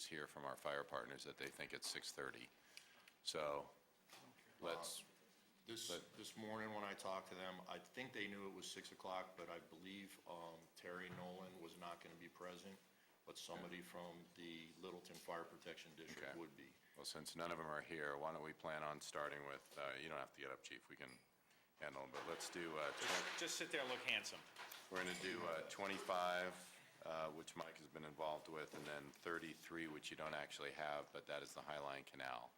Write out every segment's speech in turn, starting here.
is hear from our fire partners that they think it's 6:30. So let's... This morning when I talked to them, I think they knew it was 6 o'clock, but I believe Terry Nolan was not going to be present, but somebody from the Littleton Fire Protection District Okay. would be. Well, since none of them are here, why don't we plan on starting with, you don't have to get up, Chief, we can handle them, but let's do, Just sit there and look handsome. we're going to do 25, which Mike has been involved with, and then 33, which you don't actually have, but that is the Highline Canal.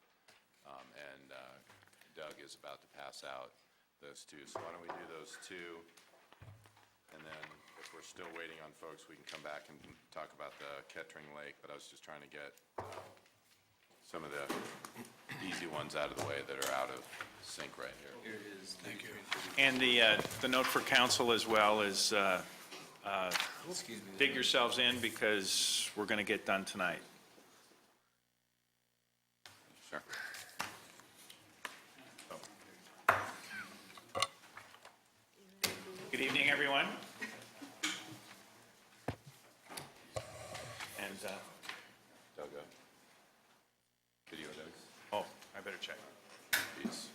And Doug is about to pass out those two. So why don't we do those two, and then if we're still waiting on folks, we can come back and talk about the Kettering Lake, but I was just trying to get some of the easy ones out of the way that are out of sync right here. Here it is. Thank you. And the note for council as well is Excuse me. dig yourselves in because we're going to get done tonight. Sure. Good evening, everyone. And, Doug, video, Doug. oh, I better check. Peace.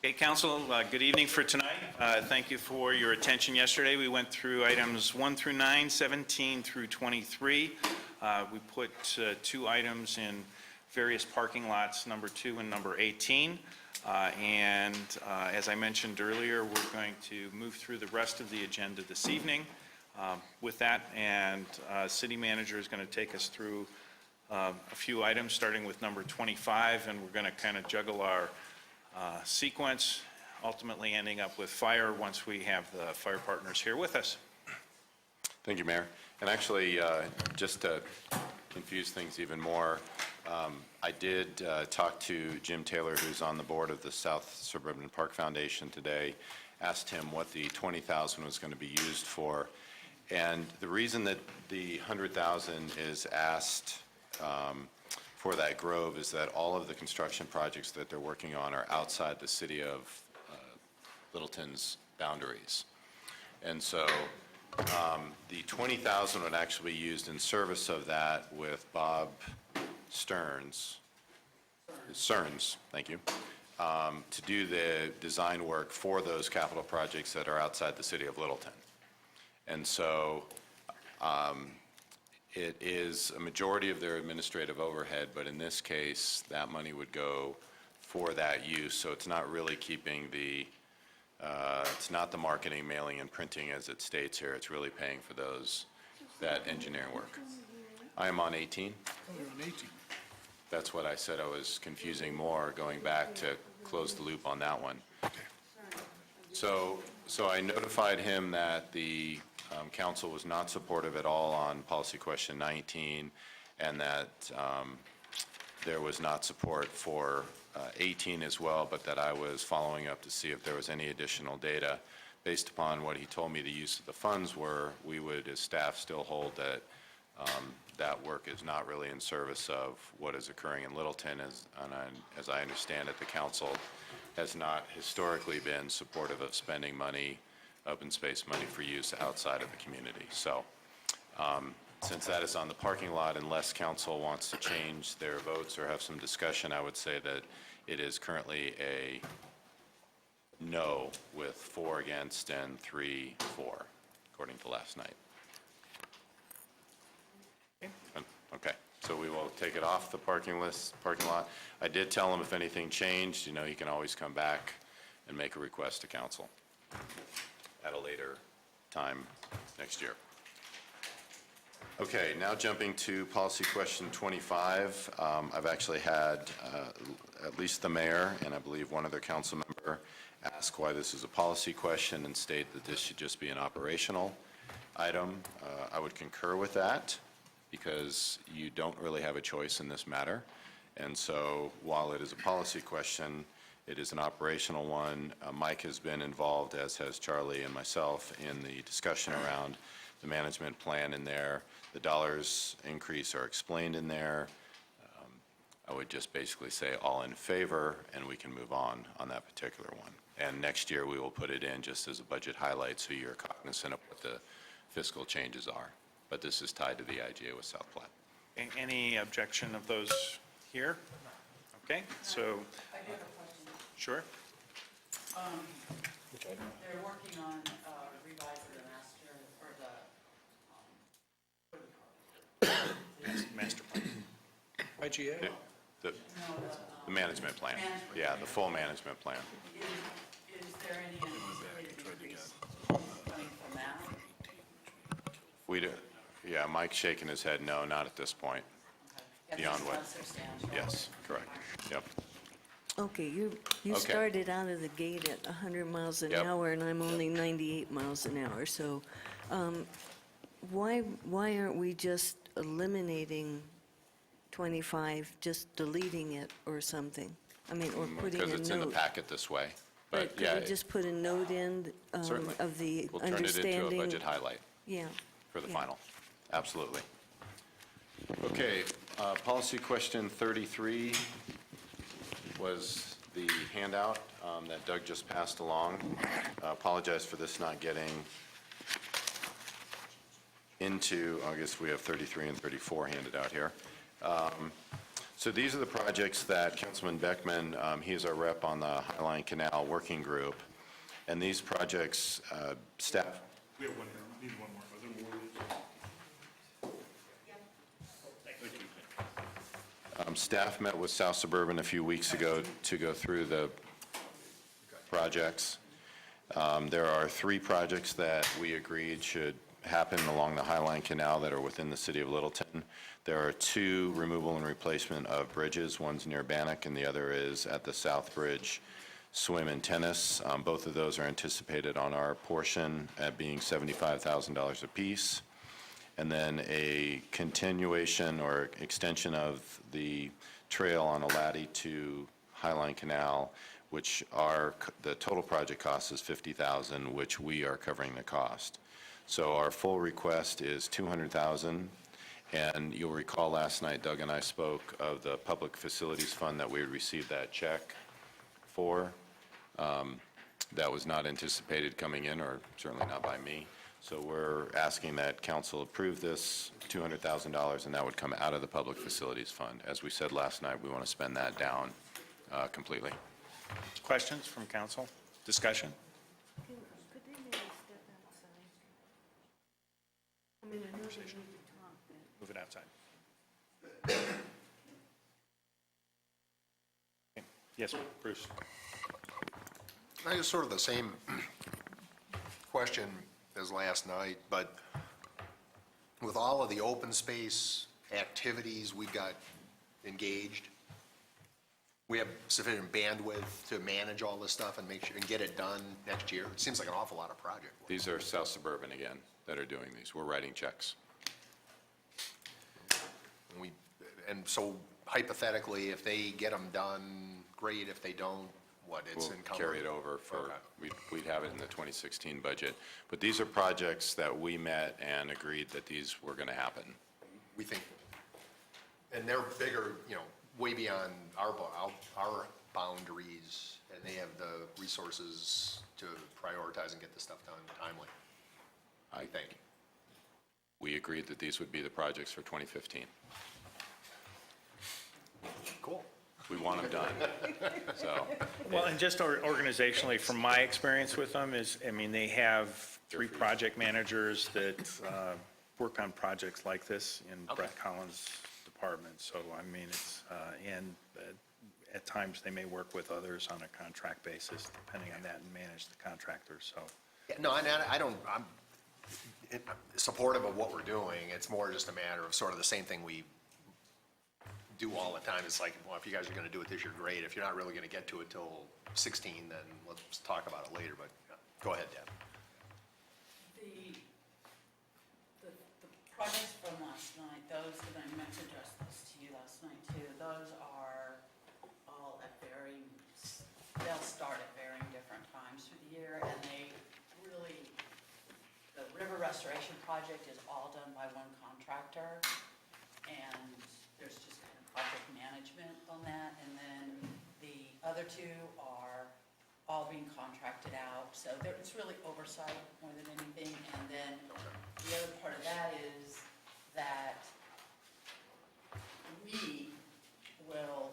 Okay, council, good evening for tonight. Thank you for your attention yesterday. We went through items 1 through 9, 17 through 23. We put 2 items in various parking lots, number 2 and number 18. And as I mentioned earlier, we're going to move through the rest of the agenda this evening with that. And city manager is going to take us through a few items, starting with number 25, and we're going to kind of juggle our sequence, ultimately ending up with fire once we have the fire partners here with us. Thank you, Mayor. And actually, just to confuse things even more, I did talk to Jim Taylor, who's on the board of the South Suburban Park Foundation today, asked him what the $20,000 was going to be used for. And the reason that the $100,000 is asked for that grove is that all of the construction projects that they're working on are outside the city of Littleton's boundaries. And so the $20,000 would actually be used in service of that with Bob Stearns, thank you, to do the design work for those capital projects that are outside the city of Littleton. And so it is a majority of their administrative overhead, but in this case, that money would go for that use. So it's not really keeping the, it's not the marketing, mailing, and printing as it states here. It's really paying for that engineering work. I am on 18. Oh, you're on 18. That's what I said. I was confusing more, going back to close the loop on that one. So I notified him that the council was not supportive at all on policy question 19, and that there was not support for 18 as well, but that I was following up to see if there was any additional data. Based upon what he told me the use of the funds were, we would, as staff, still hold that that work is not really in service of what is occurring in Littleton. As I understand it, the council has not historically been supportive of spending money, open space money, for use outside of the community. So since that is on the parking lot, unless council wants to change their votes or have some discussion, I would say that it is currently a no with 4 against and 3 for, according to last night. Okay, so we will take it off the parking lot. I did tell him if anything changed, he can always come back and make a request to council at a later time next year. Okay, now jumping to policy question 25. I've actually had at least the mayor and I believe one other council member ask why this is a policy question and state that this should just be an operational item. I would concur with that, because you don't really have a choice in this matter. And so while it is a policy question, it is an operational one. Mike has been involved, as has Charlie and myself, in the discussion around the management plan in there. The dollars increase are explained in there. I would just basically say all in favor, and we can move on that particular one. And next year, we will put it in just as a budget highlight, so you're cognizant of what the fiscal changes are. But this is tied to the IGA with South Platte. Any objection of those here? Okay, so, I do have a question. sure. They're working on revising the master, or what do we call it? Master plan. IGA? The No, the management plan. Management Yeah, plan. the full management plan. Is there any anticipated increase coming from that? We do, yeah, Mike's shaking his head, no, not at this point. Okay. Beyond At least what- not substantial. Yes, correct. Yep. Okay, you Okay. started out of the gate at 100 miles an Yep. hour, and I'm only 98 miles an hour, so why aren't we just eliminating 25, just deleting it or something? I mean, or putting a Because it's in the note. packet this way. But But yeah, could we just put a note in Certainly. of the we'll turn it into a understanding? budget highlight Yeah. for the Yeah. final. Absolutely. Okay, policy question 33 was the handout that Doug just passed along. Apologize for this not getting into, I guess we have 33 and 34 handed out here. So these are the projects that Councilman Beckman, he is our rep on the Highline Canal Working Group, and these projects, staff, We have one more, we need one more. Are there more? staff met with South Suburban a few weeks ago to go through the projects. There are 3 projects that we agreed should happen along the Highline Canal that are within the city of Littleton. There are 2 removal and replacement of bridges. One's near Bannock and the other is at the South Bridge Swim and Tennis. Both of those are anticipated on our portion at being $75,000 apiece. And then a continuation or extension of the trail on Alatty to Highline Canal, which the total project cost is $50,000, which we are covering the cost. So our full request is $200,000, and you'll recall last night Doug and I spoke of the Public Facilities Fund that we had received that check for. That was not anticipated coming in, or certainly not by me. So we're asking that council approve this $200,000, and that would come out of the Public Facilities Fund. As we said last night, we want to spend that down completely. Questions from council? Discussion? Could they maybe step outside? I mean, I know they need to talk, but... Move it outside. Okay. Yes, Bruce? I guess sort of the same question as last night, but with all of the open space activities we got engaged, we have sufficient bandwidth to manage all this stuff and make sure, and get it done next year? It seems like an awful lot of project work. These are South Suburban again that are doing these. We're writing checks. And so hypothetically, if they get them done, great. If they don't, what, it's We'll encumbered? carry it over for, Okay. we'd have it in the 2016 budget. But these are projects that we met and agreed that these were going to happen. We think, and they're bigger, way beyond our boundaries, and they have the resources to prioritize and get this stuff done timely. I think. We agreed that these would be the projects for 2015. Cool. We want them done. So, Well, and just organizationally, from my experience with them is, I mean, they have 3 project managers that work on projects like this in Brett Collins' department. So, I mean, it's, and at times they may work with others on a contract basis, depending on that, and manage the contractors, so. Yeah, no, and I'm supportive of what we're doing. It's more just a matter of sort of the same thing we do all the time. It's like, well, if you guys are going to do it this year, great. If you're not really going to get to it till 16, then let's talk about it later, but go ahead, Deb. The projects from last night, those that I meant to address this to you last night too, those are all at they'll start at varying different times through the year, and they really, the river restoration project is all done by one contractor, and there's just kind of project management on that, and then the other two are all being contracted out, so there, it's really oversight more than anything, and then the other part of that is that we will,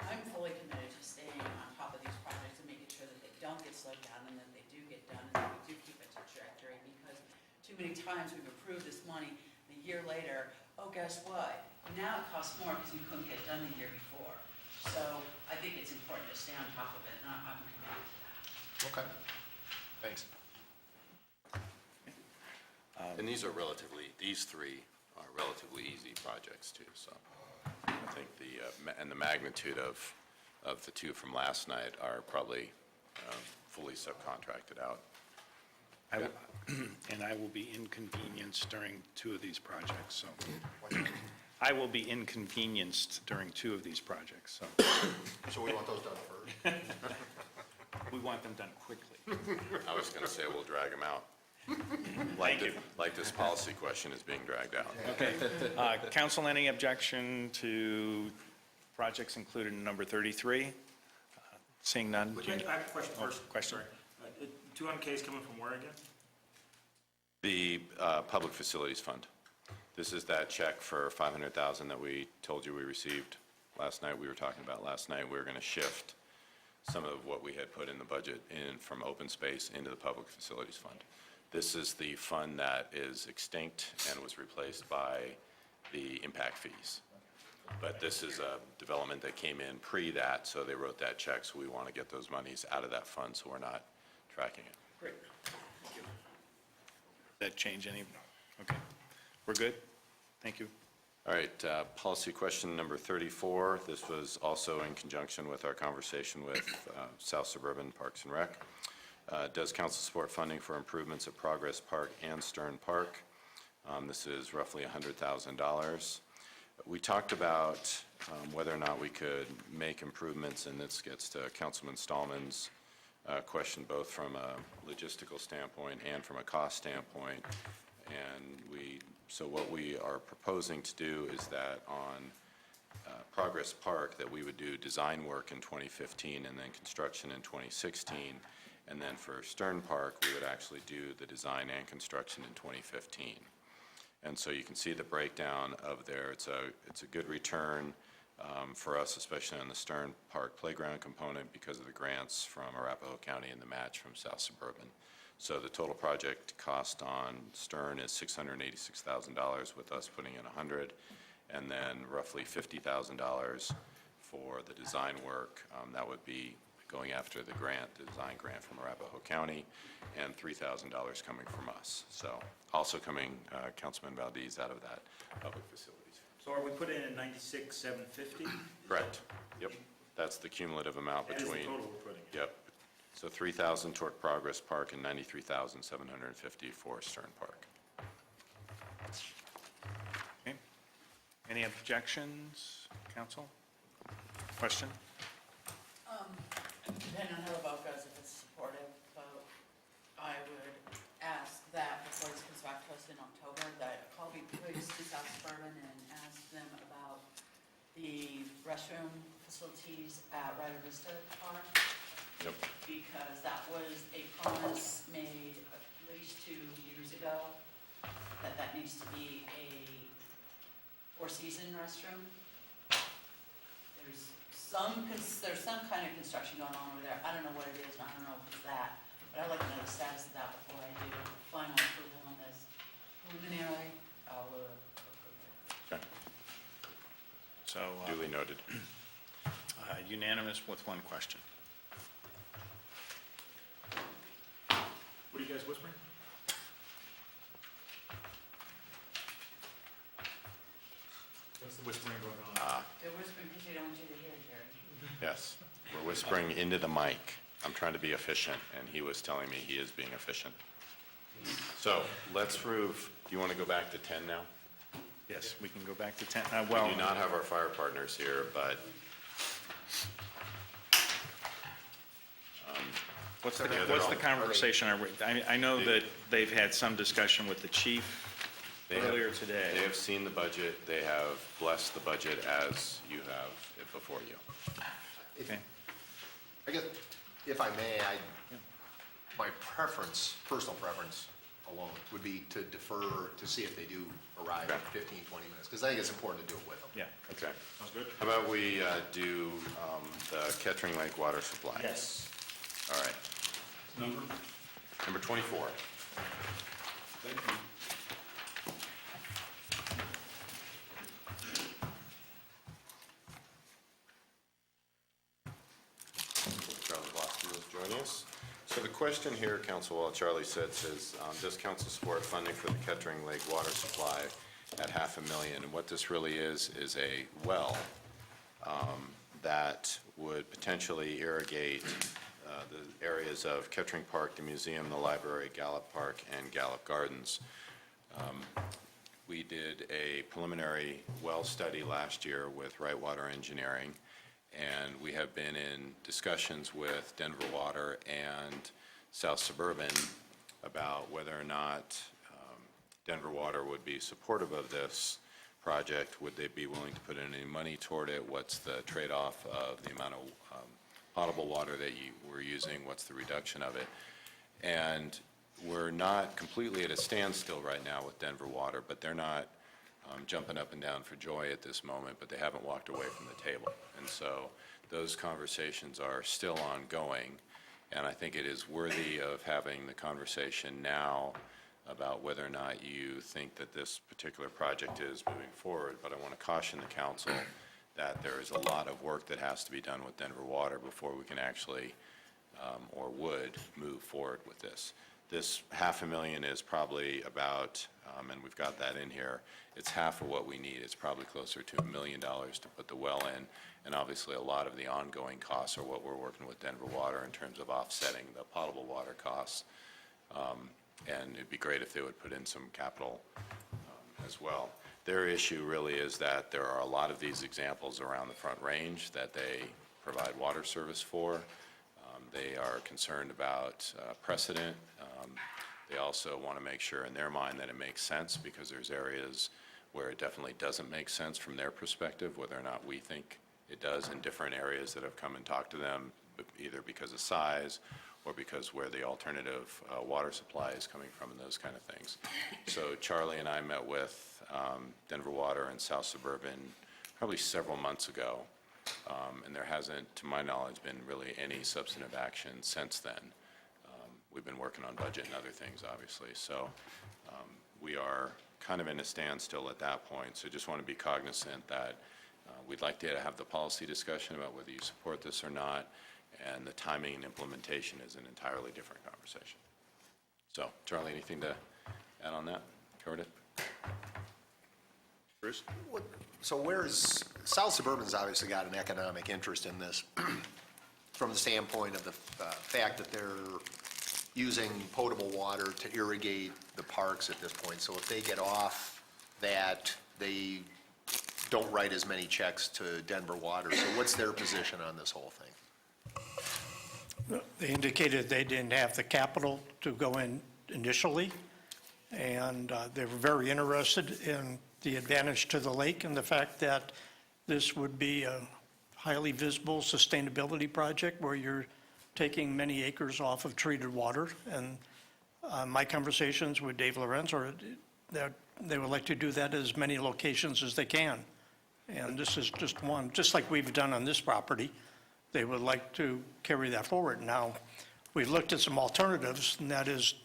I'm fully committed to staying on top of these projects and making sure that they don't get slowed down and that they do get done and that we do keep a trajectory, because too many times we've approved this money, and a year later, oh, guess what? Now it costs more because we couldn't get it done the year before. So I think it's important to stay on top of it, and I'm committed to that. Okay, thanks. And these three are relatively easy projects too, so I think and the magnitude of the two from last night are probably fully subcontracted out. And I will be inconvenienced during two of these projects, so. I will be inconvenienced during two of these projects, so. So we want those done first? We want them done quickly. I was going to say we'll drag them out. Thank you. Like this policy question is being dragged out. Okay. Council, any objection to projects included in number 33? Seeing none. I have a question Oh, first. question. Sorry. 200K is coming from where again? The Public Facilities Fund. This is that check for $500,000 that we told you we received last night. We were talking about last night. We were going to shift some of what we had put in the budget from open space into the Public Facilities Fund. This is the fund that is extinct and was replaced by the impact fees. But this is a development that came in pre that, so they wrote that check, so we want to get those monies out of that fund, so we're not tracking it. Great. That change any? Okay. We're good? Thank you. All right, policy question number 34. This was also in conjunction with our conversation with South Suburban Parks and Rec. Does council support funding for improvements at Progress Park and Stern Park? This is roughly $100,000. We talked about whether or not we could make improvements, and this gets to Councilman Stallman's question, both from a logistical standpoint and from a cost standpoint. And so what we are proposing to do is that on Progress Park, that we would do design work in 2015 and then construction in 2016. And then for Stern Park, we would actually do the design and construction in 2015. And so you can see the breakdown of there. It's a good return for us, especially on the Stern Park playground component, because of the grants from Arapahoe County and the match from South Suburban. So the total project cost on Stern is $686,000, with us putting in $100,000, and then roughly $50,000 for the design work. That would be going after the design grant from Arapahoe County, and $3,000 coming from us. So also coming, Councilman Valdez, out of that public facilities. So are we putting in 96,750? Correct. Yep. That's the cumulative amount That is the between. total we're putting in. Yep. So 3,000 toward Progress Park and 93,750 for Stern Park. Okay. Any objections, council? Question? Depending on how the vote goes, if it's supportive vote, I would ask that before this comes back to us in October, that a call be placed to South Suburban and ask them about the restroom facilities at Ryder Vista Park. Yep. Because that was a promise made at least 2 years ago, that needs to be a four-season restroom. There's some kind of construction going on over there. I don't know what it is, and I don't know if it's that, but I'd like to know the status of that before I do final approval on this. Preliminary, I'll approve it. Okay. So Duly noted. unanimous with one question. What are you guys whispering? What's the whispering going on? They're whispering because they don't want you to hear, Jerry. Yes. We're whispering into the mic. I'm trying to be efficient, and he was telling me he is being efficient. So let's prove, do you want to go back to 10 now? Yes, we can go back to 10. We do not have our fire partners here, but What's the conversation? I know that they've had some discussion with the chief earlier today. They have seen the budget, they have blessed the budget as you have it before you. Okay. I guess, if I may, my preference, personal preference alone, would be to defer to see if they do arrive in 15, 20 minutes, because I think it's important to do it with them. Yeah. Okay. Sounds good? How about we do the Kettering Lake water supply? Yes. All right. Number? Number 24. Thank you. Charlie Boston is joining us. So the question here, Council, while Charlie sits, is does council support funding for the Kettering Lake water supply at $500,000? And what this really is a well that would potentially irrigate the areas of Kettering Park, the museum, the library, Gallup Park, and Gallup Gardens. We did a preliminary well study last year with Wright Water Engineering, and we have been in discussions with Denver Water and South Suburban about whether or not Denver Water would be supportive of this project. Would they be willing to put in any money toward it? What's the trade-off of the amount of potable water that we're using? What's the reduction of it? And we're not completely at a standstill right now with Denver Water, but they're not jumping up and down for joy at this moment, but they haven't walked away from the table. And so those conversations are still ongoing, and I think it is worthy of having the conversation now about whether or not you think that this particular project is moving forward. But I want to caution the council that there is a lot of work that has to be done with Denver Water before we can actually, or would, move forward with this. This $500,000 is probably about, and we've got that in here, it's half of what we need. It's probably closer to $1 million to put the well in, and obviously a lot of the ongoing costs are what we're working with Denver Water in terms of offsetting the potable water costs. And it'd be great if they would put in some capital as well. Their issue really is that there are a lot of these examples around the Front Range that they provide water service for. They are concerned about precedent. They also want to make sure in their mind that it makes sense, because there's areas where it definitely doesn't make sense from their perspective, whether or not we think it does in different areas that have come and talked to them, either because of size or because where the alternative water supply is coming from and those kind of things. So Charlie and I met with Denver Water and South Suburban probably several months ago. And there hasn't, to my knowledge, been really any substantive action since then. We've been working on budget and other things, obviously. So we are kind of in a standstill at that point. So just want to be cognizant that we'd like to have the policy discussion about whether you support this or not, and the timing and implementation is an entirely different conversation. So, Charlie, anything to add on that? Covered it? Bruce? So where's, South Suburban's obviously got an economic interest in this from the standpoint of the fact that they're using potable water to irrigate the parks at this point. So if they get off that, they don't write as many checks to Denver Water. So what's their position on this whole thing? They indicated they didn't have the capital to go in initially, and they were very interested in the advantage to the lake and the fact that this would be a highly visible sustainability project where you're taking many acres off of treated water. And my conversations with Dave Lorenz are that they would like to do that at as many locations as they can. And this is just one, just like we've done on this property. They would like to carry that forward. Now, we've looked at some alternatives, and that is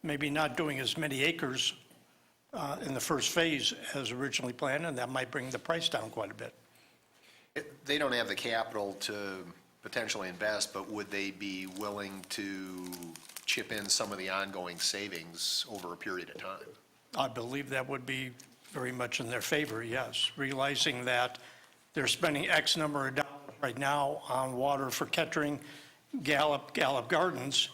maybe not doing as many acres in the first phase as originally planned, and that might bring the price down quite a bit. They don't have the capital to potentially invest, but would they be willing to chip in some of the ongoing savings over a period of time? I believe that would be very much in their favor, yes, realizing that they're spending X number of dollars right now on water for Kettering, Gallup Gardens,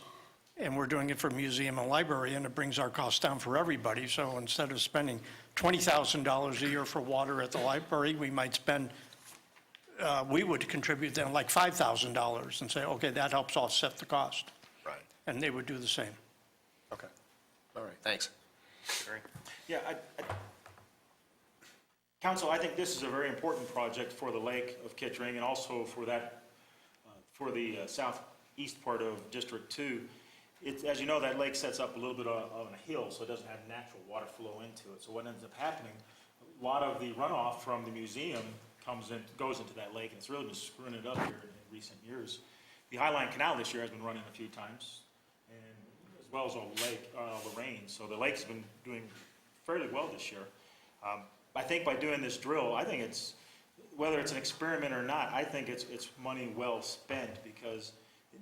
and we're doing it for museum and library, and it brings our costs down for everybody. So instead of spending $20,000 a year for water at the library, we might spend, we would contribute then like $5,000 and say, okay, that helps offset the cost. Right. and they would do the same. Okay. All right, thanks. Yeah, Council, I think this is a very important project for the Lake of Kittredge and also for that, for the southeast part of District 2. It's, as you know, that lake sets up a little bit on a hill, so it doesn't have natural water flow into it. So what ends up happening, a lot of the runoff from the museum goes into that lake, and it's really been screwing it up here in recent years. The Highline Canal this year has been running a few times, and as well as all the rain. So the lake's been doing fairly well this year. I think by doing this drill, I think it's, whether it's an experiment or not, I think it's money well spent, because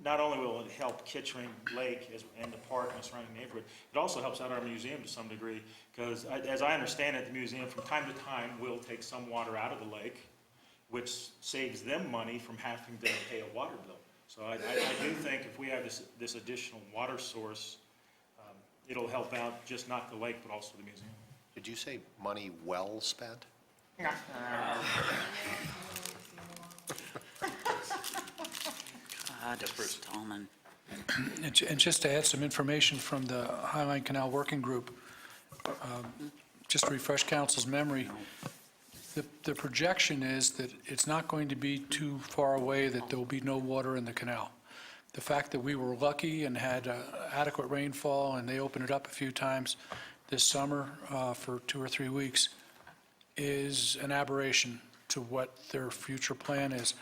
not only will it help Kittredge Lake and the park and the surrounding neighborhood, it also helps out our museum to some degree, because as I understand it, the museum from time to time will take some water out of the lake, which saves them money from having to pay a water bill. So I do think if we have this additional water source, it'll help out just not the lake, but also the museum. Did you say money well spent? Stallman. And just to add some information from the Highline Canal Working Group, just to refresh council's memory, the projection is that it's not going to be too far away that there will be no water in the canal. The fact that we were lucky and had adequate rainfall, and they opened it up a few times this summer for 2 or 3 weeks, is an aberration to what their future plan is.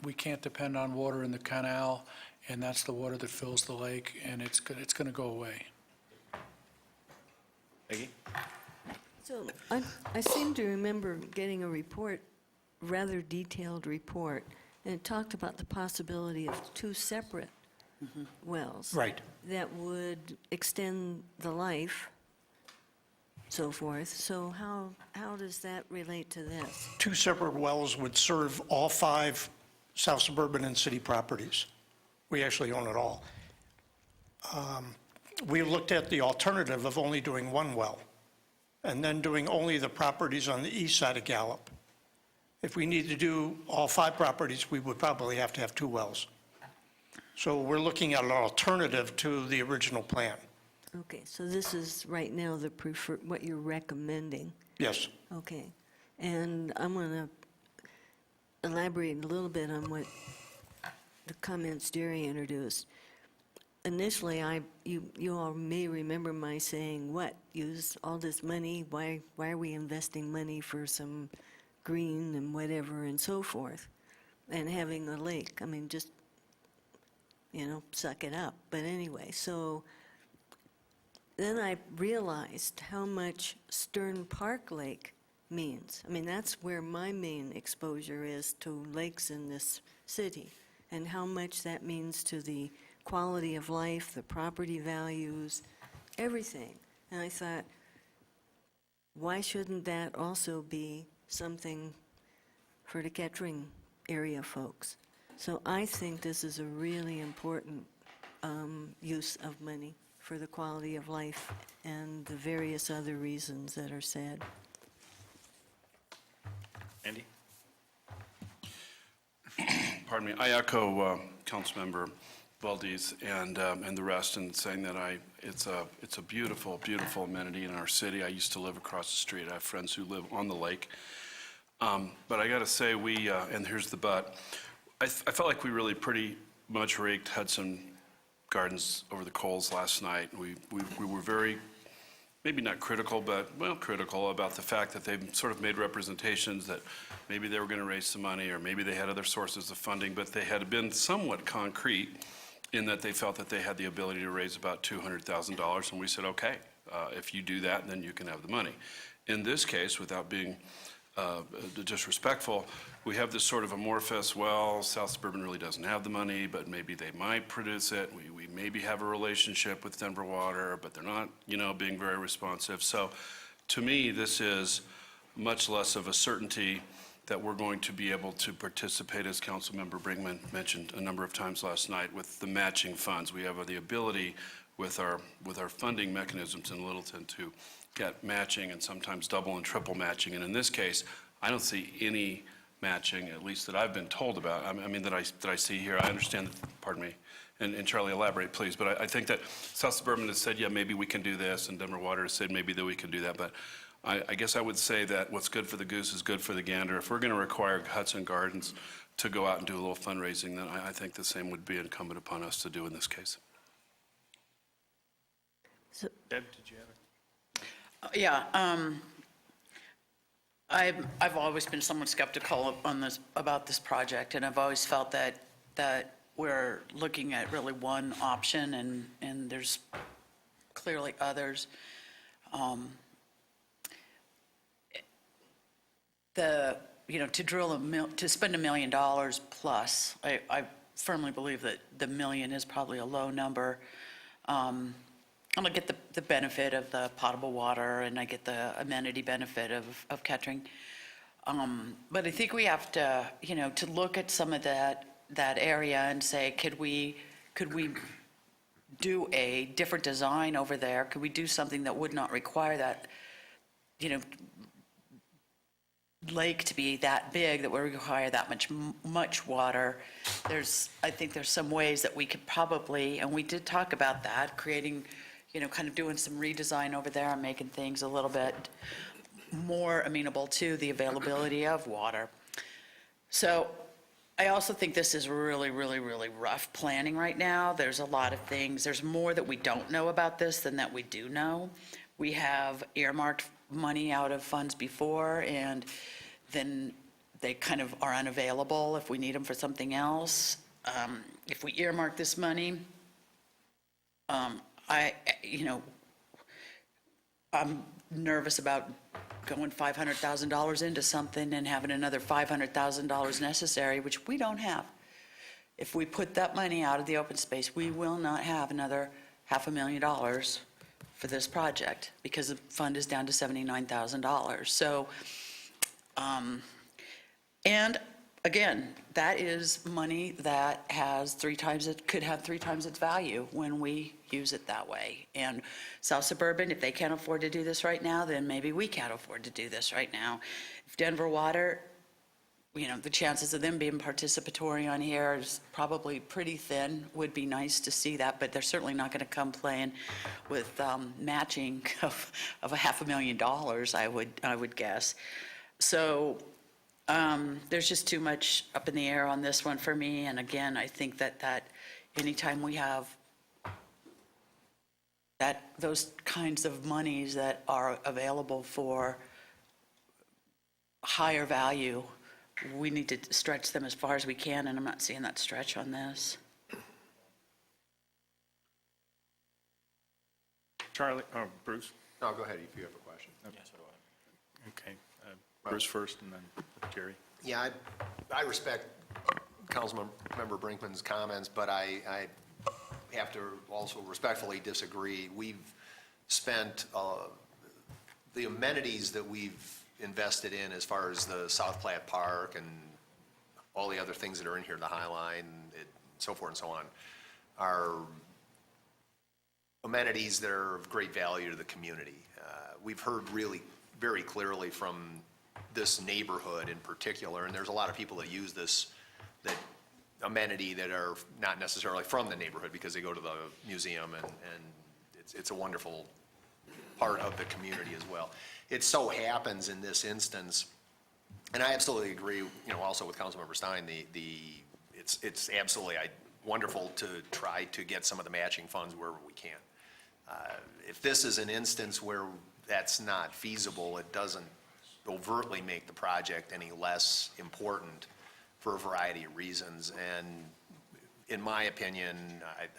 We can't depend on water in the canal, and that's the water that fills the lake, and it's going to go away. Peggy? So I seem to remember getting a report, rather detailed report, and it talked about the possibility of 2 separate wells. Right. That would extend the life, so forth. So how does that relate to this? 2 separate wells would serve all 5 South Suburban and city properties. We actually own it all. We looked at the alternative of only doing 1 well, and then doing only the properties on the east side of Gallup. If we need to do all 5 properties, we would probably have to have 2 wells. So we're looking at an alternative to the original plan. Okay, so this is right now the what you're recommending. Yes. Okay, and I'm going to elaborate a little bit on what the comments Jerry introduced. Initially, you all may remember my saying, what, use all this money, why are we investing money for some green and whatever and so forth, and having a lake? I mean, just, suck it up. But anyway, so then I realized how much Stern Park Lake means. I mean, that's where my main exposure is to lakes in this city, and how much that means to the quality of life, the property values, everything. And I thought, why shouldn't that also be something for the Kettering area folks? So I think this is a really important use of money for the quality of life and the various other reasons that are said. Andy? Pardon me, I echo Councilmember Valdez and the rest in saying that it's a beautiful, beautiful amenity in our city. I used to live across the street. I have friends who live on the lake. But I got to say, and here's the but, I felt like we really pretty much raked Hudson Gardens over the coals last night. We were very, maybe not critical, but, well, critical about the fact that they've sort of made representations that maybe they were going to raise some money, or maybe they had other sources of funding, but they had been somewhat concrete in that they felt that they had the ability to raise about $200,000, and we said, okay, if you do that, then you can have the money. In this case, without being disrespectful, we have this sort of amorphous, well, South Suburban really doesn't have the money, but maybe they might produce it. We maybe have a relationship with Denver Water, but they're not, being very responsive. So to me, this is much less of a certainty that we're going to be able to participate, as Councilmember Brinkman mentioned a number of times last night, with the matching funds. We have the ability with our funding mechanisms in Littleton to get matching, and sometimes double and triple matching. And in this case, I don't see any matching, at least that I've been told about. I mean, that I see here. I understand that, pardon me, And Charlie, elaborate, please. But I think that South Suburban has said, yeah, maybe we can do this, and Denver Water has said maybe that we can do that. But I guess I would say that what's good for the goose is good for the gander. If we're going to require Hudson Gardens to go out and do a little fundraising, then I think the same would be incumbent upon us to do in this case. Deb, did you have Yeah, I've always been somewhat skeptical on this, about this project, and I've always felt that we're looking at really one option, and there's clearly others. To drill to spend $1 million plus, I firmly believe that the million is probably a low number. And I get the benefit of the potable water, and I get the amenity benefit of Kettering. But I think we have to, to look at some of that area and say, could we do a different design over there? Could we do something that would not require that, lake to be that big, that would require that much water? I think there's some ways that we could probably, and we did talk about that, creating, kind of doing some redesign over there and making things a little bit more amenable to the availability of water. So I also think this is really, really, really rough planning right now. There's a lot of things. There's more that we don't know about this than that we do know. We have earmarked money out of funds before, and then they kind of are unavailable if we need them for something else. If we earmark this money, I'm nervous about going $500,000 into something and having another $500,000 necessary, which we don't have. If we put that money out of the open space, we will not have another $500,000 for this project, because the fund is down to $79,000. So, and again, that is money that has could have 3 times its value when we use it that way. And South Suburban, if they can't afford to do this right now, then maybe we can't afford to do this right now. If Denver Water, the chances of them being participatory on here is probably pretty thin. Would be nice to see that, but they're certainly not going to come playing with matching of $500,000, I would guess. So there's just too much up in the air on this one for me. And again, I think that anytime we have those kinds of monies that are available for higher value, we need to stretch them as far as we can, and I'm not seeing that stretch on this. Charlie, or Bruce? No, go ahead if you have a question. Okay, Bruce first, and then Jerry. Yeah, I respect Councilmember Brinkman's comments, but I have to also respectfully disagree. We've spent the amenities that we've invested in as far as the South Platte Park and all the other things that are in here, the High Line, so forth and so on, are amenities that are of great value to the community. We've heard really very clearly from this neighborhood in particular, and there's a lot of people that use this amenity that are not necessarily from the neighborhood because they go to the museum, and it's a wonderful part of the community as well. It so happens in this instance, and I absolutely agree, also with Councilmember Stein, it's absolutely wonderful to try to get some of the matching funds wherever we can. If this is an instance where that's not feasible, it doesn't overtly make the project any less important for a variety of reasons. And in my opinion,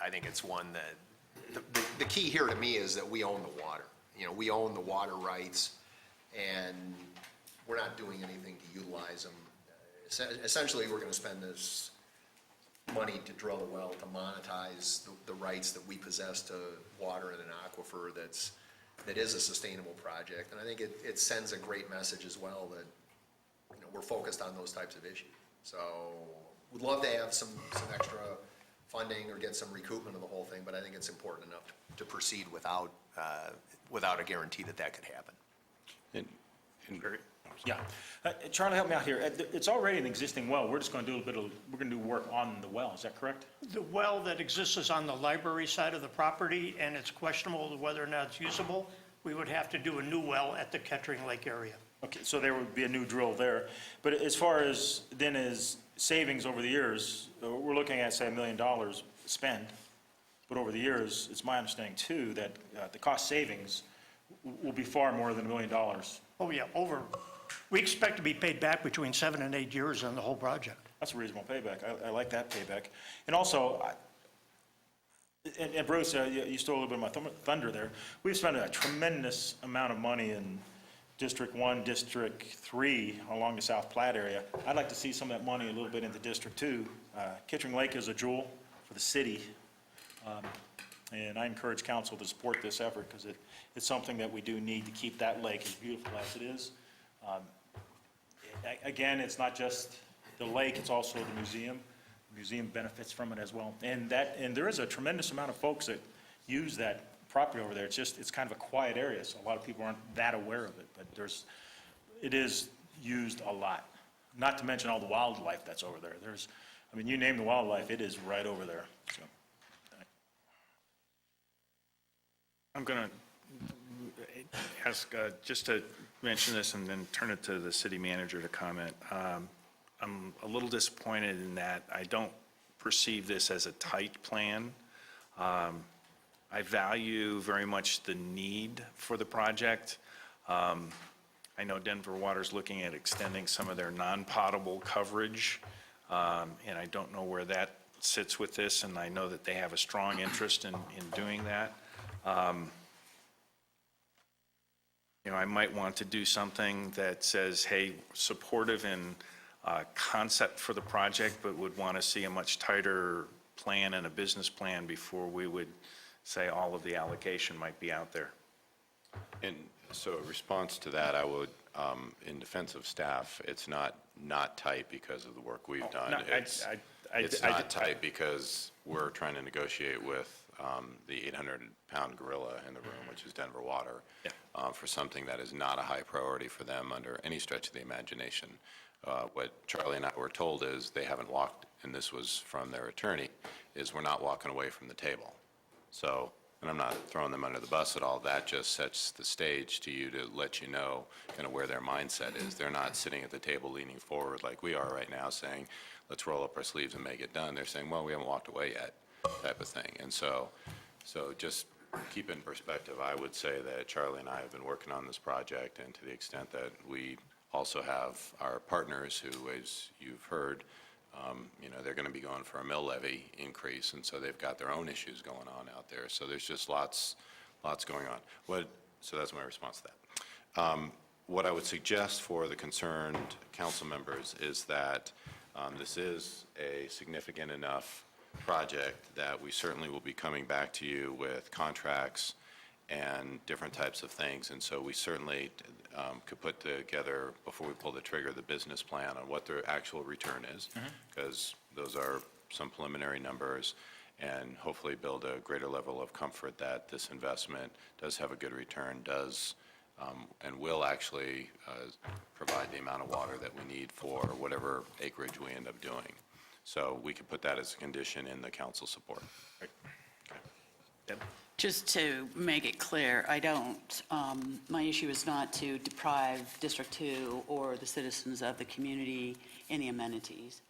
I think it's one that, the key here to me is that we own the water. We own the water rights, and we're not doing anything to utilize them. Essentially, we're going to spend this money to drill a well to monetize the rights that we possess to water in an aquifer that is a sustainable project. And I think it sends a great message as well that we're focused on those types of issues. So we'd love to have some extra funding or get some recoupment of the whole thing, but I think it's important enough to proceed without a guarantee that could happen. Yeah. Charlie, help me out here. It's already an existing well. We're just going to do we're going to do work on the well. Is that correct? The well that exists is on the library side of the property, and it's questionable whether or not it's usable. We would have to do a new well at the Kettering Lake area. Okay, so there would be a new drill there. But as far as then as savings over the years, we're looking at, say, $1 million spent. But over the years, it's my understanding too that the cost savings will be far more than $1 million. Oh, yeah, we expect to be paid back between 7 and 8 years on the whole project. That's a reasonable payback. I like that payback. And also, and Bruce, you stole a little bit of my thunder there. We've spent a tremendous amount of money in District 1, District 3 along the South Platte area. I'd like to see some of that money a little bit into District 2. Kittering Lake is a jewel for the city. And I encourage council to support this effort because it's something that we do need to keep that lake as beautiful as it is. Again, it's not just the lake, it's also the museum. The museum benefits from it as well. And there is a tremendous amount of folks that use that property over there. It's kind of a quiet area, so a lot of people aren't that aware of it, but it is used a lot. Not to mention all the wildlife that's over there. You name the wildlife, it is right over there, so. I'm going to ask, just to mention this and then turn it to the city manager to comment. I'm a little disappointed in that I don't perceive this as a tight plan. I value very much the need for the project. I know Denver Water's looking at extending some of their non-potable coverage, and I don't know where that sits with this, and I know that they have a strong interest in doing that. I might want to do something that says, hey, supportive in concept for the project, but would want to see a much tighter plan and a business plan before we would say all of the allocation might be out there. And so in response to that, I would, in defense of staff, it's not tight because of the work we've done. No, It's not tight because we're trying to negotiate with the 800-pound gorilla in the room, which is Denver Water, for something that is not a high priority for them under any stretch of the imagination. What Charlie and I were told is they haven't walked, and this was from their attorney, is we're not walking away from the table. So, and I'm not throwing them under the bus at all, that just sets the stage to you to let you know kind of where their mindset is. They're not sitting at the table leaning forward like we are right now saying, let's roll up our sleeves and make it done. They're saying, well, we haven't walked away yet, type of thing. And so just keep in perspective, I would say that Charlie and I have been working on this project, and to the extent that we also have our partners who, as you've heard, they're going to be going for a mill levy increase, and so they've got their own issues going on out there. So there's just lots going on. So that's my response to that. What I would suggest for the concerned council members is that this is a significant enough project that we certainly will be coming back to you with contracts and different types of things. And so we certainly could put together, before we pull the trigger, the business plan on what the actual return is, because those are some preliminary numbers, and hopefully build a greater level of comfort that this investment does have a good return, and will actually provide the amount of water that we need for whatever acreage we end up doing. So we could put that as a condition in the council support. Right. Okay. Deb? Just to make it clear, my issue is not to deprive District 2 or the citizens of the community any amenities.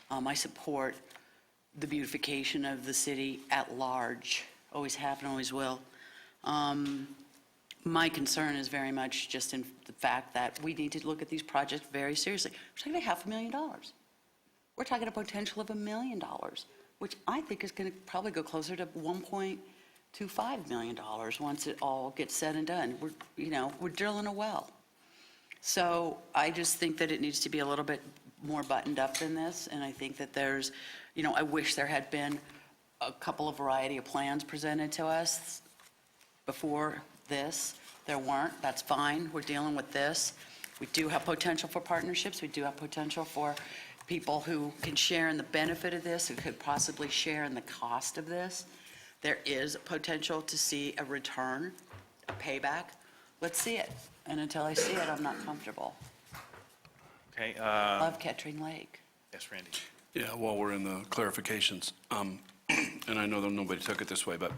I support the beautification of the city at large, always have and always will. My concern is very much just in the fact that we need to look at these projects very seriously. We're talking about $500,000. We're talking a potential of $1 million, which I think is going to probably go closer to $1.25 million once it all gets said and done. We're drilling a well. So I just think that it needs to be a little bit more buttoned up than this, and I think that there's, I wish there had been a couple of variety of plans presented to us before this. There weren't. That's fine. We're dealing with this. We do have potential for partnerships. We do have potential for people who can share in the benefit of this, who could possibly share in the cost of this. There is potential to see a return, a payback. Let's see it. And until I see it, I'm not comfortable. Okay, Love Kettering Lake. yes, Randy. Yeah, while we're in the clarifications, and I know that nobody took it this way, but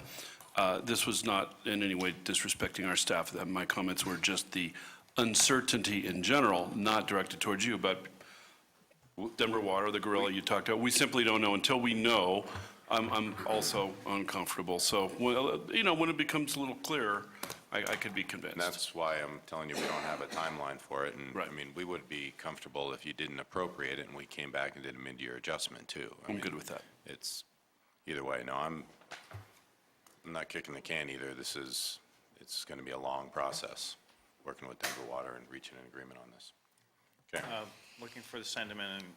this was not in any way disrespecting our staff. That my comments were just the uncertainty in general, not directed towards you, but Denver Water, the gorilla you talked about, we simply don't know. Until we know, I'm also uncomfortable. So, well, you know, when it becomes a little clearer, I could be convinced. And that's why I'm telling you, we don't have a timeline for it. And, Right. I mean, we would be comfortable if you didn't appropriate it and we came back and did a mid-year adjustment, too. I I'm mean, good with that. It's, either way, no, I'm not kicking the can either. It's going to be a long process, working with Denver Water and reaching an agreement on this. Okay. Looking for the sentiment in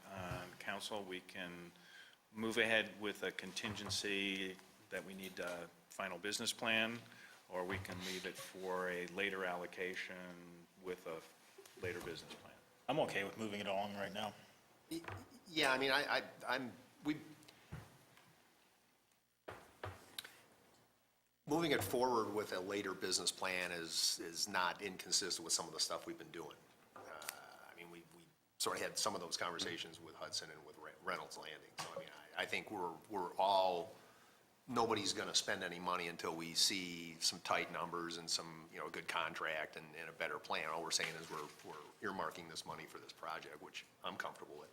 council, we can move ahead with a contingency that we need a final business plan, or we can leave it for a later allocation with a later business plan. I'm okay with moving it along right now. Yeah, I mean, moving it forward with a later business plan is not inconsistent with some of the stuff we've been doing. I mean, we sort of had some of those conversations with Hudson and with Reynolds Landing. So, I mean, I think nobody's going to spend any money until we see some tight numbers and some, you know, a good contract and a better plan. All we're saying is we're earmarking this money for this project, which I'm comfortable with.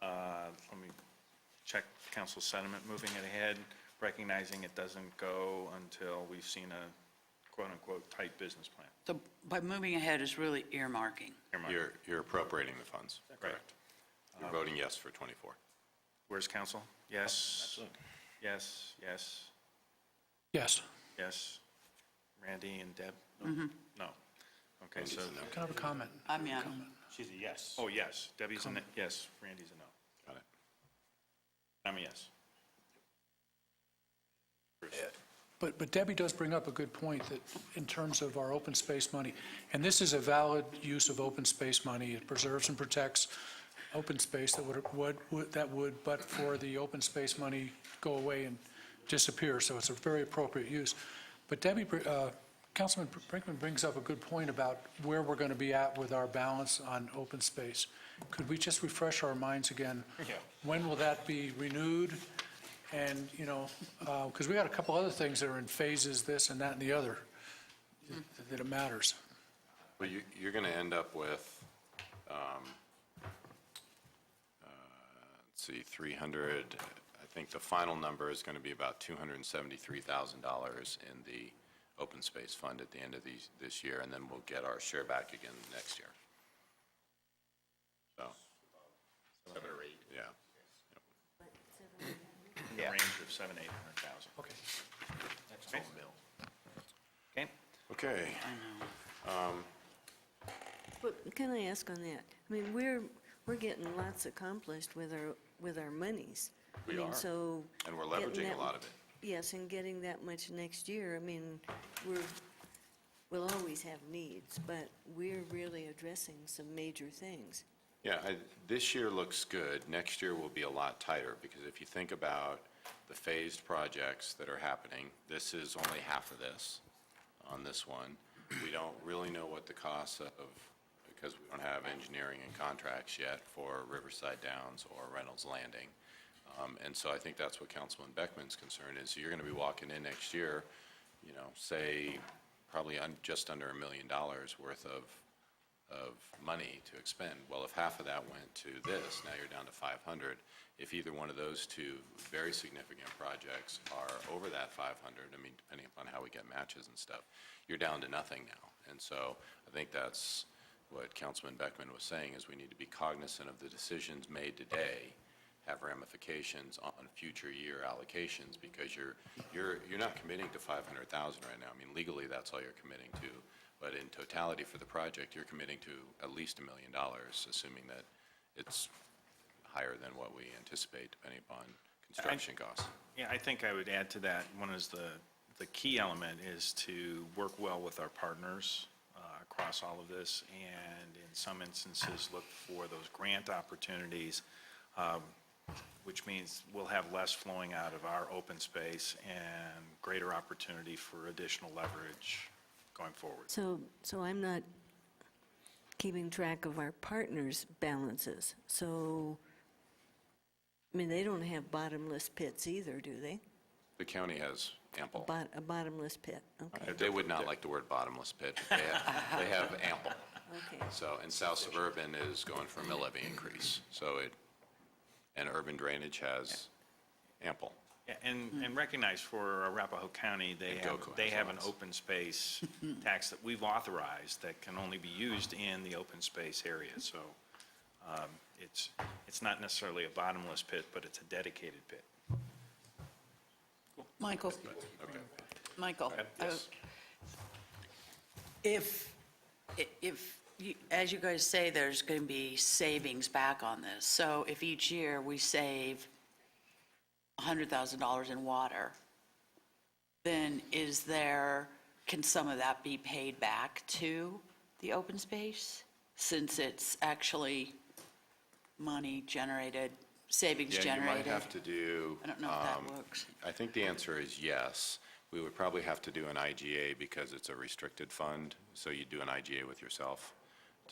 Let me check council sentiment, moving it ahead, recognizing it doesn't go until we've seen a quote-unquote tight business plan. So by moving ahead is really earmarking. You're appropriating the funds. Correct. You're voting yes for 24. Where's council? Yes? Yes, yes, Yes. yes. Randy and Deb? No. Okay, so, Can I have a comment? I'm in. She's a yes. oh, yes, Debbie's a yes, Randy's a no. Got it. I'm a yes. But Debbie does bring up a good point that in terms of our open space money, and this is a valid use of open space money. It preserves and protects open space that would, but for the open space money, go away and disappear. So it's a very appropriate use. But Debbie, Councilman Brinkman brings up a good point about where we're going to be at with our balance on open space. Could we just refresh our minds again? Yeah. When will that be renewed? And, you know, because we got a couple other things that are in phases, this and that and the other, that it matters. Well, you're going to end up with, let's see, 300, I think the final number is going to be about $273,000 in the open space fund at the end of this year, and then we'll get our share back again next year. So, 7 or 8. yeah. In the range of 700,000 to 800,000. Okay. Okay. Okay. But can I ask on that? I mean, we're getting lots accomplished with our monies. We I mean, are. So. And we're getting leveraging that- a lot of it. Yes, and getting that much next year, I mean, we'll always have needs, but we're really addressing some major things. Yeah, this year looks good. Next year will be a lot tighter, because if you think about the phased projects that are happening, this is only half of this on this one. We don't really know what the costs of, because we don't have engineering and contracts yet for Riverside Downs or Reynolds Landing. And so I think that's what Councilman Beckman's concern is. So you're going to be walking in next year, you know, say, probably just under $1 million worth of money to expend. Well, if half of that went to this, now you're down to 500. If either one of those two very significant projects are over that 500, I mean, depending upon how we get matches and stuff, you're down to nothing now. And so I think that's what Councilman Beckman was saying, is we need to be cognizant of the decisions made today have ramifications on future year allocations, because you're not committing to 500,000 right now. I mean, legally, that's all you're committing to. But in totality for the project, you're committing to at least $1 million, assuming that it's higher than what we anticipate, depending upon construction costs. Yeah, I think I would add to that, one is the key element is to work well with our partners across all of this, and in some instances, look for those grant opportunities, which means we'll have less flowing out of our open space and greater opportunity for additional leverage going forward. So I'm not keeping track of our partners' balances. So, I mean, they don't have bottomless pits either, do they? The county has ample. A bottomless pit, okay, They would not like the word bottomless pit. They have ample. okay. So, and South Suburban is going for a mill levy increase. So and urban drainage has ample. Yeah, and recognize for Arapahoe County, they And have, GOCO they has have an lots. open space tax that we've authorized that can only be used in the open space area. So it's not necessarily a bottomless pit, but it's a dedicated pit. Michael, Okay. Michael, Yes. if, as you guys say, there's going to be savings back on this, so if each year we save $100,000 in water, then can some of that be paid back to the open space? Since it's actually money generated, savings Yeah, you might generated? have to do. I don't know if that works. I think the answer is yes. We would probably have to do an IGA because it's a restricted fund. So you do an IGA with yourself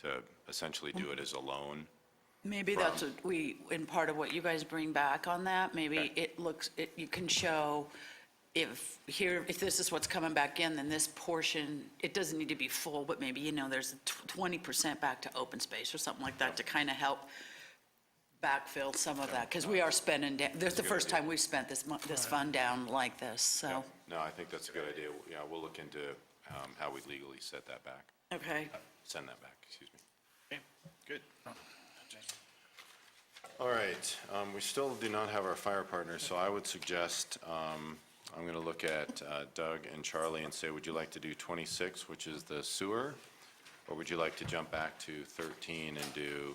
to essentially do it as a loan. Maybe that's what in part of what you guys bring back on that, maybe Okay. you can show if this is what's coming back in, then this portion, it doesn't need to be full, but maybe, there's 20% back to open space or something like that to kind of help backfill some of that, because we are spending, this is the first time we've spent this fund down like this, so, No, I think that's a good idea. Yeah, we'll look into how we legally set that back, okay. send that back, excuse me. Okay, good. All right, we still do not have our fire partners, so I would suggest, I'm going to look at Doug and Charlie and say, would you like to do 26, which is the sewer? Or would you like to jump back to 13 and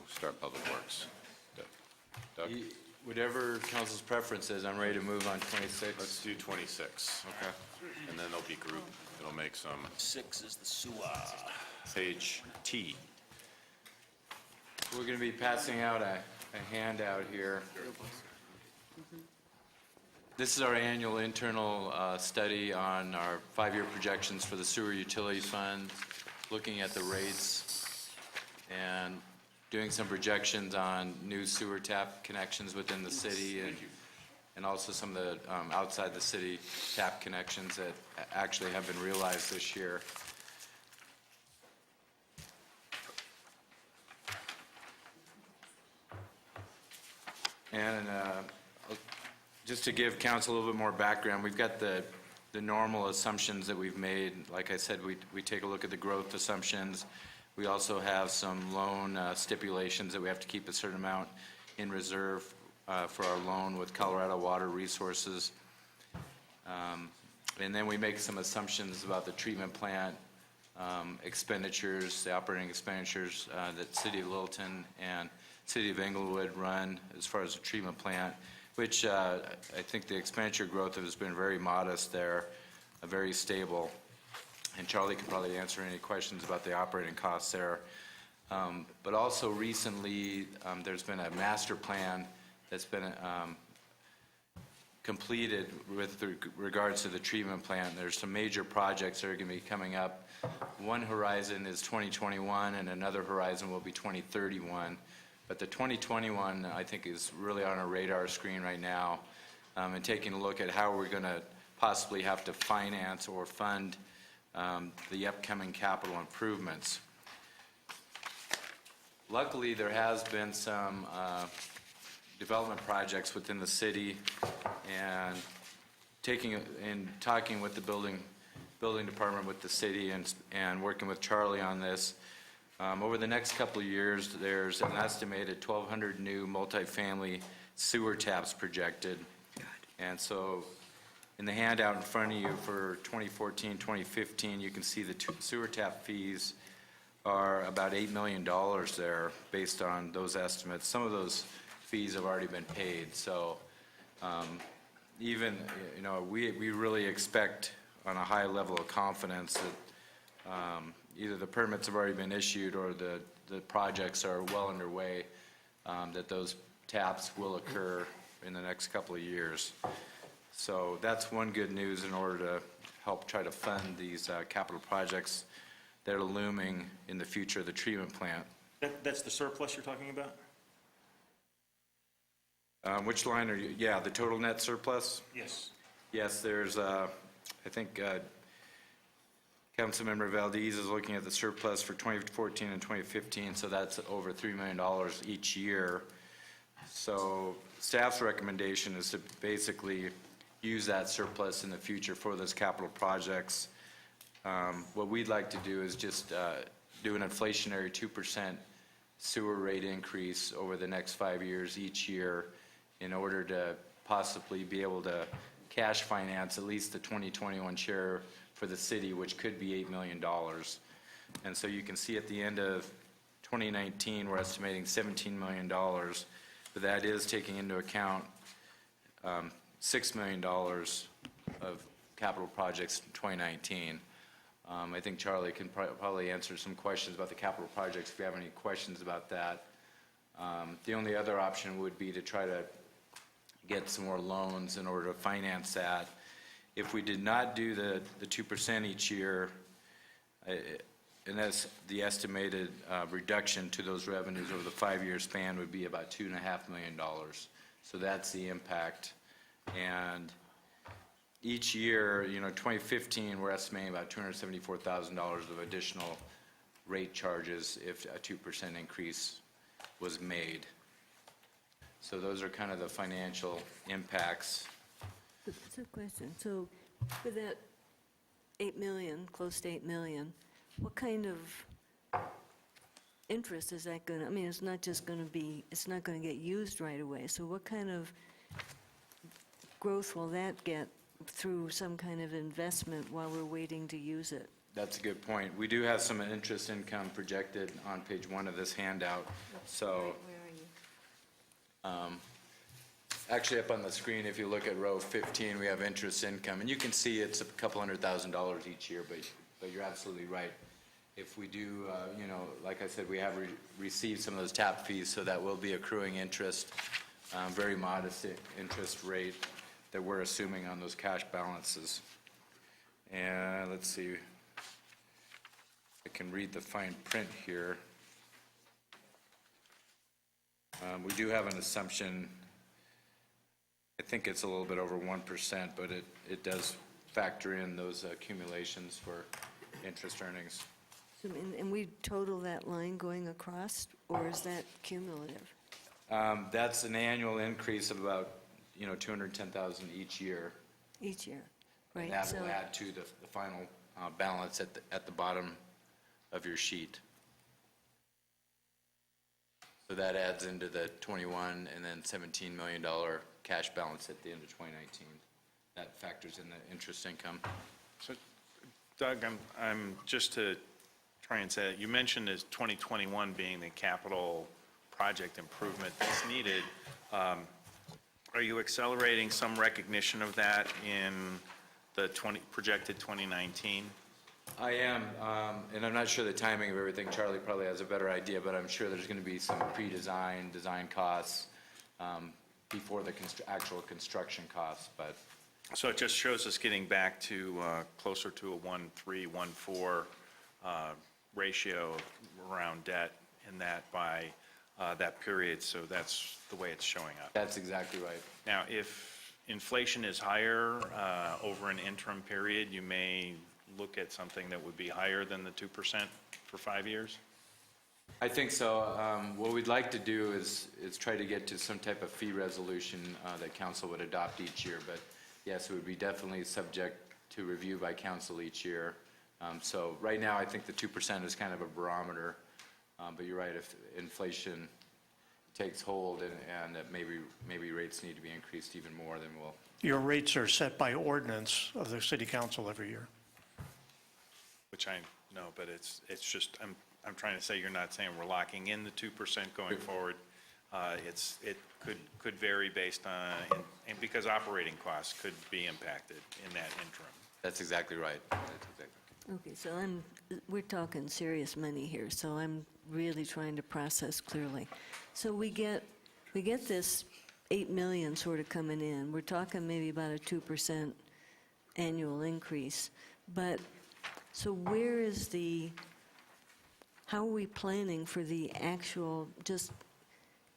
start public works? Doug? Whatever council's preference is, I'm ready to move on 26. Let's do 26. Okay. And then they'll be grouped. It'll make some 6 is the sewer. page T. We're going to be passing out a handout here. This is our annual internal study on our 5-year projections for the sewer utility fund, looking at the rates and doing some projections on new sewer tap connections within the city and also some of the outside the city tap connections that actually have been realized this year. And just to give council a little bit more background, we've got the normal assumptions that we've made. Like I said, we take a look at the growth assumptions. We also have some loan stipulations that we have to keep a certain amount in reserve for our loan with Colorado Water Resources. And then we make some assumptions about the treatment plant expenditures, the operating expenditures that City of Littleton and City of Englewood run as far as the treatment plant, which I think the expenditure growth has been very modest there, very stable. And Charlie can probably answer any questions about the operating costs there. But also recently, there's been a master plan that's been completed with regards to the treatment plant. There's some major projects that are going to be coming up. One horizon is 2021, and another horizon will be 2031. But the 2021, I think, is really on our radar screen right now, and taking a look at how we're going to possibly have to finance or fund the upcoming capital improvements. Luckily, there has been some development projects within the city, and talking with the building department with the city and working with Charlie on this. Over the next couple of years, there's an estimated 1,200 new multifamily sewer taps projected. And so in the handout in front of you for 2014, 2015, you can see the sewer tap fees are about $8 million there based on those estimates. Some of those fees have already been paid. So even, we really expect on a high level of confidence that either the permits have already been issued or the projects are well underway, that those taps will occur in the next couple of years. So that's one good news in order to help try to fund these capital projects that are looming in the future of the treatment plant. That's the surplus you're talking about? Which line are you, yeah, the total net surplus? Yes. Yes, there's, I think, Councilmember Valdez is looking at the surplus for 2014 and 2015, so that's over $3 million each year. So staff's recommendation is to basically use that surplus in the future for those capital projects. What we'd like to do is just do an inflationary 2% sewer rate increase over the next 5 years each year in order to possibly be able to cash finance at least the 2021 share for the city, which could be $8 million. And so you can see at the end of 2019, we're estimating $17 million, but that is taking into account $6 million of capital projects in 2019. I think Charlie can probably answer some questions about the capital projects if you have any questions about that. The only other option would be to try to get some more loans in order to finance that. If we did not do the 2% each year, and that's the estimated reduction to those revenues over the 5-year span would be about $2.5 million. So that's the impact. And each year, 2015, we're estimating about $274,000 of additional rate charges if a 2% increase was made. So those are kind of the financial impacts. It's a question. So for that 8 million, close to 8 million, what kind of interest is that going to, I mean, it's not just going to be, it's not going to get used right away. So what kind of growth will that get through some kind of investment while we're waiting to use it? That's a good point. We do have some interest income projected on page 1 of this handout. So Where are you? actually up on the screen, if you look at row 15, we have interest income. And you can see it's a couple $100,000 each year, but you're absolutely right. If we do, like I said, we have received some of those tap fees, so that will be accruing interest, very modest interest rate that we're assuming on those cash balances. And let's see, I can read the fine print here. We do have an assumption, I think it's a little bit over 1%, but it does factor in those accumulations for interest earnings. So, and we total that line going across, or is that cumulative? That's an annual increase of about, 210,000 each year. Each year, right? And that So- will add to the final balance at the bottom of your sheet. So that adds into the 21 and then $17 million cash balance at the end of 2019. That factors in the interest income. So Doug, I'm just to try and say, you mentioned as 2021 being the capital project improvement that's needed. Are you accelerating some recognition of that in the projected 2019? I am, and I'm not sure the timing of everything. Charlie probably has a better idea, but I'm sure there's going to be some pre-design, design costs before the actual construction costs, but. So it just shows us getting back to closer to a 1.3, 1.4 ratio around debt in that by that period, so that's the way it's showing up. That's exactly right. Now, if inflation is higher over an interim period, you may look at something that would be higher than the 2% for 5 years? I think so. What we'd like to do is try to get to some type of fee resolution that council would adopt each year, but yes, it would be definitely subject to review by council each year. So right now, I think the 2% is kind of a barometer, but you're right, if inflation takes hold and that maybe rates need to be increased even more, then we'll. Your rates are set by ordinance of the city council every year. Which I know, but it's just, I'm trying to say, you're not saying we're locking in the 2% going forward. It could vary based on, and because operating costs could be impacted in that interim. That's exactly right. That's exactly. Okay, so we're talking serious money here, so I'm really trying to process clearly. So we get this 8 million sort of coming in. We're talking maybe about a 2% annual increase. But, so how are we planning for the actual just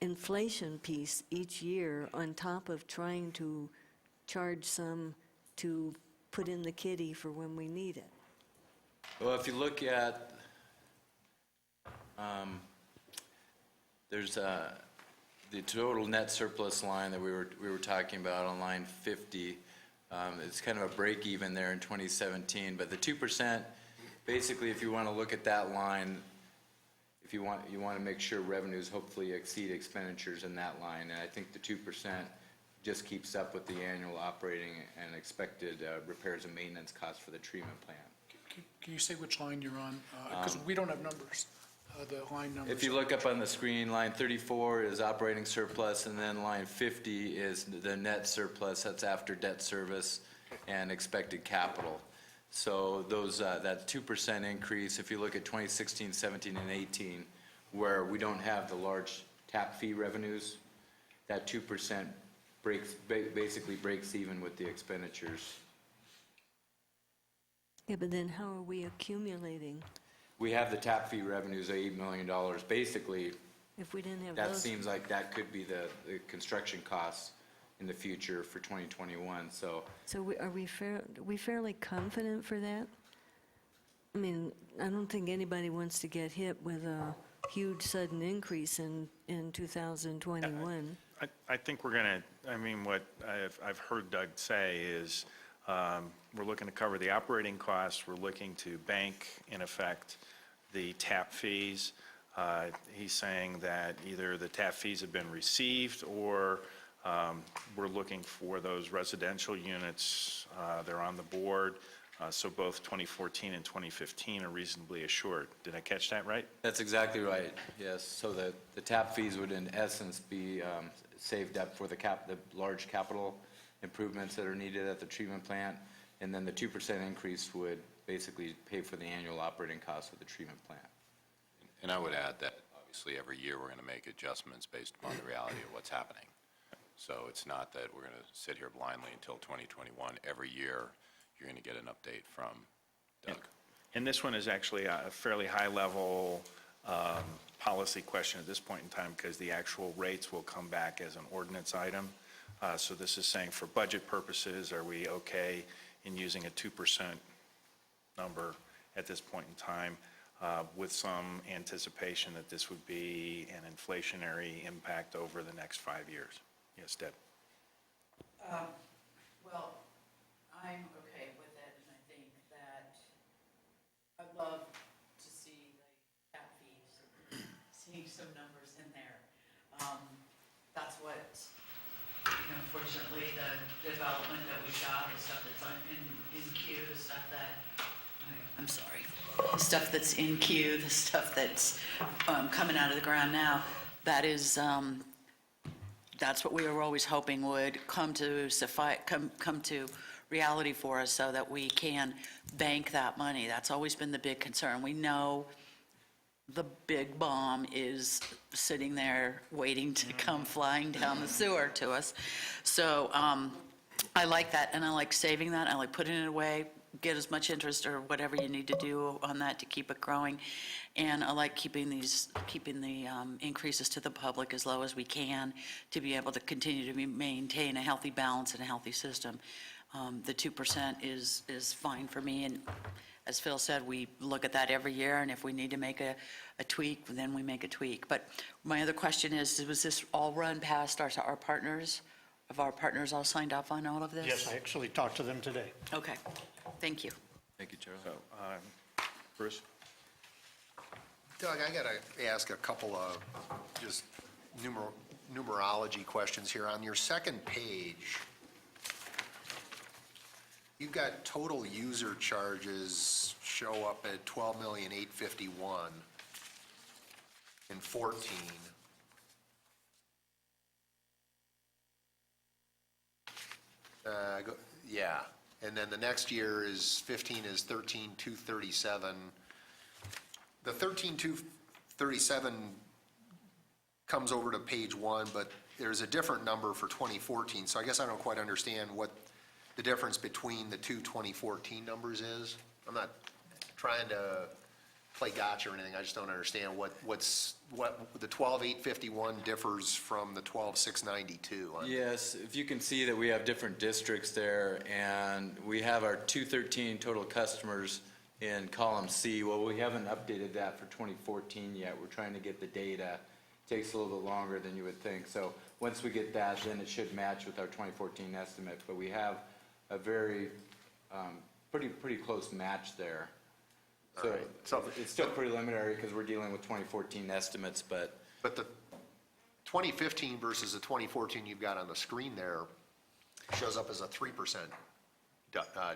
inflation piece each year on top of trying to charge some to put in the kitty for when we need it? Well, if you look at, there's the total net surplus line that we were talking about on line 50. It's kind of a break even there in 2017, but the 2%, basically, if you want to look at that line, if you want to make sure revenues hopefully exceed expenditures in that line, and I think the 2% just keeps up with the annual operating and expected repairs and maintenance costs for the treatment plant. Can you say which line you're on? Because we don't have numbers, the line numbers. If you look up on the screen, line 34 is operating surplus, and then line 50 is the net surplus. That's after debt service and expected capital. So those that 2% increase, if you look at 2016, 17, and 18, where we don't have the large tap fee revenues, that 2% basically breaks even with the expenditures. Yeah, but then how are we accumulating We have the tap fee revenues of $8 million. Basically, if we didn't have that those? seems like that could be the construction costs in the future for 2021, so. So are we fairly confident for that? I mean, I don't think anybody wants to get hit with a huge sudden increase in 2021. I think we're going to, I mean, what I've heard Doug say is we're looking to cover the operating costs. We're looking to bank, in effect, the tap fees. He's saying that either the tap fees have been received or we're looking for those residential units. They're on the board. So both 2014 and 2015 are reasonably assured. Did I catch that right? That's exactly right, yes. So the tap fees would in essence be saved up for the large capital improvements that are needed at the treatment plant, and then the 2% increase would basically pay for the annual operating costs of the treatment plant. And I would add that obviously every year we're going to make adjustments based upon the reality of what's happening. So it's not that we're going to sit here blindly until 2021. Every year you're going to get an update from Doug. And this one is actually a fairly high-level policy question at this point in time because the actual rates will come back as an ordinance item. So this is saying for budget purposes, are we okay in using a 2% number at this point in time with some anticipation that this would be an inflationary impact over the next 5 years? Yes, Deb. Well, I'm okay with it, and I think that I'd love to see the tap fees, seeing some numbers in there. That's what, fortunately, the development that we've got, the stuff that's in queue, the stuff that, I'm sorry, the stuff that's in queue, the stuff that's coming out of the ground now, that is, that's what we were always hoping would come to reality for us so that we can bank that money. That's always been the big concern. We know the big bomb is sitting there waiting to come flying down the sewer to us. So I like that, and I like saving that. I like putting it away, get as much interest or whatever you need to do on that to keep it growing. And I like keeping the increases to the public as low as we can to be able to continue to maintain a healthy balance and a healthy system. The 2% is fine for me, and as Phil said, we look at that every year, and if we need to make a tweak, then we make a tweak. But my other question is, was this all run past our partners? Have our partners all signed up on all of this? Yes, I actually talked to them today. Okay, thank you. Thank you, Charlie. So, Bruce? Doug, I got to ask a couple of just numerology questions here. On your second page, you've got total user charges show up at $12,851,000 in 14. Yeah, and then the next year is 15 is 13,237. The 13,237 comes over to page 1, but there's a different number for 2014, so I guess I don't quite understand what the difference between the two 2014 numbers is? I'm not trying to play gotcha or anything, I just don't understand what the 12,851 differs from the 12,692. Yes, if you can see that we have different districts there, and we have our 213 total customers in column C. Well, we haven't updated that for 2014 yet. We're trying to get the data. Takes a little bit longer than you would think. So once we get that, then it should match with our 2014 estimate. But we have a very, pretty close match there. All right. So It's still preliminary because we're dealing with 2014 estimates, but But the 2015 versus the 2014 you've got on the screen there shows up as a 3%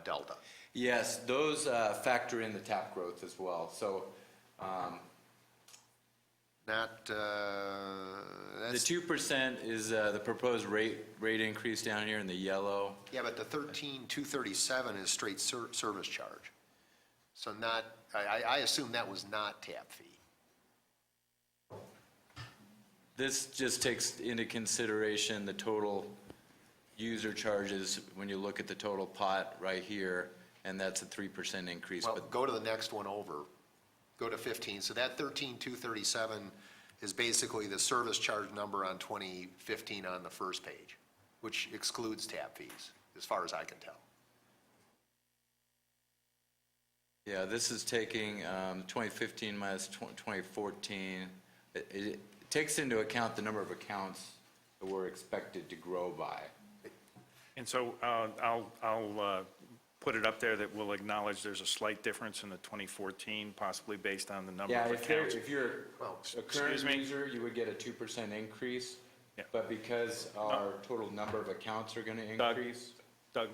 delta. yes, those factor in the tap growth as well. So That, the that's, 2% is the proposed rate increase down here in the yellow. yeah, but the 13,237 is straight service charge. So not, I assume that was not tap fee. This just takes into consideration the total user charges when you look at the total pot right here, and that's a 3% increase. Well, But go to the next one over. Go to 15. So that 13,237 is basically the service charge number on 2015 on the first page, which excludes tap fees, as far as I can tell. yeah, this is taking 2015 minus 2014. It takes into account the number of accounts that we're expected to grow by. And so I'll put it up there that we'll acknowledge there's a slight difference in the 2014, possibly based on the number Yeah, of if accounts. you're Well, a current excuse me? user, you would get a 2% increase. Yeah. But because our total number of accounts are going to Doug? increase. Doug,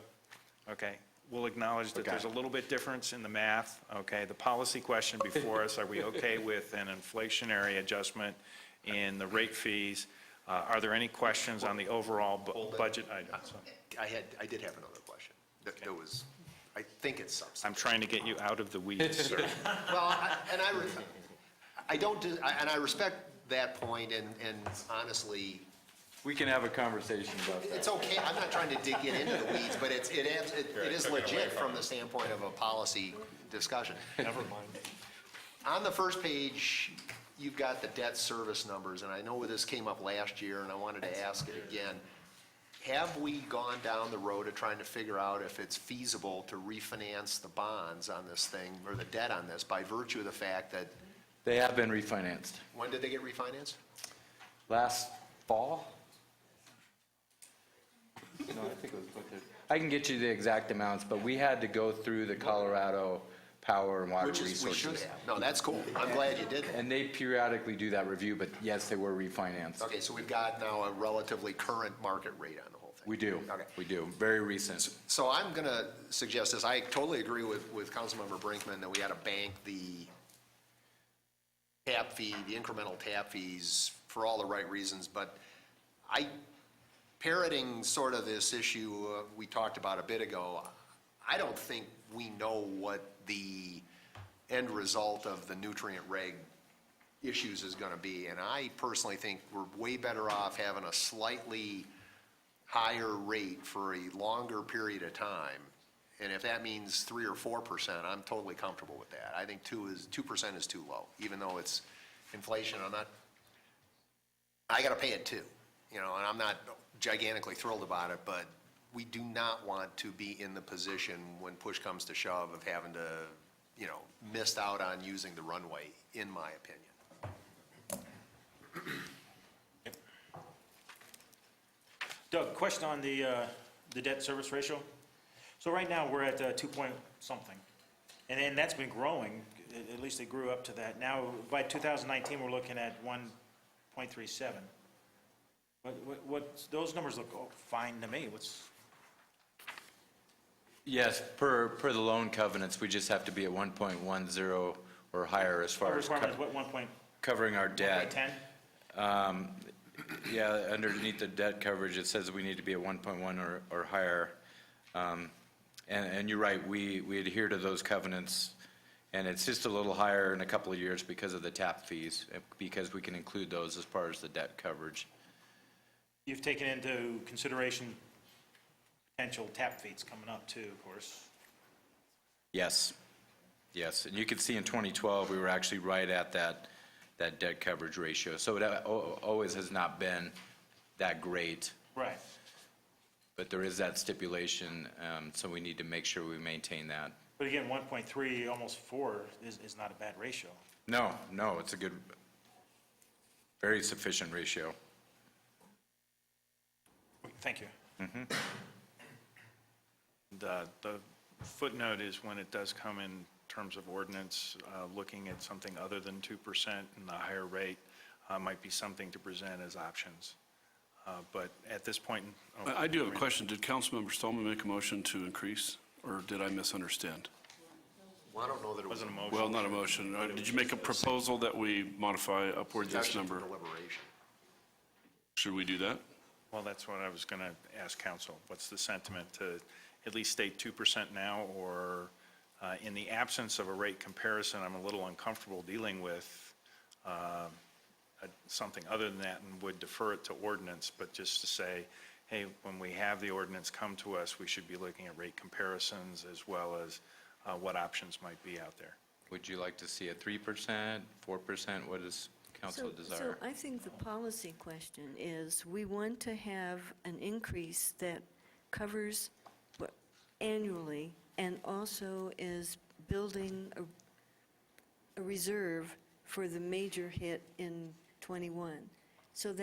okay, we'll acknowledge that Okay. there's a little bit difference in the math, okay? The policy question before us, are we okay with an inflationary adjustment in the rate fees? Are there any questions on the overall budget items? I did have another question. That was, I think it's substantive. I'm trying to get you out of the weeds, sir. Well, I respect that point, and honestly, We can have a conversation about that. it's okay, I'm not trying to dig into the weeds, but it is legit from the standpoint of a policy discussion. Never mind. On the first page, you've got the debt service numbers, and I know this came up last year, and I wanted to ask it again. Have we gone down the road of trying to figure out if it's feasible to refinance the bonds on this thing, or the debt on this, by virtue of the fact that, They have been refinanced. when did they get refinanced? Last fall? No, I think it was put there. I can get you the exact amounts, but we had to go through the Colorado Power and Water Which is, we Resources. should have. No, that's cool. I'm glad you did that. And they periodically do that review, but yes, they were refinanced. Okay, so we've got now a relatively current market rate on the whole thing. We do. Okay. We do. Very recent. So I'm going to suggest this. I totally agree with Councilmember Brinkman that we ought to bank the tap fee, the incremental tap fees for all the right reasons, but parroting sort of this issue we talked about a bit ago, I don't think we know what the end result of the nutrient reg issues is going to be, and I personally think we're way better off having a slightly higher rate for a longer period of time. And if that means 3 or 4%, I'm totally comfortable with that. I think 2% is too low, even though it's inflation. I got to pay it too, and I'm not gigantically thrilled about it, but we do not want to be in the position when push comes to shove of having to, missed out on using the runway, in my opinion. Doug, question on the debt service ratio. So right now, we're at 2 point something, and then that's been growing, at least it grew up to that. Now, by 2019, we're looking at 1.37. Those numbers look fine to me. Yes, per the loan covenants, we just have to be at 1.10 or higher as far as Requirement is what, 1 point, covering our debt. 1.10? Yeah, underneath the debt coverage, it says we need to be at 1.1 or higher. And you're right, we adhere to those covenants, and it's just a little higher in a couple of years because of the tap fees, because we can include those as far as the debt coverage. You've taken into consideration potential tap fees coming up too, of course. Yes, yes. And you can see in 2012, we were actually right at that debt coverage ratio. So it always has not been that great, Right. but there is that stipulation, so we need to make sure we maintain that. But again, 1.3, almost 4 is not a bad ratio. No, no, it's a good, very sufficient ratio. Thank you. The footnote is when it does come in terms of ordinance, looking at something other than 2% and the higher rate might be something to present as options. But at this point. I do have a question. Did Councilmember Stallman make a motion to increase, or did I misunderstand? Well, I don't know that it was Wasn't a motion. Well, not a motion. Did you make a proposal that we modify upward this suggestion number? for deliberation. Should we do that? Well, that's what I was going to ask council. What's the sentiment to at least state 2% now, or in the absence of a rate comparison, I'm a little uncomfortable dealing with something other than that and would defer it to ordinance, but just to say, hey, when we have the ordinance come to us, we should be looking at rate comparisons as well as what options might be out there. Would you like to see a 3%, 4%? What does council desire? So I think the policy question is, we want to have an increase that covers annually and also is building a reserve for the major hit in '21. So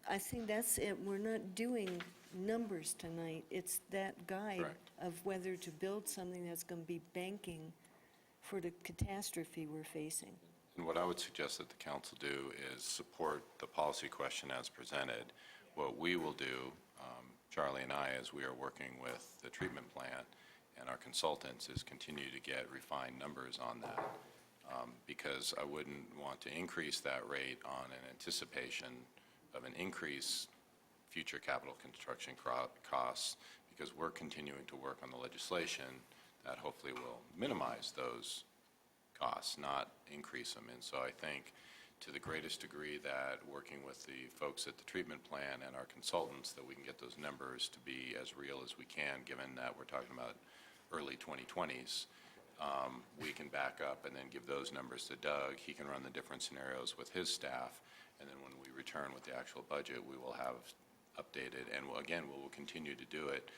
I think that's it. We're not doing numbers tonight. It's that guide Correct. of whether to build something that's going to be banking for the catastrophe we're facing. And what I would suggest that the council do is support the policy question as presented. What we will do, Charlie and I, as we are working with the treatment plant and our consultants, is continue to get refined numbers on that. Because I wouldn't want to increase that rate on an anticipation of an increase future capital construction costs, because we're continuing to work on the legislation that hopefully will minimize those costs, not increase them. And so I think to the greatest degree that working with the folks at the treatment plant and our consultants, that we can get those numbers to be as real as we can, given that we're talking about early 2020s. We can back up and then give those numbers to Doug. He can run the different scenarios with his staff, and then when we return with the actual budget, we will have updated, and again, we will continue to do it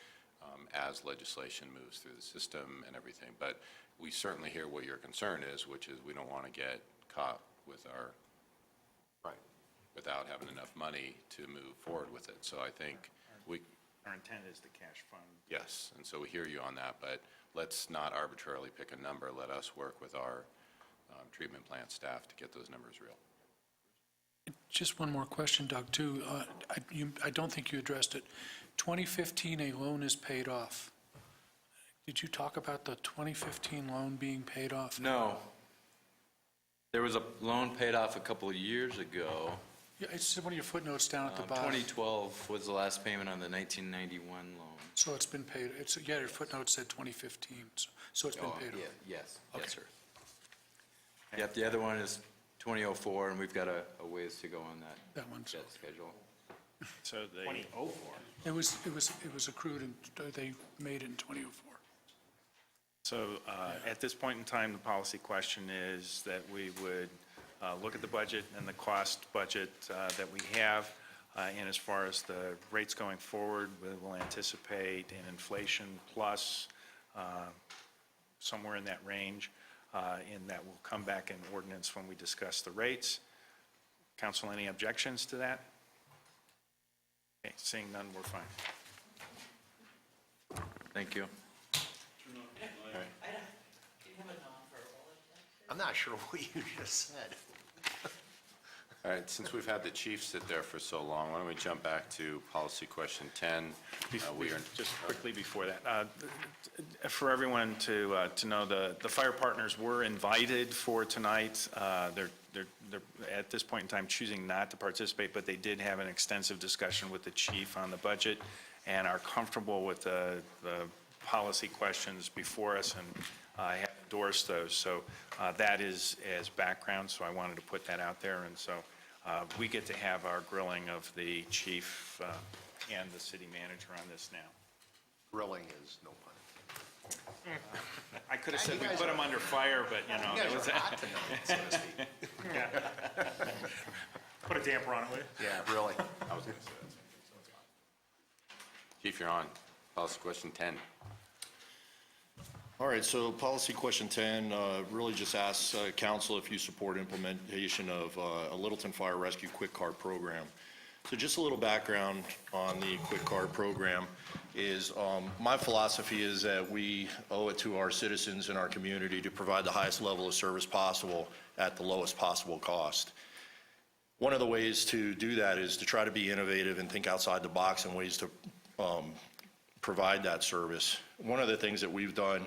as legislation moves through the system and everything. But we certainly hear what your concern is, which is we don't want to get caught with without having enough money to move forward with it. So I think Our intent is the cash fund. yes, and so we hear you on that, but let's not arbitrarily pick a number. Let us work with our treatment plant staff to get those numbers real. Just one more question, Doug, too. I don't think you addressed it. 2015, a loan is paid off. Did you talk about the 2015 loan being paid off? No. There was a loan paid off a couple of years ago. Yeah, it's one of your footnotes down at the bottom. 2012 was the last payment on the 1991 loan. So it's been paid, your footnote said 2015, so it's been paid off. Yes, Okay. yes, sir. Yep, the other one is 2004, and we've got a ways to go on That one's, debt schedule. So they. 2004. it was accrued, and they made it in 2004. So at this point in time, the policy question is that we would look at the budget and the cost budget that we have, and as far as the rates going forward, we will anticipate an inflation plus somewhere in that range, and that will come back in ordinance when we discuss the rates. Council, any objections to that? Okay, seeing none, we're fine. Thank you. I'm not sure what you just said. All right, since we've had the chief sit there for so long, why don't we jump back to policy question 10? We are Just quickly before that, for everyone to know, the fire partners were invited for tonight. They're at this point in time choosing not to participate, but they did have an extensive discussion with the chief on the budget and are comfortable with the policy questions before us and have endorsed those. So that is as background, so I wanted to put that out there. And so we get to have our grilling of the chief and the city manager on this now. Grilling is no pun. I could have said we put them under fire, but, you know. You it guys was- are hot tonight, so to speak. Put a damper on it, will you? Yeah, really. I was going to say that. Chief, you're on. Policy question 10. All right, so policy question 10 really just asks council if you support implementation of a Littleton Fire Rescue Quick Card Program. So just a little background on the Quick Card Program is my philosophy is that we owe it to our citizens and our community to provide the highest level of service possible at the lowest possible cost. One of the ways to do that is to try to be innovative and think outside the box in ways to provide that service. One of the things that we've done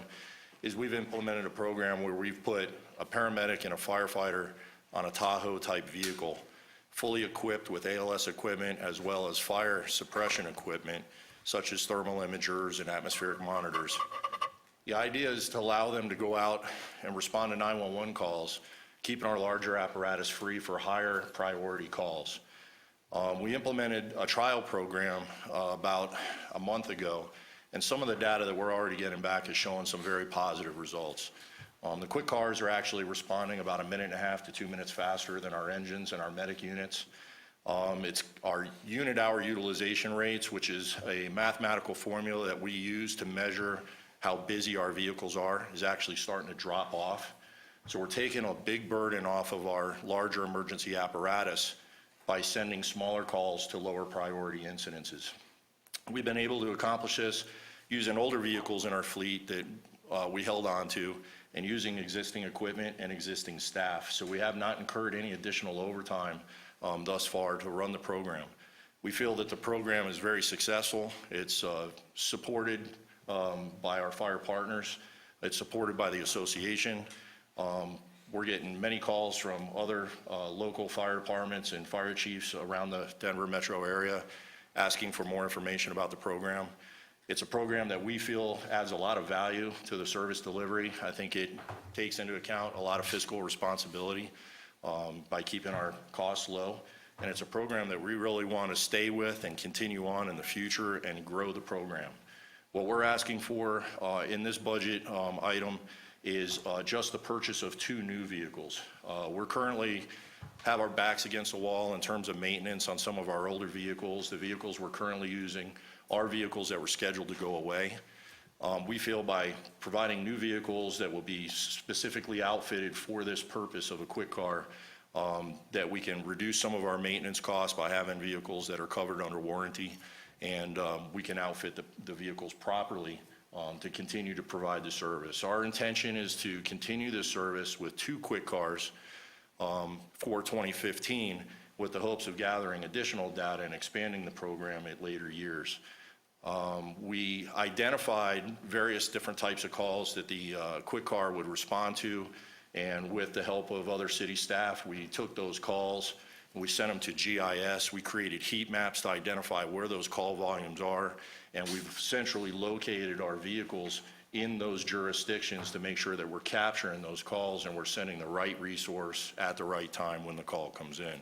is we've implemented a program where we've put a paramedic and a firefighter on a Tahoe-type vehicle, fully equipped with ALS equipment as well as fire suppression equipment, such as thermal imagers and atmospheric monitors. The idea is to allow them to go out and respond to 911 calls, keeping our larger apparatus free for higher priority calls. We implemented a trial program about a month ago, and some of the data that we're already getting back is showing some very positive results. The quick cars are actually responding about 1.5 to 2 minutes faster than our engines and our medic units. It's our unit hour utilization rates, which is a mathematical formula that we use to measure how busy our vehicles are, is actually starting to drop off. So we're taking a big burden off of our larger emergency apparatus by sending smaller calls to lower priority incidences. We've been able to accomplish this using older vehicles in our fleet that we held on to and using existing equipment and existing staff. So we have not incurred any additional overtime thus far to run the program. We feel that the program is very successful. It's supported by our fire partners. It's supported by the association. We're getting many calls from other local fire departments and fire chiefs around the Denver metro area asking for more information about the program. It's a program that we feel adds a lot of value to the service delivery. I think it takes into account a lot of fiscal responsibility by keeping our costs low. And it's a program that we really want to stay with and continue on in the future and grow the program. What we're asking for in this budget item is just the purchase of 2 new vehicles. We're currently have our backs against the wall in terms of maintenance on some of our older vehicles. The vehicles we're currently using are vehicles that were scheduled to go away. We feel by providing new vehicles that will be specifically outfitted for this purpose of a quick car, that we can reduce some of our maintenance costs by having vehicles that are covered under warranty, and we can outfit the vehicles properly to continue to provide the service. Our intention is to continue this service with 2 quick cars for 2015 with the hopes of gathering additional data and expanding the program at later years. We identified various different types of calls that the quick car would respond to, and with the help of other city staff, we took those calls and we sent them to GIS. We created heat maps to identify where those call volumes are, and we've centrally located our vehicles in those jurisdictions to make sure that we're capturing those calls and we're sending the right resource at the right time when the call comes in.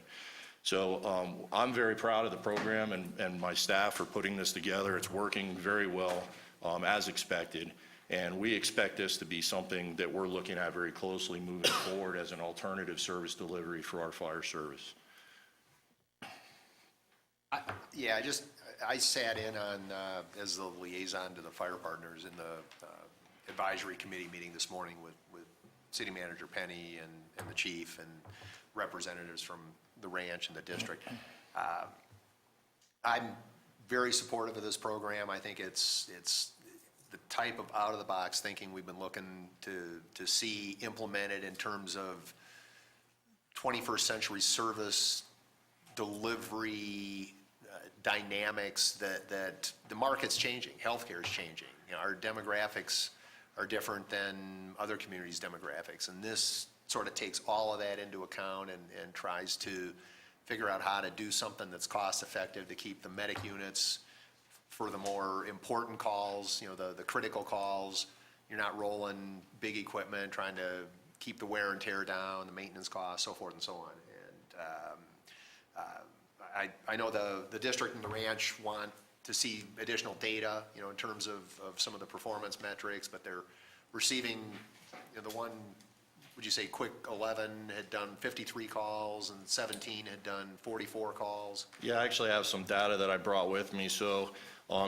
So I'm very proud of the program and my staff for putting this together. It's working very well as expected, and we expect this to be something that we're looking at very closely moving forward as an alternative service delivery for our fire service. Yeah, I sat in on, as the liaison to the fire partners in the advisory committee meeting this morning with City Manager Penny and the chief and representatives from the ranch and the district. I'm very supportive of this program. I think it's the type of out-of-the-box thinking we've been looking to see implemented in terms of 21st century service delivery dynamics that the market's changing, healthcare is changing. You know, our demographics are different than other communities' demographics, and this sort of takes all of that into account and tries to figure out how to do something that's cost-effective to keep the medic units for the more important calls, you know, the critical calls. You're not rolling big equipment, trying to keep the wear and tear down, the maintenance costs, so forth and so on. And I know the district and the ranch want to see additional data, in terms of some of the performance metrics, but they're receiving, the one, would you say, Quick 11 had done 53 calls and 17 had done 44 calls? Yeah, I actually have some data that I brought with me. So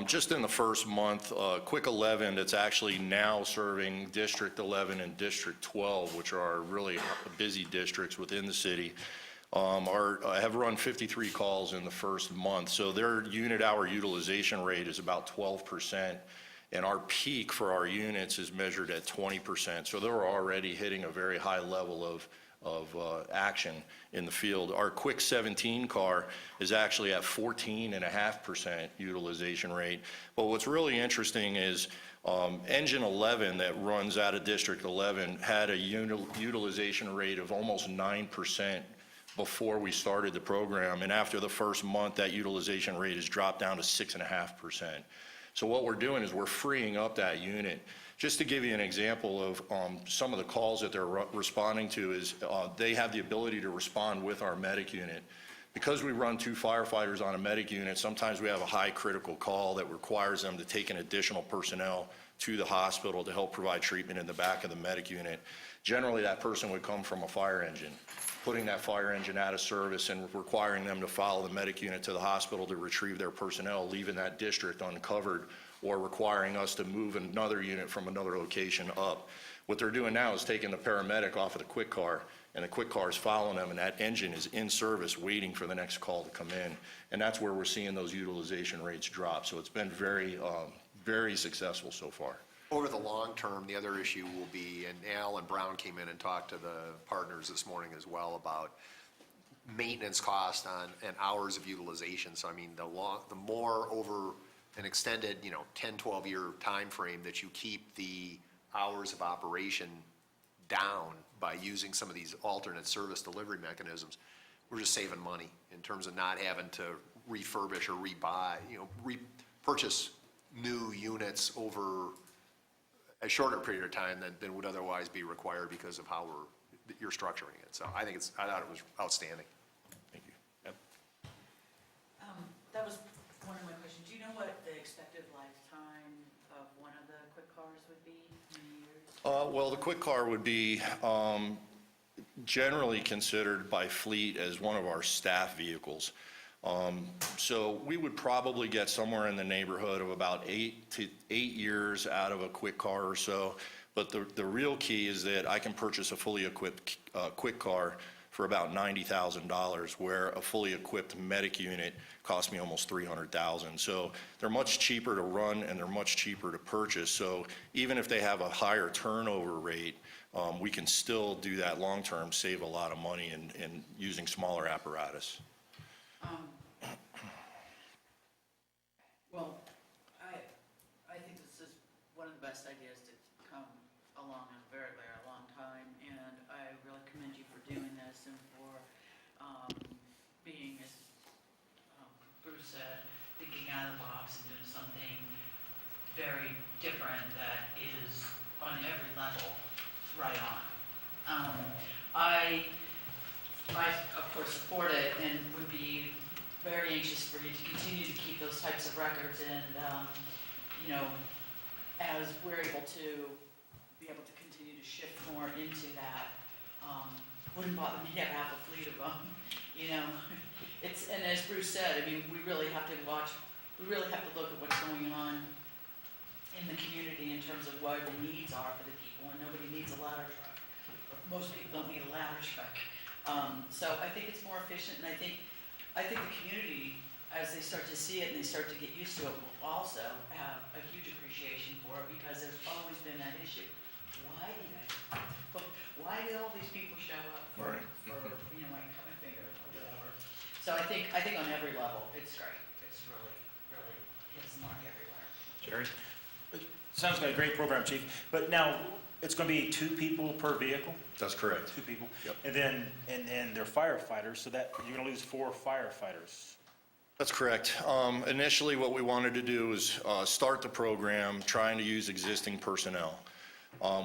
just in the first month, Quick 11, it's actually now serving District 11 and District 12, which are our really busy districts within the city, have run 53 calls in the first month. So their unit hour utilization rate is about 12%. And our peak for our units is measured at 20%. So they're already hitting a very high level of action in the field. Our Quick 17 car is actually at 14.5% utilization rate. But what's really interesting is Engine 11 that runs out of District 11 had a utilization rate of almost 9% before we started the program. And after the first month, that utilization rate has dropped down to 6.5%. So what we're doing is we're freeing up that unit. Just to give you an example of some of the calls that they're responding to is they have the ability to respond with our medic unit. Because we run 2 firefighters on a medic unit, sometimes we have a high critical call that requires them to take an additional personnel to the hospital to help provide treatment in the back of the medic unit. Generally, that person would come from a fire engine. Putting that fire engine out of service and requiring them to follow the medic unit to the hospital to retrieve their personnel, leaving that district uncovered, or requiring us to move another unit from another location up. What they're doing now is taking the paramedic off of the quick car, and the quick car is following them, and that engine is in service waiting for the next call to come in. And that's where we're seeing those utilization rates drop. So it's been very, very successful so far. Over the long term, the other issue will be, and Al and Brown came in and talked to the partners this morning as well about maintenance cost on and hours of utilization. So I mean, the more over an extended, 10, 12-year time frame that you keep the hours of operation down by using some of these alternate service delivery mechanisms, we're just saving money in terms of not having to refurbish or rebuy, purchase new units over a shorter period of time than would otherwise be required because of how you're structuring it. So I thought it was outstanding. Thank you. Yep. That was one of my questions. Do you know what the expected lifetime of one of the quick cars would be in years? Well, the quick car would be generally considered by fleet as one of our staff vehicles. So we would probably get somewhere in the neighborhood of about 8 years out of a quick car or so. But the real key is that I can purchase a fully equipped quick car for about $90,000, where a fully equipped medic unit cost me almost $300,000. So they're much cheaper to run and they're much cheaper to purchase. So even if they have a higher turnover rate, we can still do that long-term, save a lot of money in using smaller apparatus. Well, I think this is one of the best ideas to come along in a very, very long time, and I really commend you for doing this and for being, as Bruce said, thinking out of the box and doing something very different that is on every level right on. I of course support it and would be very anxious for you to continue to keep those types of records, and as we're able to continue to shift more into that, wouldn't bother me to have half a fleet of them, It's, and as Bruce said, I mean, we really have to look at what's going on in the community in terms of what the needs are for the people, and nobody needs a ladder truck. Most people don't need a ladder truck. So I think it's more efficient, and I think the community, as they start to see it and they start to get used to it, will also have a huge appreciation for it, because there's always been that issue. Why did all these people show up for like cut my finger or whatever? So I think on every level, it's great. It's really, really hits the mark everywhere. Jerry? Sounds like a great program, Chief. But now, it's going to be 2 people per vehicle? That's correct. 2 people? Yep. And then they're firefighters, so that you're going to lose 4 firefighters. That's correct. Initially, what we wanted to do was start the program trying to use existing personnel.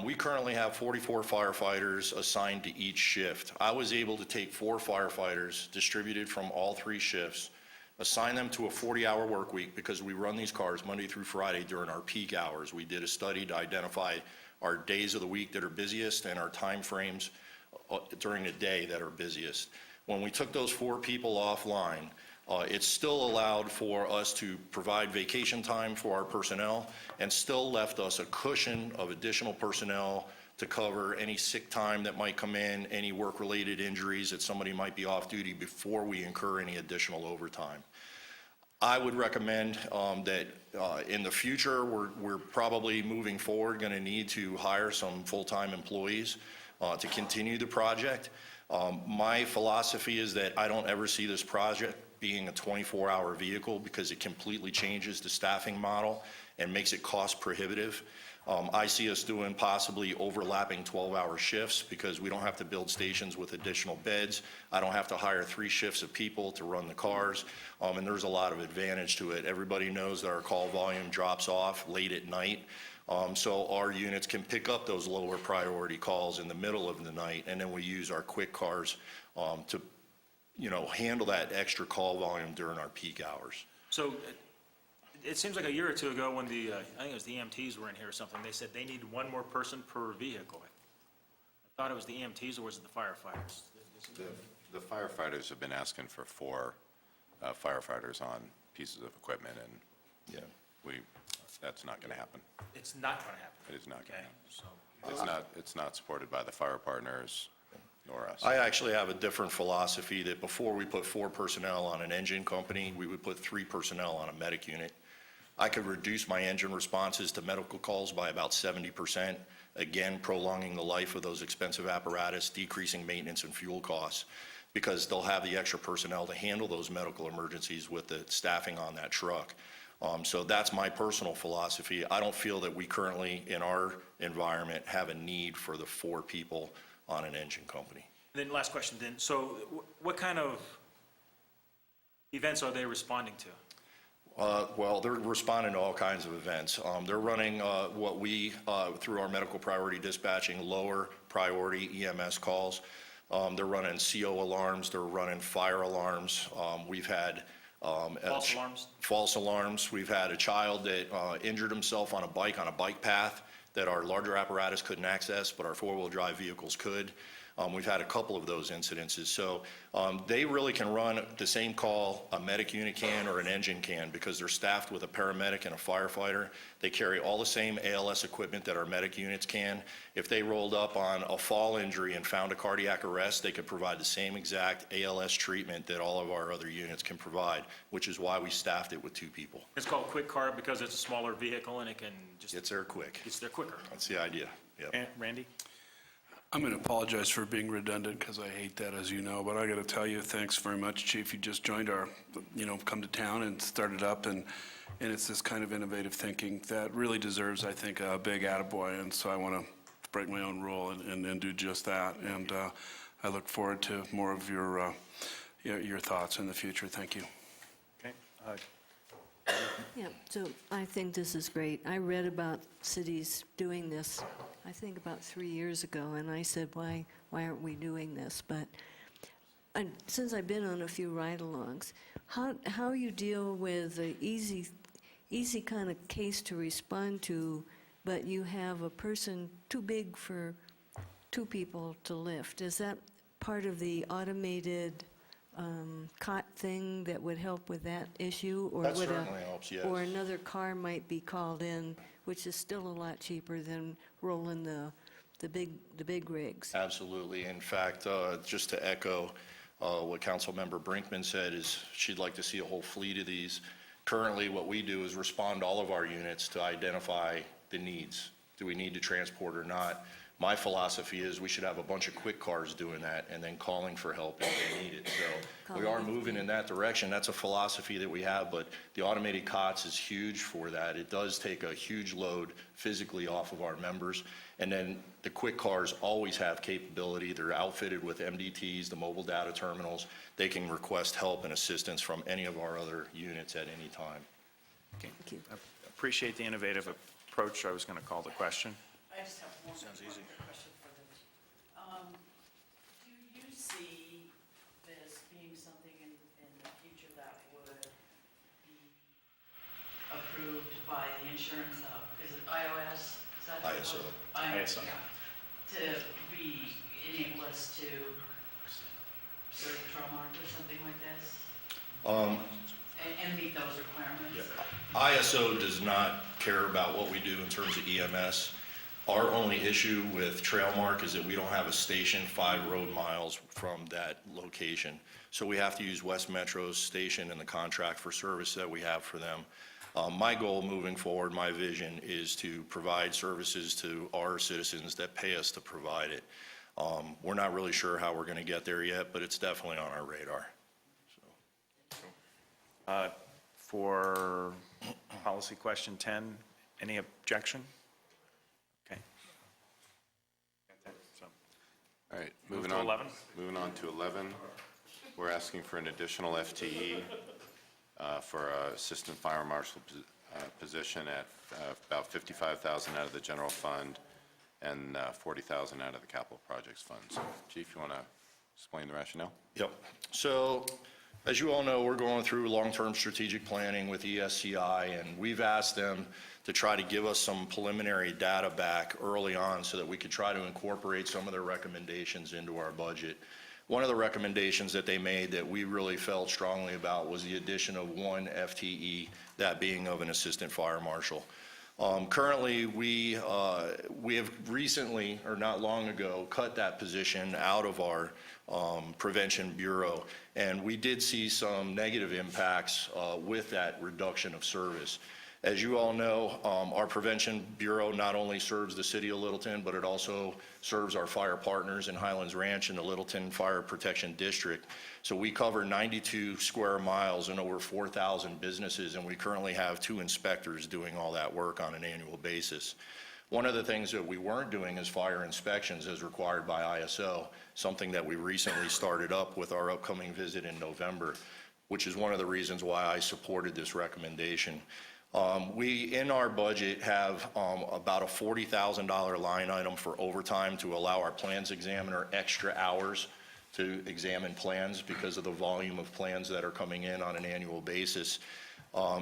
We currently have 44 firefighters assigned to each shift. I was able to take 4 firefighters distributed from all 3 shifts, assign them to a 40-hour work week, because we run these cars Monday through Friday during our peak hours. We did a study to identify our days of the week that are busiest and our timeframes during the day that are busiest. When we took those 4 people offline, it still allowed for us to provide vacation time for our personnel and still left us a cushion of additional personnel to cover any sick time that might come in, any work-related injuries that somebody might be off duty before we incur any additional overtime. I would recommend that in the future, we're probably moving forward going to need to hire some full-time employees to continue the project. My philosophy is that I don't ever see this project being a 24-hour vehicle, because it completely changes the staffing model and makes it cost prohibitive. I see us doing possibly overlapping 12-hour shifts, because we don't have to build stations with additional beds. I don't have to hire 3 shifts of people to run the cars, and there's a lot of advantage to it. Everybody knows that our call volume drops off late at night, so our units can pick up those lower priority calls in the middle of the night, and then we use our quick cars to handle that extra call volume during our peak hours. So it seems like a year or two ago when I think it was the EMTs were in here or something, they said they need 1 more person per vehicle. I thought it was the EMTs, or was it the firefighters? The firefighters have been asking for 4 firefighters on pieces of equipment, and that's not going to happen. It's not going to happen. It is not going Okay, to happen. so, It's not supported by the fire partners nor us. I actually have a different philosophy, that before we put 4 personnel on an engine company, we would put 3 personnel on a medic unit. I could reduce my engine responses to medical calls by about 70%, again, prolonging the life of those expensive apparatus, decreasing maintenance and fuel costs, because they'll have the extra personnel to handle those medical emergencies with the staffing on that truck. So that's my personal philosophy. I don't feel that we currently, in our environment, have a need for the 4 people on an engine company. then last question then. So what kind of events are they responding to? Well, they're responding to all kinds of events. They're running what we, through our medical priority dispatching, lower priority EMS calls. They're running CO alarms, they're running fire alarms. We've had False alarms? False alarms. We've had a child that injured himself on a bike path that our larger apparatus couldn't access, but our 4-wheel drive vehicles could. We've had a couple of those incidences. So they really can run the same call a medic unit can or an engine can, because they're staffed with a paramedic and a firefighter. They carry all the same ALS equipment that our medic units can. If they rolled up on a fall injury and found a cardiac arrest, they could provide the same exact ALS treatment that all of our other units can provide, which is why we staffed it with 2 people. It's called Quick Car because it's a smaller vehicle and it can just, It's there quick. it's there quicker. That's the idea. Yep. Randy? I'm going to apologize for being redundant, because I hate that, as you know, but I got to tell you, thanks very much, Chief. You just joined our, come to town and started up, and it's this kind of innovative thinking that really deserves, I think, a big attaboy, and so I want to break my own rule and do just that, and I look forward to more of your thoughts in the future. Thank you. Okay. Yeah, so I think this is great. I read about cities doing this, I think about 3 years ago, and I said, why aren't we doing this? But since I've been on a few ride-alongs, how you deal with the easy kind of case to respond to, but you have a person too big for 2 people to lift? Is that part of the automated cot thing that would help with that issue? Or That would certainly helps, yes. Or another car might be called in, which is still a lot cheaper than rolling the big rigs. Absolutely. In fact, just to echo what Councilmember Brinkman said, is she'd like to see a whole fleet of these. Currently, what we do is respond to all of our units to identify the needs. Do we need to transport or not? My philosophy is we should have a bunch of quick cars doing that and then calling for help if they need it. So we are moving in that direction. That's a philosophy that we have, but the automated COTS is huge for that. It does take a huge load physically off of our members. And then the quick cars always have capability. They're outfitted with MDTs, the mobile data terminals. They can request help and assistance from any of our other units at any time. Thank you. Appreciate the innovative approach. I was going to call the question. I just have one Sounds easy. quick question for the, do you see this being something in the future that would by the insurance, is it iOS? Is that what it ISO. was? ISO. Yeah. To enable us to sort of trail mark or something like this? And meet those requirements? ISO does not care about what we do in terms of EMS. Our only issue with Trailmark is that we don't have a station 5 road miles from that location. So we have to use West Metro's station and the contract for service that we have for them. My goal moving forward, my vision, is to provide services to our citizens that pay us to provide it. We're not really sure how we're going to get there yet, but it's definitely on our radar. For policy question 10, any objection? Okay. So, All right, Move moving to on. 11. Moving on to 11, we're asking for an additional FTE for a assistant fire marshal position at about $55,000 out of the general fund and $40,000 out of the capital projects fund. So, Chief, you want to explain the rationale? Yep. So, as you all know, we're going through long-term strategic planning with ESCI, and we've asked them to try to give us some preliminary data back early on so that we could try to incorporate some of their recommendations into our budget. One of the recommendations that they made that we really felt strongly about was the addition of 1 FTE, that being of an assistant fire marshal. Currently, we have recently, or not long ago, cut that position out of our Prevention Bureau, and we did see some negative impacts with that reduction of service. As you all know, our Prevention Bureau not only serves the city of Littleton, but it also serves our fire partners in Highlands Ranch and the Littleton Fire Protection District. So we cover 92 square miles and over 4,000 businesses, and we currently have 2 inspectors doing all that work on an annual basis. One of the things that we weren't doing is fire inspections as required by ISO, something that we recently started up with our upcoming visit in November, which is one of the reasons why I supported this recommendation. We, in our budget, have about a $40,000 line item for overtime to allow our plans examiner extra hours to examine plans because of the volume of plans that are coming in on an annual basis.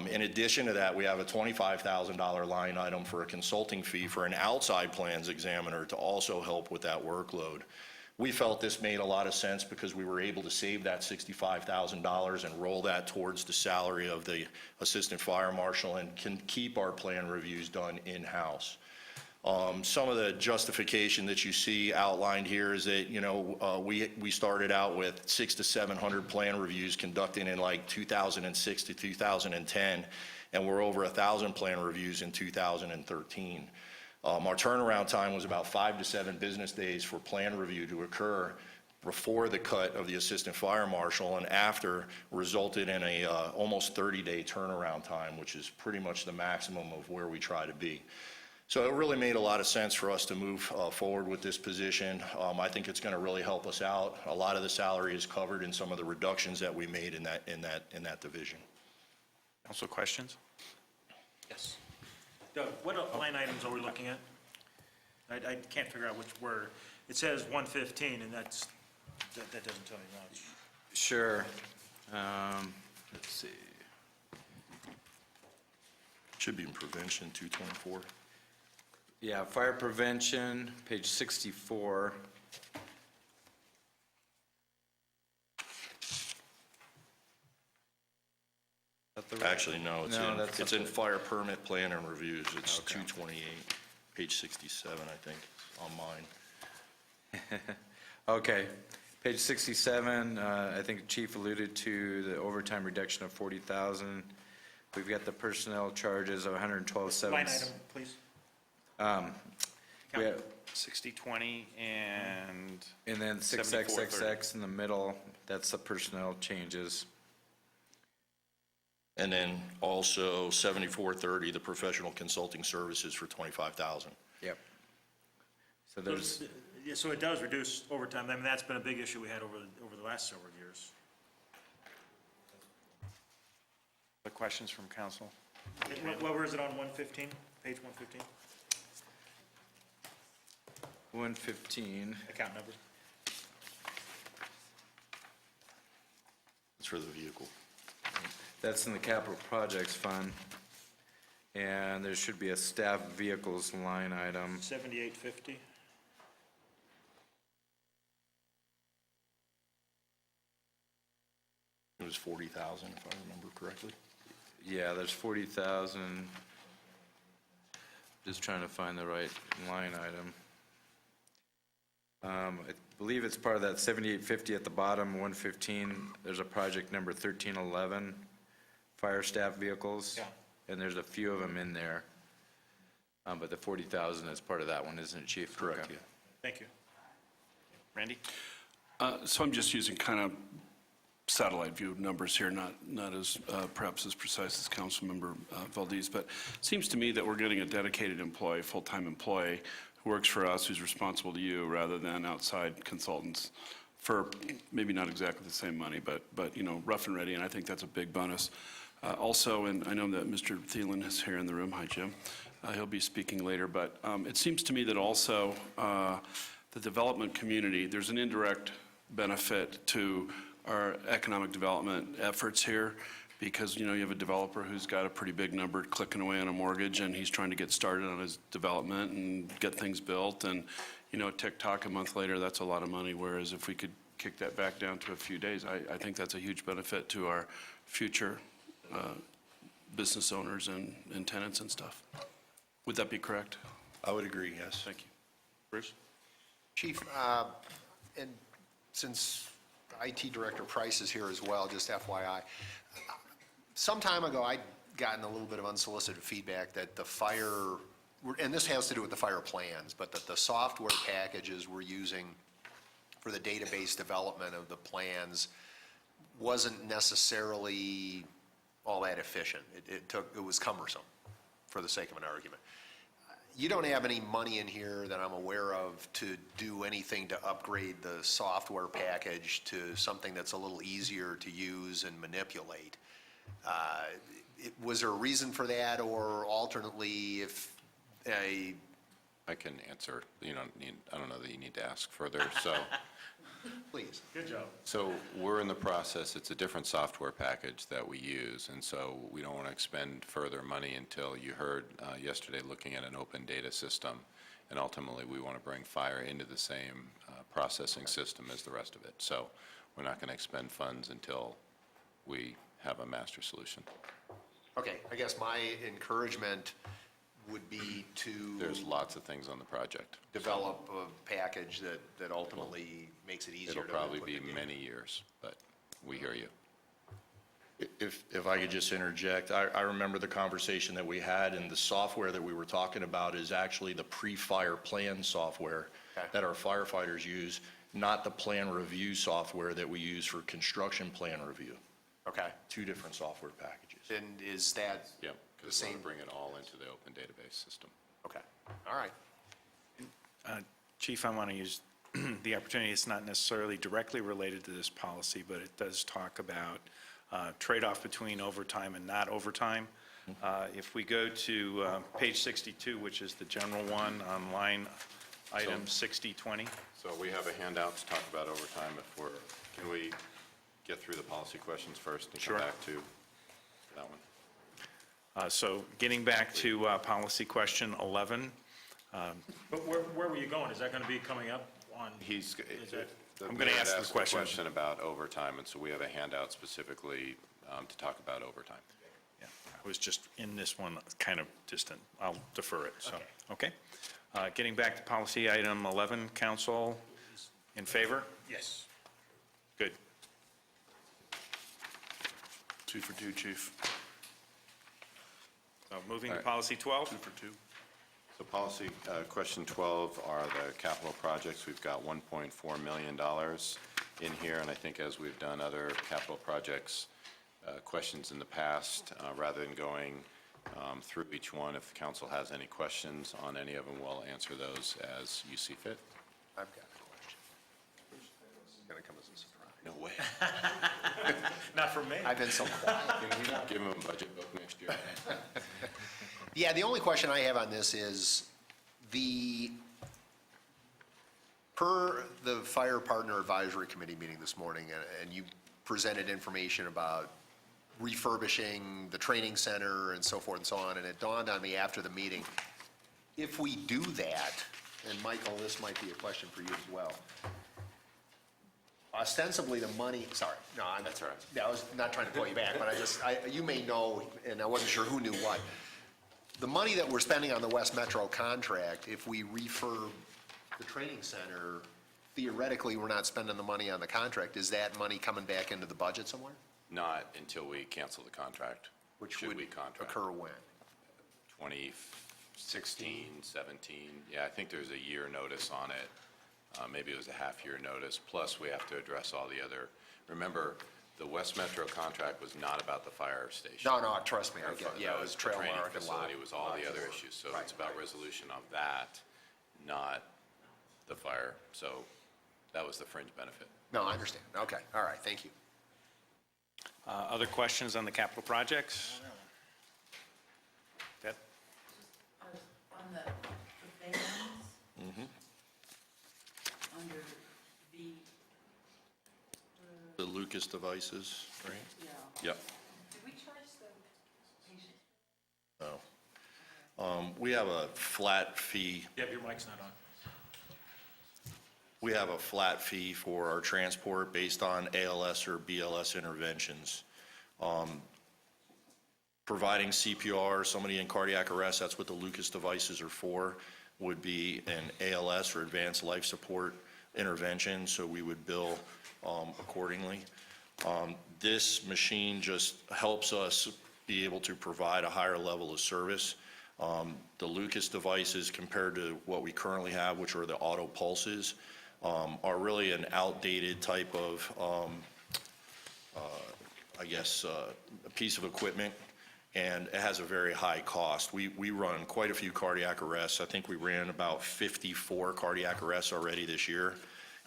In addition to that, we have a $25,000 line item for a consulting fee for an outside plans examiner to also help with that workload. We felt this made a lot of sense because we were able to save that $65,000 and roll that towards the salary of the assistant fire marshal and can keep our plan reviews done in-house. Some of the justification that you see outlined here is that, you know, we started out with 600 to 700 plan reviews conducted in like 2006 to 2010, and we're over 1,000 plan reviews in 2013. Our turnaround time was about 5 to 7 business days for plan review to occur before the cut of the assistant fire marshal, and after resulted in a almost 30-day turnaround time, which is pretty much the maximum of where we try to be. So it really made a lot of sense for us to move forward with this position. I think it's going to really help us out. A lot of the salary is covered in some of the reductions that we made in that division. Also questions? Yes. Doug, what line items are we looking at? I can't figure out which word. It says 115, and that doesn't tell me much. Sure. Let's see. Should be in prevention, 224. Yeah, fire prevention, page 64. Actually, no, that's it's in fire permit plan and reviews. It's 228, page 67, I think, on mine. Okay, page 67, I think Chief alluded to the overtime reduction of 40,000. We've got the personnel charges of 112.7. Line item, please. We have, 6020 and then 7430. 6XXX in the middle, that's the personnel changes. And then also 7430, the professional consulting services for 25,000. Yep. So there's, Yeah, so it does reduce overtime. I mean, that's been a big issue we had over the last several years. The questions from council? Where is it on 115, page 115? 115. Account number. It's for the vehicle. That's in the capital projects fund. And there should be a staff vehicles line item. 7850. It was 40,000, if I remember correctly. Yeah, there's 40,000. Just trying to find the right line item. I believe it's part of that 7850 at the bottom, 115. There's a project number 1311, fire staff vehicles. Yeah. And there's a few of them in there. But the 40,000 is part of that one, isn't it, Chief? Correct, Okay. yeah. Thank you. Randy? So I'm just using kind of satellite view numbers here, not as perhaps as precise as Councilmember Valdez, but it seems to me that we're getting a dedicated employee, full-time employee, who works for us, who's responsible to you, rather than outside consultants for maybe not exactly the same money, but rough and ready, and I think that's a big bonus. Also, and I know that Mr. Thielen is here in the room. Hi, Jim. He'll be speaking later, but it seems to me that also the development community, there's an indirect benefit to our economic development efforts here, because, you have a developer who's got a pretty big number clicking away on a mortgage, and he's trying to get started on his development and get things built, and, tick-tock a month later, that's a lot of money, whereas if we could kick that back down to a few days, I think that's a huge benefit to our future business owners and tenants and stuff. Would that be correct? I would agree, yes. Thank you. Bruce? Chief, and since IT Director Price is here as well, just FYI, some time ago, I'd gotten a little bit of unsolicited feedback that the fire, and this has to do with the fire plans, but that the software packages we're using for the database development of the plans wasn't necessarily all that efficient. It was cumbersome, for the sake of an argument. You don't have any money in here that I'm aware of to do anything to upgrade the software package to something that's a little easier to use and manipulate. Was there a reason for that, or alternately, if a... I can answer. I don't know that you need to ask further, so. Please. Good job. So we're in the process, it's a different software package that we use, and so we don't want to expend further money until you heard yesterday looking at an open data system, and ultimately we want to bring fire into the same processing system as the rest of it. So we're not going to expend funds until we have a master solution. Okay, I guess my encouragement would be to... There's lots of things on the project. develop a package that ultimately makes it easier to... It'll probably put be together. many years, but we hear you. If I could just interject, I remember the conversation that we had, and the software that we were talking about is actually the pre-fire plan software Okay. that our firefighters use, not the plan review software that we use for construction plan review. Okay, Two different software packages. and is that... Yep, The because we want same- to bring it all into the open database system. Okay, all right. Chief, I want to use the opportunity, it's not necessarily directly related to this policy, but it does talk about trade-off between overtime and not overtime. If we go to page 62, which is the general one, on line item 6020. So we have a handout to talk about overtime can we get through the policy questions first and come Sure. back to that one? So getting back to policy question 11, But where were you going? Is that going to be coming up on? He's, I'm gonna ask the asked a question. question about overtime, and so we have a handout specifically to talk about overtime. yeah, I was just in this one, kind of distant. I'll defer it, so, okay. Getting back to policy item 11, council in favor? Yes. Good. 2 for 2, Chief. Moving to All right. policy 12? 2 for 2. So policy, question 12 are the capital projects. We've got $1.4 million in here, and I think as we've done other capital projects, questions in the past, rather than going through each one, if the council has any questions on any of them, we'll answer those as you see fit. I've got a question. It's going to come as a surprise. No way. Not for me. I've been so quiet. Can we not give them a budget book next year? Yeah, the only question I have on this is per the Fire Partner Advisory Committee meeting this morning, and you presented information about refurbishing the training center and so forth and so on, and it dawned on me after the meeting, if we do that, and Michael, this might be a question for you as well. Ostensibly, the money, sorry, no, That's all right. yeah, I was not trying to call you back, but you may know, and I wasn't sure who knew what. The money that we're spending on the West Metro contract, if we refurb the training center, theoretically, we're not spending the money on the contract. Is that money coming back into the budget somewhere? Not until we cancel the contract. Which Should would we contract? occur when? 2016, 17, yeah, I think there's a year notice on it. Maybe it was a half-year notice, plus we have to address all the other, remember, the West Metro contract was not about the fire station. No, trust me, I get, yeah, it was The trail training mark and lot. facility was all the other issues, so it's about resolution of that, not the fire. So that was the fringe benefit. No, I understand. Okay, all right, thank you. Other questions on the capital projects? Deb? On the vans, under V, The Lucas devices, right? yeah, Yep. do we charge the patient? No. We have a flat fee. Deb, your mic's not on. We have a flat fee for our transport based on ALS or BLS interventions. Providing CPR, somebody in cardiac arrest, that's what the Lucas devices are for, would be an ALS or advanced life support intervention, so we would bill accordingly. This machine just helps us be able to provide a higher level of service. The Lucas devices, compared to what we currently have, which are the auto pulses, are really an outdated type of, a piece of equipment, and it has a very high cost. We run quite a few cardiac arrests. I think we ran about 54 cardiac arrests already this year,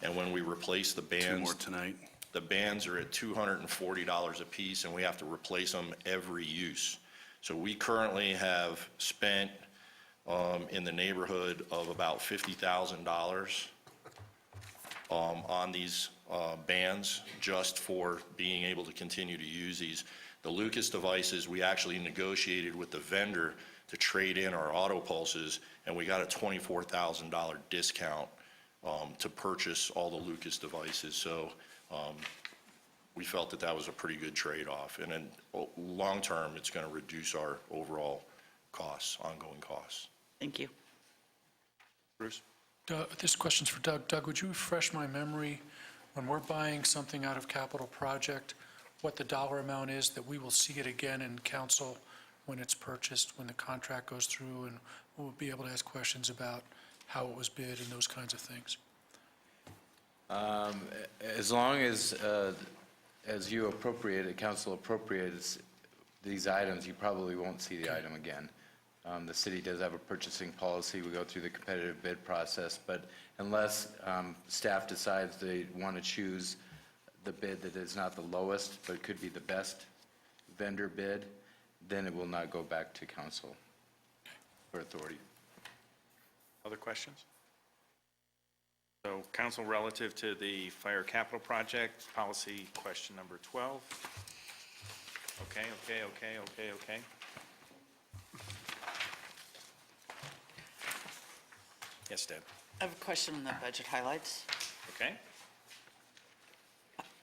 and when we replace the bands. 2 more tonight. The bands are at $240 a piece, and we have to replace them every use. So we currently have spent in the neighborhood of about $50,000 on these bands, just for being able to continue to use these. The Lucas devices, we actually negotiated with the vendor to trade in our auto pulses, and we got a $24,000 discount to purchase all the Lucas devices. So we felt that that was a pretty good trade-off. And then, long-term, it's going to reduce our overall costs, ongoing costs. Thank you. Bruce? This question's for Doug. Doug, would you refresh my memory, when we're buying something out of capital project, what the dollar amount is, that we will see it again in council when it's purchased, when the contract goes through, and we'll be able to ask questions about how it was bid and those kinds of things? As long as you appropriate it, council appropriates these items, you probably won't see the item again. The city does have a purchasing policy. We go through the competitive bid process, but unless staff decides they want to choose the bid that is not the lowest, but could be the best vendor bid, then it will not go back to council for authority. Other questions? So council, relative to the fire capital project, policy question number 12. Okay. Yes, Deb? I have a question on the budget highlights. Okay.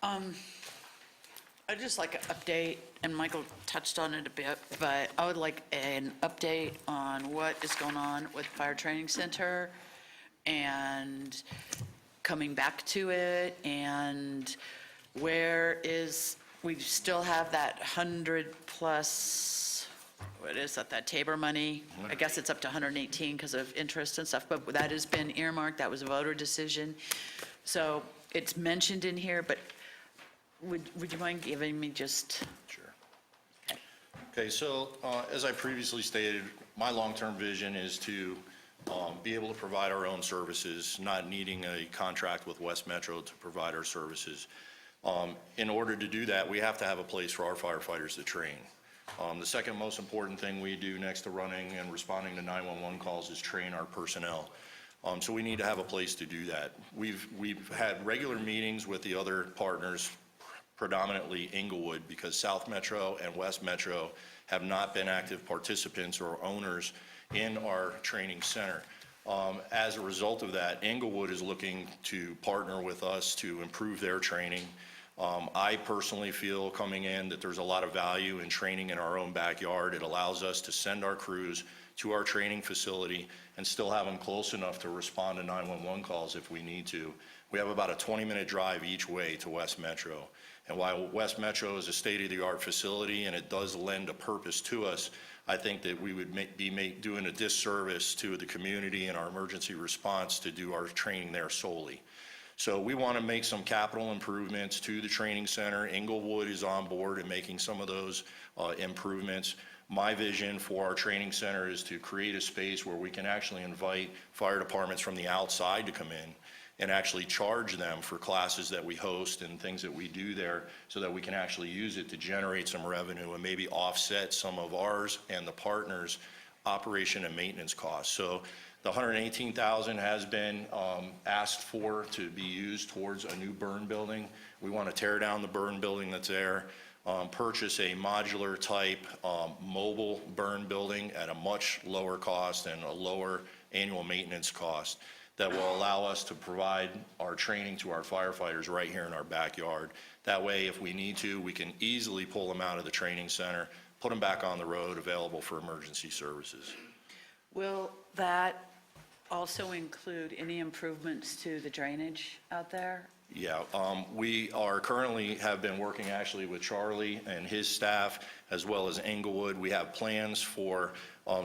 I'd just like an update, and Michael touched on it a bit, but I would like an update on what is going on with Fire Training Center and coming back to it, and we still have that 100+, what is that Tabor money? I guess it's up to 118 because of interest and stuff, but that has been earmarked, that was a voter decision. So it's mentioned in here, but would you mind giving me just? Sure. Okay, so as I previously stated, my long-term vision is to be able to provide our own services, not needing a contract with West Metro to provide our services. In order to do that, we have to have a place for our firefighters to train. The second most important thing we do next to running and responding to 911 calls is train our personnel. So we need to have a place to do that. We've had regular meetings with the other partners, predominantly Inglewood, because South Metro and West Metro have not been active participants or owners in our training center. As a result of that, Inglewood is looking to partner with us to improve their training. I personally feel coming in that there's a lot of value in training in our own backyard. It allows us to send our crews to our training facility and still have them close enough to respond to 911 calls if we need to. We have about a 20-minute drive each way to West Metro. And while West Metro is a state-of-the-art facility and it does lend a purpose to us, I think that we would be doing a disservice to the community and our emergency response to do our training there solely. So we want to make some capital improvements to the training center. Inglewood is on board in making some of those improvements. My vision for our training center is to create a space where we can actually invite fire departments from the outside to come in and actually charge them for classes that we host and things that we do there, so that we can actually use it to generate some revenue and maybe offset some of ours and the partners' operation and maintenance costs. So the $118,000 has been asked for to be used towards a new burn building. We want to tear down the burn building that's there, purchase a modular type mobile burn building at a much lower cost and a lower annual maintenance cost that will allow us to provide our training to our firefighters right here in our backyard. That way, if we need to, we can easily pull them out of the training center, put them back on the road, available for emergency services. Will that also include any improvements to the drainage out there? Yeah, we are currently have been working actually with Charlie and his staff, as well as Inglewood. We have plans for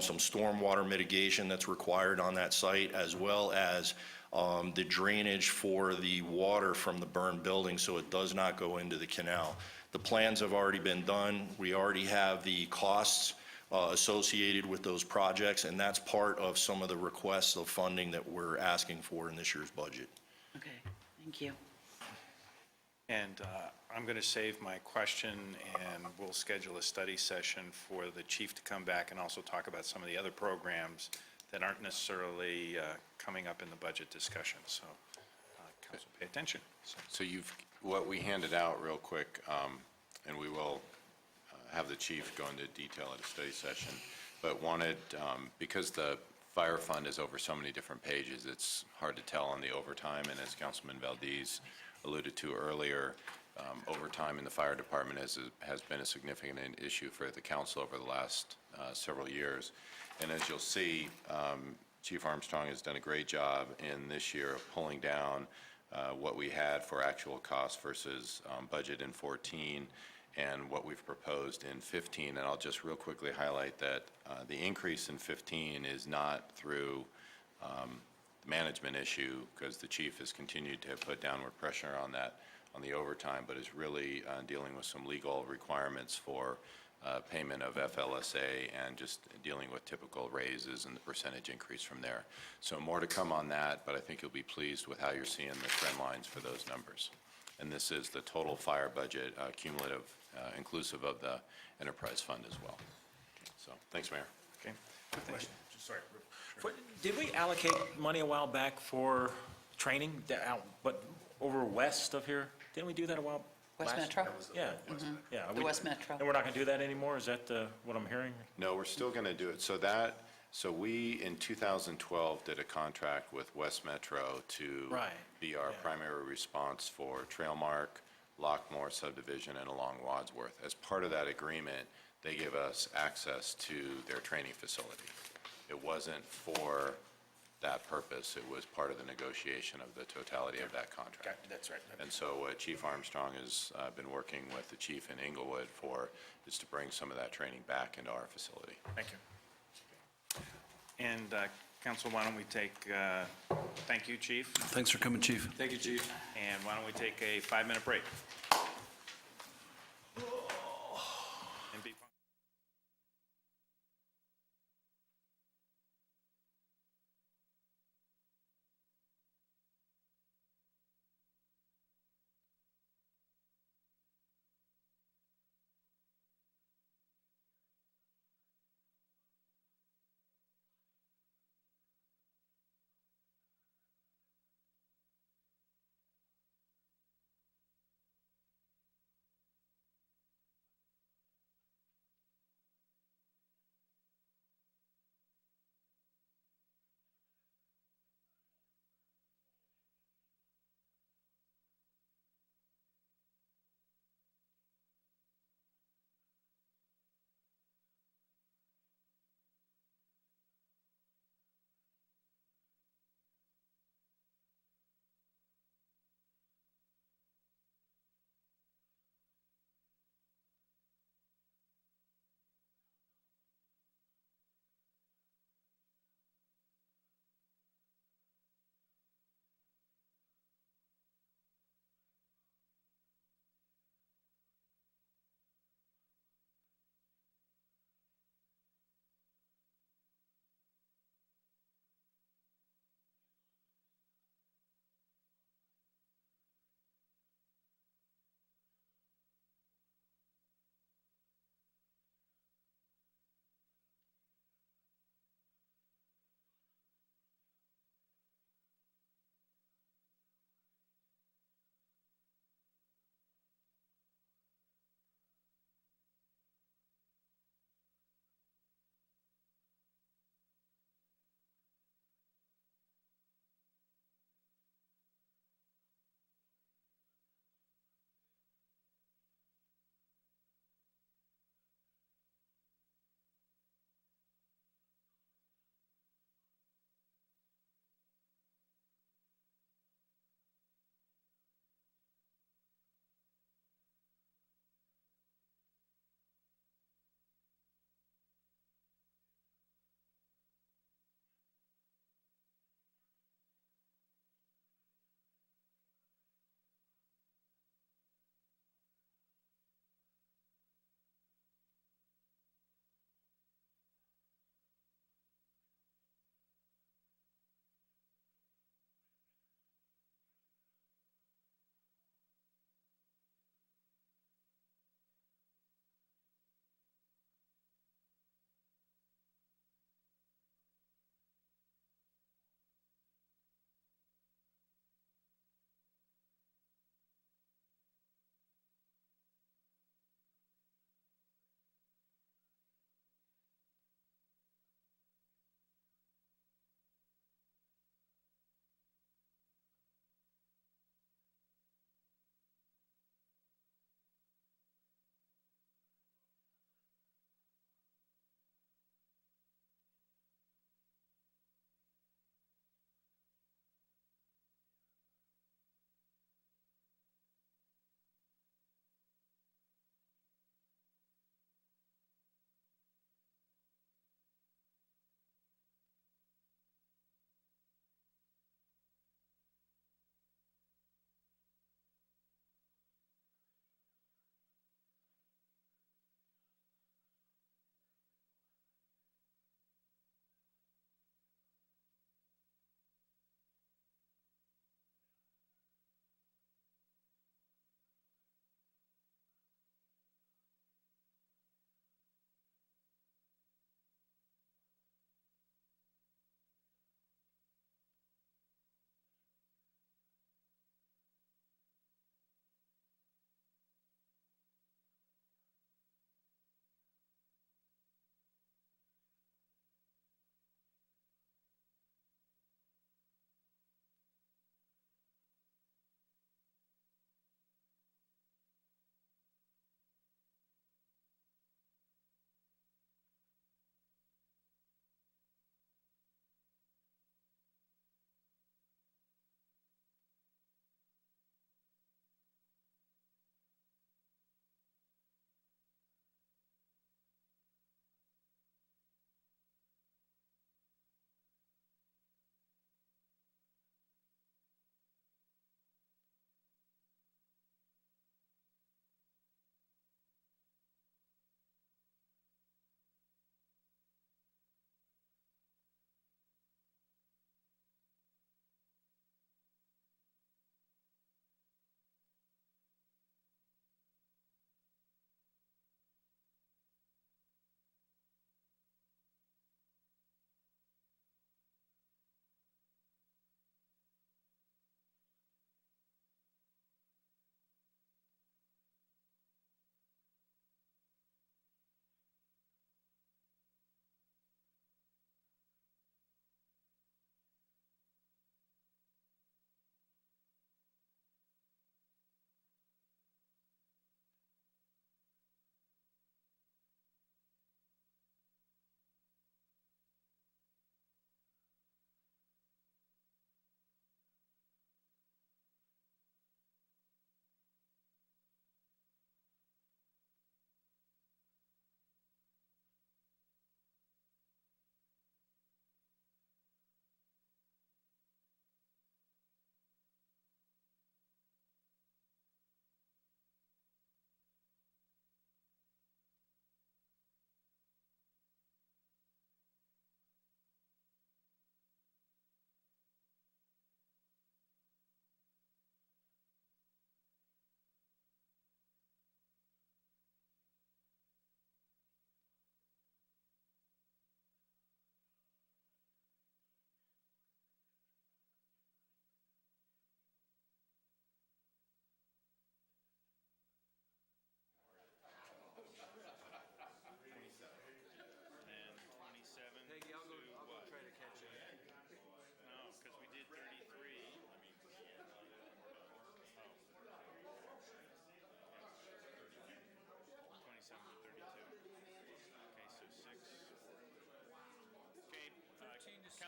some stormwater mitigation that's required on that site, as well as the drainage for the water from the burned building so it does not go into the canal. The plans have already been done. We already have the costs associated with those projects, and that's part of some of the requests of funding that we're asking for in this year's budget. Okay, thank you. And I'm going to save my question, and we'll schedule a study session for the chief to come back and also talk about some of the other programs that aren't necessarily coming up in the budget discussion. So, council, pay attention. So what we handed out real quick, and we will have the chief go into detail at a study session, but wanted, because the fire fund is over so many different pages, it's hard to tell on the overtime, and as Councilman Valdez alluded to earlier, overtime in the fire department has been a significant issue for the council over the last several years. And as you'll see, Chief Armstrong has done a great job in this year of pulling down what we had for actual costs versus budget in 14 and what we've proposed in 15. And I'll just real quickly highlight that the increase in 15 is not through management issue, because the chief has continued to put downward pressure on that, on the overtime, but is really dealing with some legal requirements for payment of FLSA and just dealing with typical raises and the percentage increase from there. So more to come on that, but I think you'll be pleased with how you're seeing the trend lines for those numbers. And this is the total fire budget, cumulative, inclusive of the enterprise fund as well. So, thanks, Mayor. Okay. Question. Sorry. Did we allocate money a while back for training but over west of here? Didn't we do that a while? West last- Metro? Yeah. Yeah. The West Metro. And we're not going to do that anymore? Is that what I'm hearing? No, we're still going to do it. So we, in 2012, did a contract with West Metro to Right. be our primary response for Trailmark, Lockmore subdivision, and along Wadsworth. As part of that agreement, they give us access to their training facility. It wasn't for that purpose. It was part of the negotiation of the totality of that contract. That's right. And so what Chief Armstrong has been working with the chief in Inglewood for is to bring some of that training back into our facility. Thank you. And council, why don't we take, thank you, chief, Thanks for coming, chief. Thank you, chief. and why don't we take a 5-minute break? And be-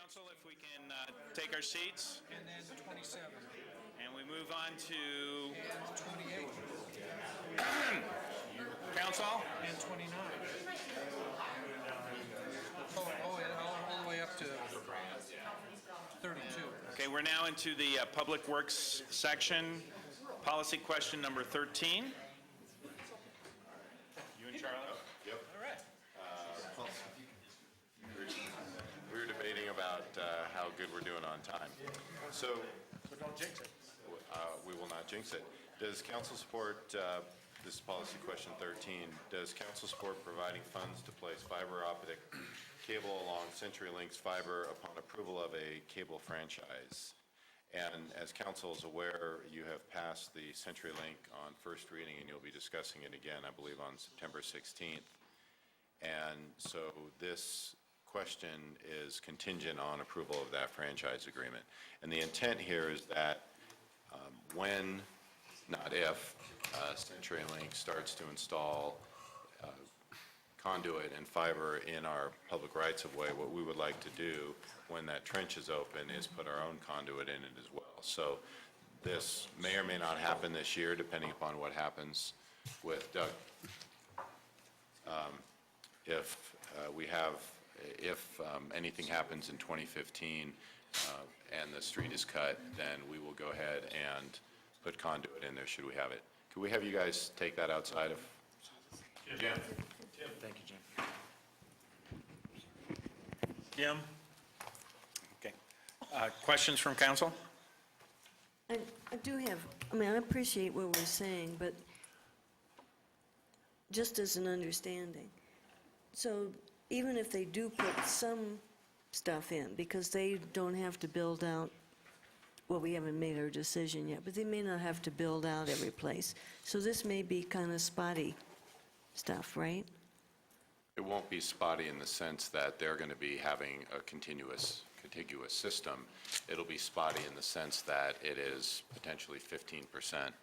Council, if we can take our seats, And then 27, and we move on to and 28, council. and 29. Oh, and all the way up to 32. Okay, we're now into the Public Works section. Policy question number 13. You and Charlie? Yep. All right. We were debating about how good we're doing on time. So But don't jinx it. we will not jinx it. Does council support, this is policy question 13, does council support providing funds to place fiber optic cable along CenturyLink's fiber upon approval of a cable franchise? And as council is aware, you have passed the CenturyLink on first reading, and you'll be discussing it again, I believe, on September 16th. And so this question is contingent on approval of that franchise agreement. And the intent here is that when, not if, CenturyLink starts to install conduit and fiber in our public rights-of-way, what we would like to do when that trench is open is put our own conduit in it as well. So this may or may not happen this year, depending upon what happens with Doug. If anything happens in 2015 and the street is cut, then we will go ahead and put conduit in there, should we have it. Could we have you guys take that outside of? Jim? Thank you, Jim. Jim? Okay. Questions from council? I do have, I mean, I appreciate what we're saying, but just as an understanding. So even if they do put some stuff in, because they don't have to build out, well, we haven't made our decision yet, but they may not have to build out every place. So this may be kind of spotty stuff, right? It won't be spotty in the sense that they're going to be having a contiguous system. It'll be spotty in the sense that it is potentially 15%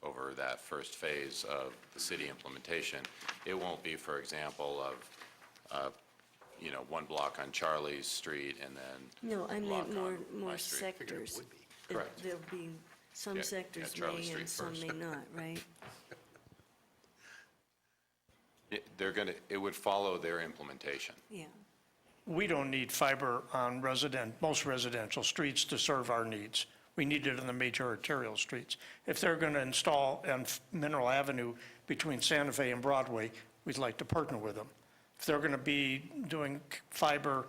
over that first phase of the city implementation. It won't be, for example, of, one block on Charlie's Street and then No, I block meant on my more street. sectors. Correct. There'll be, some Yeah, sectors Charlie may Street and some first. may not, right? It would follow their implementation. Yeah. We don't need fiber on most residential streets to serve our needs. We need it on the major arterial streets. If they're going to install on Mineral Avenue between Santa Fe and Broadway, we'd like to partner with them. If they're going to be doing fiber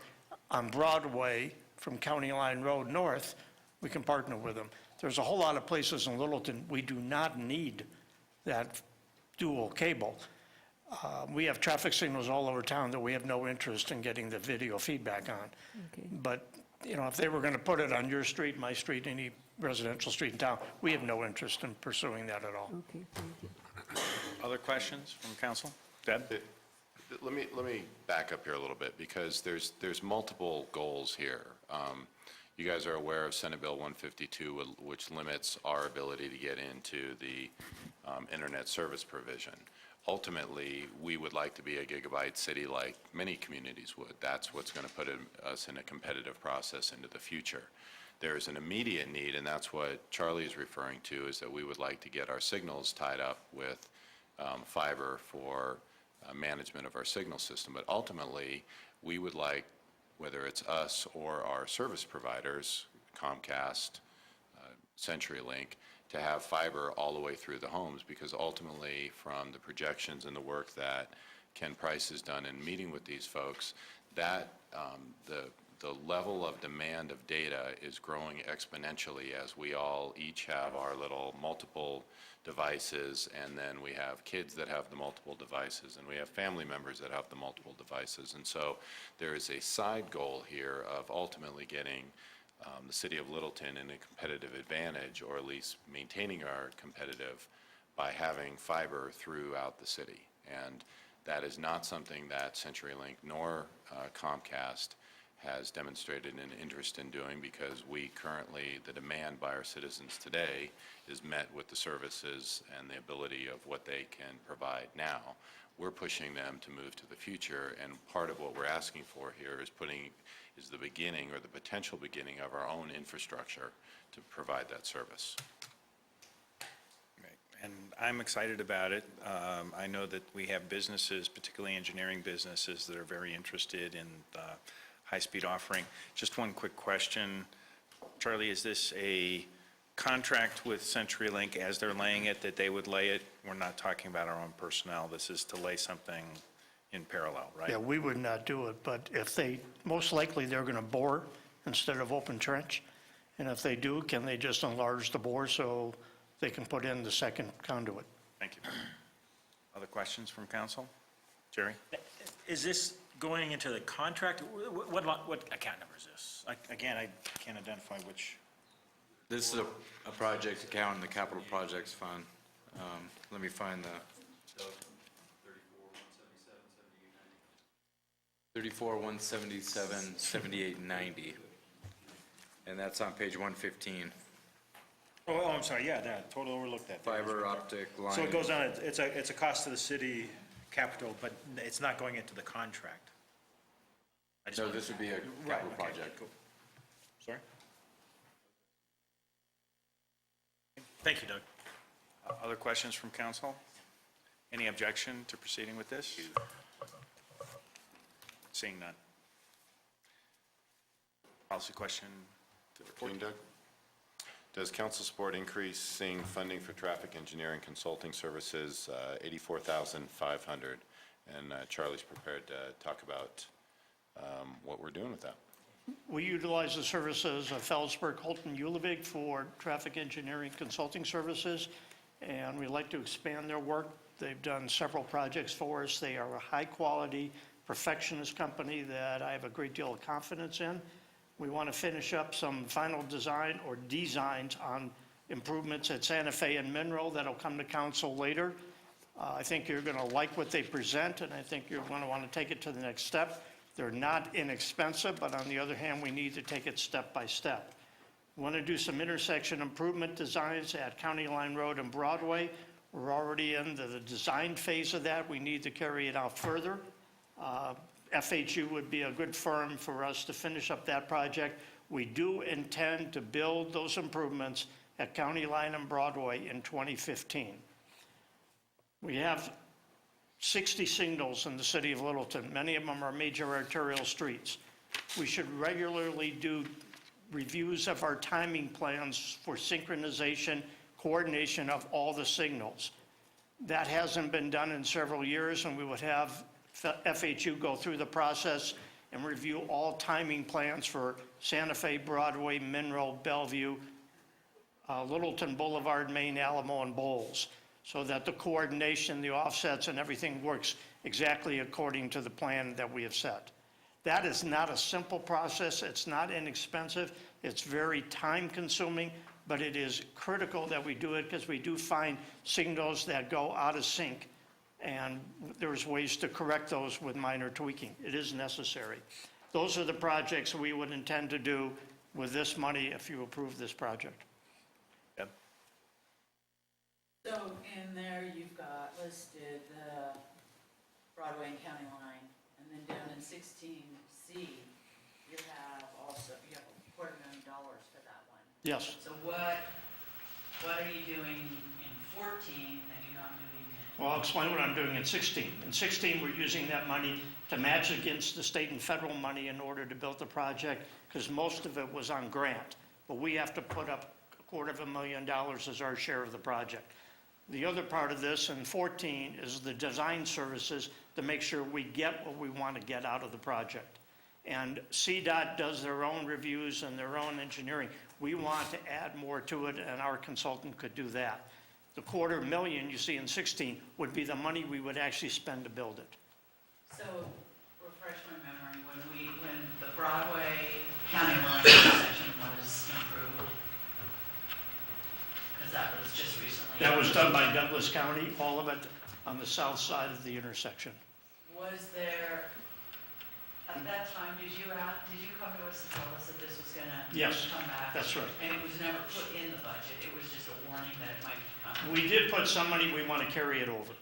on Broadway from County Line Road north, we can partner with them. There's a whole lot of places in Littleton, we do not need that dual cable. We have traffic signals all over town that we have no interest in getting the video feedback on. Okay. But, if they were going to put it on your street, my street, any residential street in town, we have no interest in pursuing that at all. Okay, thank you. Other questions from council? Deb? Let me back up here a little bit, because there's multiple goals here. You guys are aware of Senate Bill 152, which limits our ability to get into the internet service provision. Ultimately, we would like to be a gigabyte city like many communities would. That's what's going to put us in a competitive process into the future. There is an immediate need, and that's what Charlie is referring to, is that we would like to get our signals tied up with fiber for management of our signal system. But ultimately, we would like, whether it's us or our service providers, Comcast, CenturyLink, to have fiber all the way through the homes, because ultimately, from the projections and the work that Ken Price has done in meeting with these folks, that the level of demand of data is growing exponentially as we all each have our little multiple devices, and then we have kids that have the multiple devices, and we have family members that have the multiple devices. And so there is a side goal here of ultimately getting the city of Littleton in a competitive advantage, or at least maintaining our competitive, by having fiber throughout the city. And that is not something that CenturyLink nor Comcast has demonstrated an interest in doing, because we currently, the demand by our citizens today is met with the services and the ability of what they can provide now. we're pushing them to move to the future, and part of what we're asking for here is the beginning or the potential beginning of our own infrastructure to provide that service. And I'm excited about it. I know that we have businesses, particularly engineering businesses, that are very interested in the high-speed offering. Just one quick question. Charlie, is this a contract with CenturyLink as they're laying it, that they would lay it? We're not talking about our own personnel. This is to lay something in parallel, right? Yeah, we would not do it, but if they, most likely they're going to bore instead of open trench. And if they do, can they just enlarge the bore so they can put in the second conduit? Thank you. Other questions from council? Jerry? Is this going into the contract? What account number is this? Again, I can't identify which. This is a project account in the capital projects fund. Let me find the. 34,177,7890. And that's on page 115. Oh, I'm sorry, yeah, that, totally overlooked that. Fiber optic line. So it goes on, it's a cost to the city capital, but it's not going into the contract. I just No, wanted- this would be a Right, capital okay, project. cool. Sorry? Thank you, Doug. Other questions from council? Any objection to proceeding with this? Seeing none. Policy question to the report. Doug? Does council support increasing funding for traffic engineering consulting services, $84,500? And Charlie's prepared to talk about what we're doing with that. We utilize the services of Felsberg, Holton, Ulevig for traffic engineering consulting services, and we'd like to expand their work. They've done several projects for us. They are a high-quality perfectionist company that I have a great deal of confidence in. We want to finish up some final design or designs on improvements at Santa Fe and Monroe that'll come to council later. I think you're going to like what they present, and I think you're going to want to take it to the next step. They're not inexpensive, but on the other hand, we need to take it step by step. We want to do some intersection improvement designs at County Line Road and Broadway. We're already in the design phase of that. We need to carry it out further. FHU would be a good firm for us to finish up that project. We do intend to build those improvements at County Line and Broadway in 2015. We have 60 signals in the city of Littleton. Many of them are major arterial streets. We should regularly do reviews of our timing plans for synchronization, coordination of all the signals. That hasn't been done in several years, and we would have FHU go through the process and review all timing plans for Santa Fe, Broadway, Monroe, Bellevue, Littleton Boulevard, Main, Alamo, and Bowles, so that the coordination, the offsets, and everything works exactly according to the plan that we have set. That is not a simple process. It's not inexpensive. It's very time-consuming, but it is critical that we do it because we do find signals that go out of sync, and there's ways to correct those with minor tweaking. It is necessary. Those are the projects we would intend to do with this money if you approve this project. Deb? So in there, you've got listed the Broadway and County Line, and then down in 16C, you have $250,000 for that one. Yes. So what are you doing in 14 that you're not doing in? Well, I'll explain what I'm doing in 16. In 16, we're using that money to match against the state and federal money in order to build the project, because most of it was on grant. But we have to put up $250,000 as our share of the project. The other part of this in 14 is the design services to make sure we get what we want to get out of the project. And CDOT does their own reviews and their own engineering. We want to add more to it, and our consultant could do that. The $250,000 you see in 16 would be the money we would actually spend to build it. So refresh my memory, when the Broadway County Line intersection was improved, because that was just recently. That was done by Douglas County, all of it on the south side of the intersection. Was there, at that time, did you come to us and tell us that this was gonna Yes, come back? that's right. And it was never put in the budget, it was just a warning that it might come? We did put some money, we want to carry it over.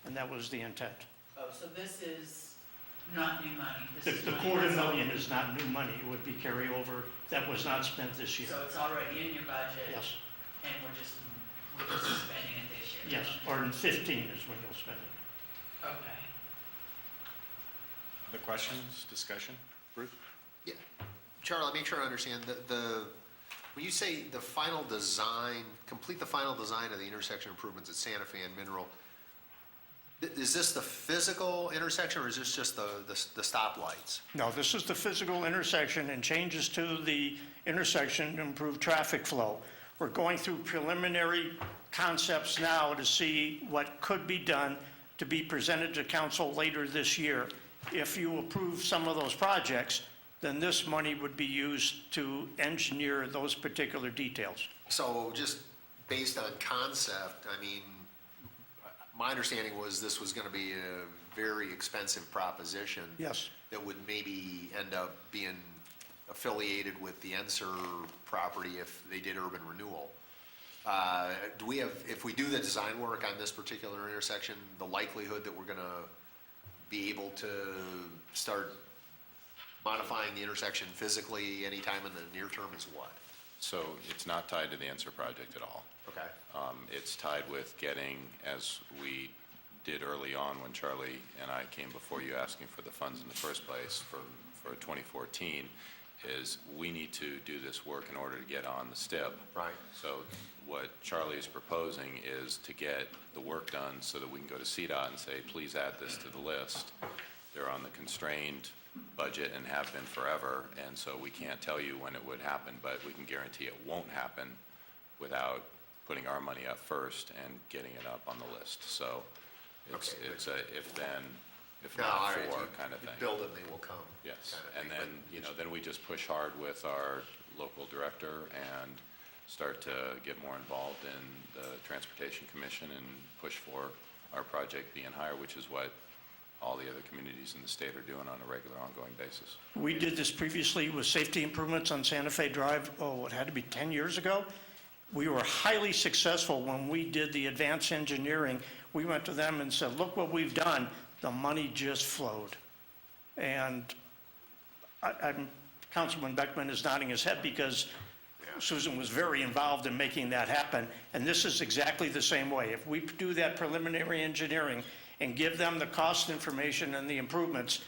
and that was the intent. Oh, so this is not new money? This The is the money quarter that's al- million is not new money, it would be carryover that was not spent this year. So it's already in your budget? Yes, And we're just spending it this year? yes, or in 15 is when you'll spend it. Okay. Other questions, discussion? Bruce? Yeah. Charlie, make sure I understand, when you say the final design, complete the final design of the intersection improvements at Santa Fe and Mineral, is this the physical intersection, or is this just the stoplights? No, this is the physical intersection and changes to the intersection to improve traffic flow. We're going through preliminary concepts now to see what could be done to be presented to council later this year. If you approve some of those projects, then this money would be used to engineer those particular details. So just based on concept, I mean, my understanding was this was gonna be a very expensive proposition. Yes. That would maybe end up being affiliated with the Enser property if they did urban renewal. Do we have, if we do the design work on this particular intersection, the likelihood that we're gonna be able to start modifying the intersection physically anytime in the near term is what? So it's not tied to the Enser project at all. Okay. It's tied with getting, as we did early on when Charlie and I came before you asking for the funds in the first place for 2014, is we need to do this work in order to get on the STIP. Right. So what Charlie is proposing is to get the work done so that we can go to CDOT and say, please add this to the list. They're on the constrained budget and have been forever, and so we can't tell you when it would happen, but we can guarantee it won't happen without putting our money up first and getting it up on the list. So it's Okay, it's a if then, if No, not all right, for you- kind of you thing. build it, they will come. Yes, kind of and thing. then, But- then we just push hard with our local director and start to get more involved in the Transportation Commission and push for our project being higher, which is what all the other communities in the state are doing on a regular, ongoing basis. We did this previously with safety improvements on Santa Fe Drive, it had to be 10 years ago. We were highly successful when we did the advanced engineering. We went to them and said, look what we've done. The money just flowed. And Councilman Beckman is nodding his head because Susan was very involved in making that happen. And this is exactly the same way. If we do that preliminary engineering and give them the cost information and the improvements,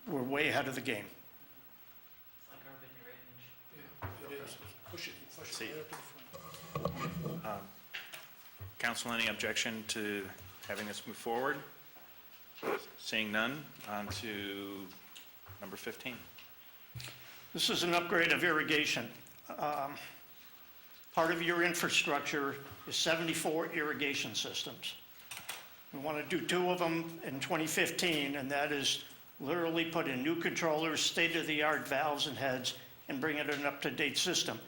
we're way ahead of the game. It's like urban drainage. Yeah, it is. Push it See. right up to the front. Council, any objection to having this move forward? Seeing none, on to number 15. This is an upgrade of irrigation. Part of your infrastructure is 74 irrigation systems. We want to do 2 of them in 2015, and that is literally put in new controllers, state-of-the-art valves and heads, and bring it an up-to-date system.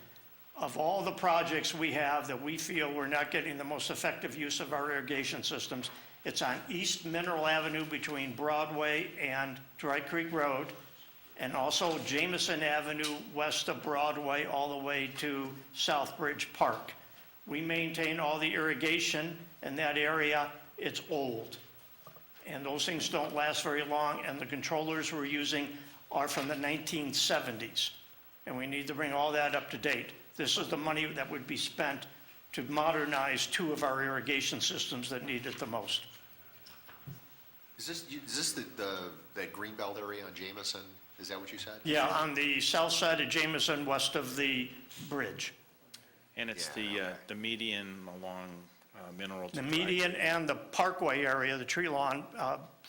Of all the projects we have that we feel we're not getting the most effective use of our irrigation systems, it's on East Mineral Avenue between Broadway and Dry Creek Road, and also Jameson Avenue west of Broadway all the way to Southbridge Park. We maintain all the irrigation in that area. It's old, and those things don't last very long, and the controllers we're using are from the 1970s, and we need to bring all that up to date. This is the money that would be spent to modernize 2 of our irrigation systems that need it the most. Is this the Greenbelt area on Jameson? Is that what you said? Yeah, on the south side of Jameson, west of the bridge. And it's Yeah, the median along Mineral. The median and the parkway area, the tree lawn,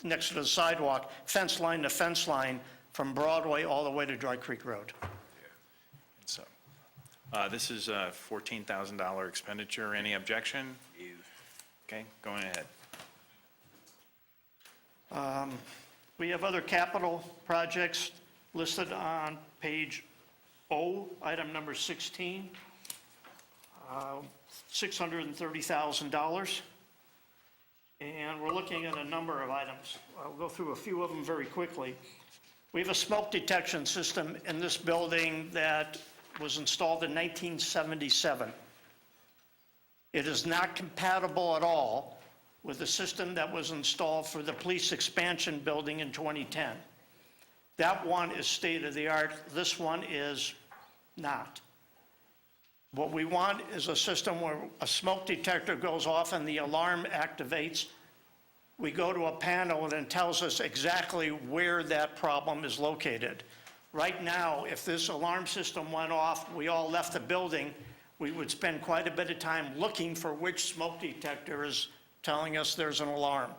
next to the sidewalk, fence line to fence line, from Broadway all the way to Dry Creek Road. So, this is a $14,000 expenditure. Any objection? Okay, going ahead. We have other capital projects listed on page O, item number 16, $630,000. And we're looking at a number of items. I'll go through a few of them very quickly. We have a smoke detection system in this building that was installed in 1977. It is not compatible at all with the system that was installed for the police expansion building in 2010. That one is state-of-the-art. This one is not. What we want is a system where a smoke detector goes off and the alarm activates. We go to a panel and it tells us exactly where that problem is located. Right now, if this alarm system went off, we all left the building, we would spend quite a bit of time looking for which smoke detector is telling us there's an alarm.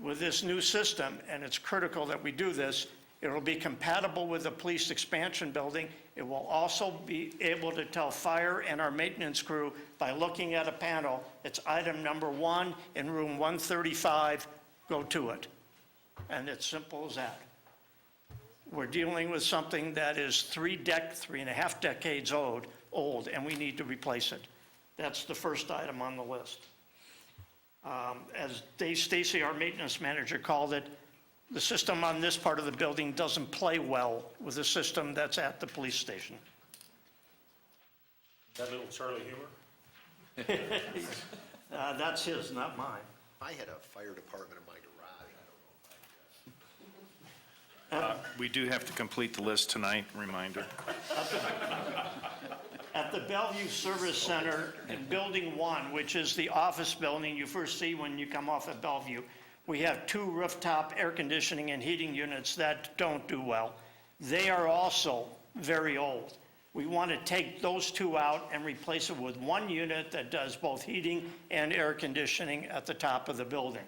With this new system, and it's critical that we do this, it will be compatible with the police expansion building. It will also be able to tell fire and our maintenance crew by looking at a panel, it's item number 1 in room 135, go to it. And it's simple as that. We're dealing with something that is 3.5 decades old, and we need to replace it. That's the first item on the list. As Dave Stacy, our maintenance manager, called it, the system on this part of the building doesn't play well with the system that's at the police station. That little Charlie humor? That's his, not mine. I had a fire department in my garage. We do have to complete the list tonight, reminder. At the Bellevue Service Center in Building 1, which is the office building you first see when you come off of Bellevue, we have 2 rooftop air conditioning and heating units that don't do well. They are also very old. We want to take those 2 out and replace it with 1 unit that does both heating and air conditioning at the top of the building.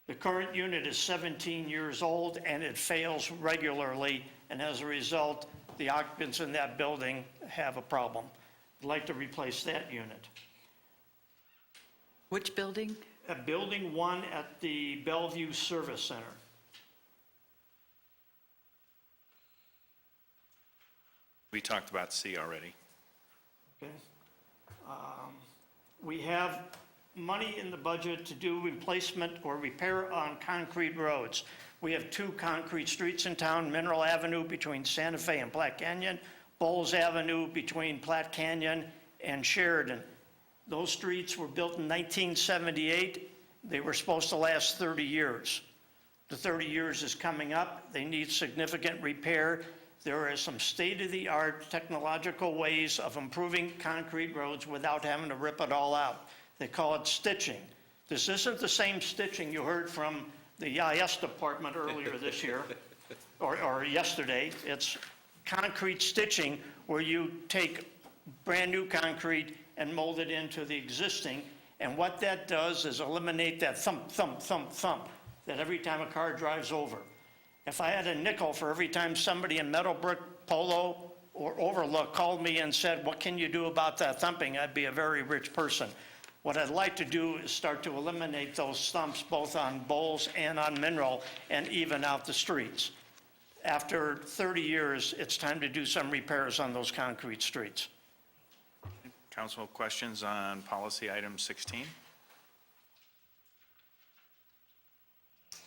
The current unit is 17 years old and it fails regularly, and as a result, the occupants in that building have a problem. I'd like to replace that unit. Which building? At Building 1 at the Bellevue Service Center. We talked about C already. Okay. We have money in the budget to do replacement or repair on concrete roads. We have 2 concrete streets in town, Mineral Avenue between Santa Fe and Platte Canyon, Bowles Avenue between Platte Canyon and Sheridan. Those streets were built in 1978. They were supposed to last 30 years. The 30 years is coming up. They need significant repair. There are some state-of-the-art technological ways of improving concrete roads without having to rip it all out. They call it stitching. This isn't the same stitching you heard from the IS department earlier this year or yesterday. It's concrete stitching where you take brand-new concrete and mold it into the existing. And what that does is eliminate that thump, thump, thump, thump that every time a car drives over. If I had a nickel for every time somebody in Meadowbrook, Polo, or Overlook called me and said, what can you do about that thumping, I'd be a very rich person. What I'd like to do is start to eliminate those thumps both on Bowles and on Mineral and even out the streets. After 30 years, it's time to do some repairs on those concrete streets. Council, questions on policy item 16?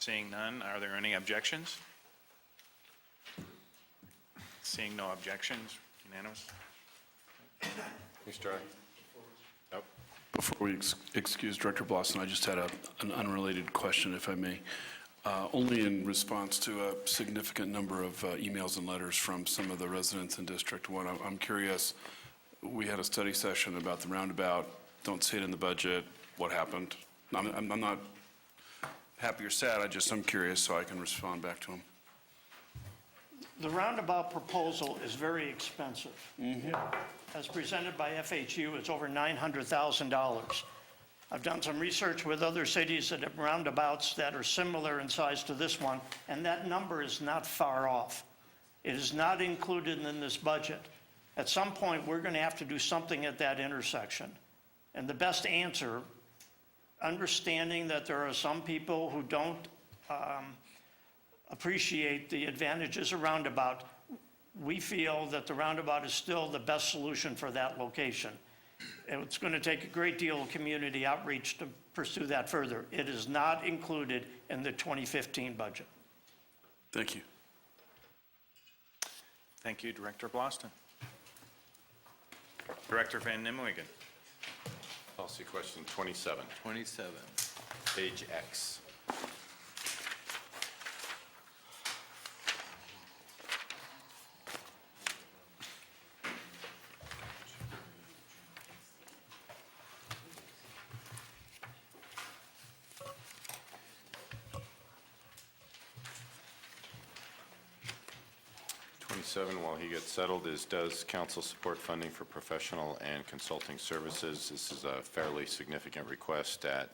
Seeing none, are there any objections? Seeing no objections, unanimous? Mr. Charlie? Nope. Before we excuse Director Blossom, I just had an unrelated question, if I may. Only in response to a significant number of emails and letters from some of the residents in District 1. I'm curious, we had a study session about the roundabout, don't see it in the budget, what happened? I'm not happy or sad, I'm curious so I can respond back to him. The roundabout proposal is very expensive. As presented by FHU, it's over $900,000. I've done some research with other cities that have roundabouts that are similar in size to this one, and that number is not far off. It is not included in this budget. At some point, we're going to have to do something at that intersection. And the best answer, understanding that there are some people who don't appreciate the advantages of roundabout, we feel that the roundabout is still the best solution for that location. It's going to take a great deal of community outreach to pursue that further. It is not included in the 2015 budget. Thank you. Thank you, Director Bloston. Director Van Nimwegen. Policy question 27, 27. page X. While he gets settled, is does council support funding for professional and consulting services? This is a fairly significant request at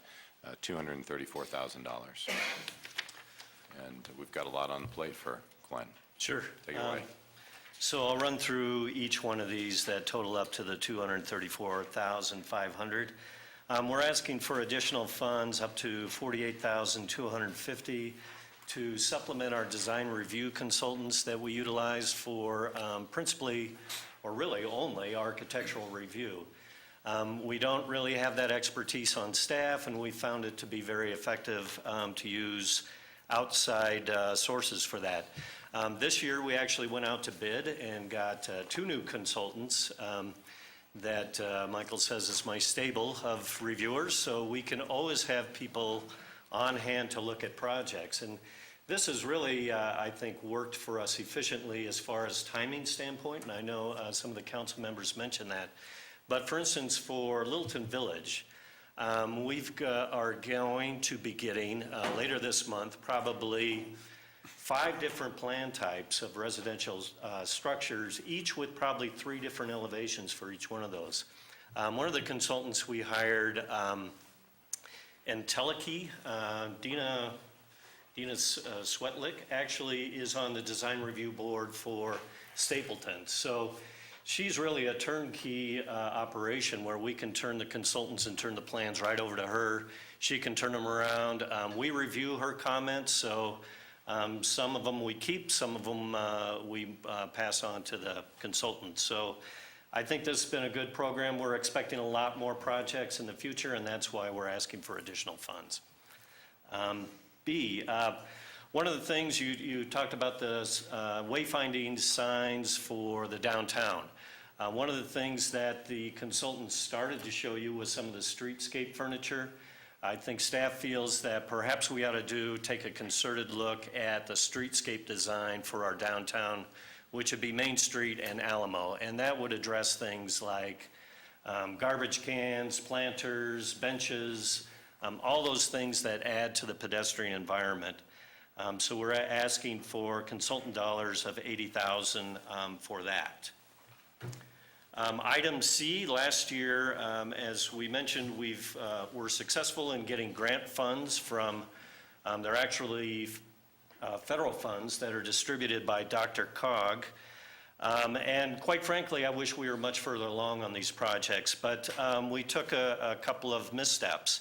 $234,000. And we've got a lot on the plate for Glenn. Sure. Take it away. So I'll run through each one of these that total up to the $234,500. We're asking for additional funds up to $48,250 to supplement our design review consultants that we utilize for principally, or really only, architectural review. We don't really have that expertise on staff, and we found it to be very effective to use outside sources for that. This year, we actually went out to bid and got 2 new consultants that Michael says is my stable of reviewers, so we can always have people on hand to look at projects. And this has really, I think, worked for us efficiently as far as timing standpoint, and I know some of the council members mentioned that. But for instance, for Littleton Village, we are going to be getting, later this month, probably 5 different plan types of residential structures, each with probably 3 different elevations for each one of those. One of the consultants we hired, Enteleki, Dina Swetlick, actually is on the design review board for Stapleton. So she's really a turnkey operation where we can turn the consultants and turn the plans right over to her. She can turn them around. We review her comments, so some of them we keep, some of them we pass on to the consultant. So I think this has been a good program. We're expecting a lot more projects in the future, and that's why we're asking for additional funds. B, one of the things you talked about the wayfinding signs for the downtown. One of the things that the consultants started to show you was some of the streetscape furniture. I think staff feels that perhaps we ought to take a concerted look at the streetscape design for our downtown, which would be Main Street and Alamo, and that would address things like garbage cans, planters, benches, all those things that add to the pedestrian environment. So we're asking for consultant dollars of $80,000 for that. Item C, last year, as we mentioned, we're successful in getting grant funds from, they're actually federal funds that are distributed by DRCOG. And quite frankly, I wish we were much further along on these projects, but we took a couple of missteps.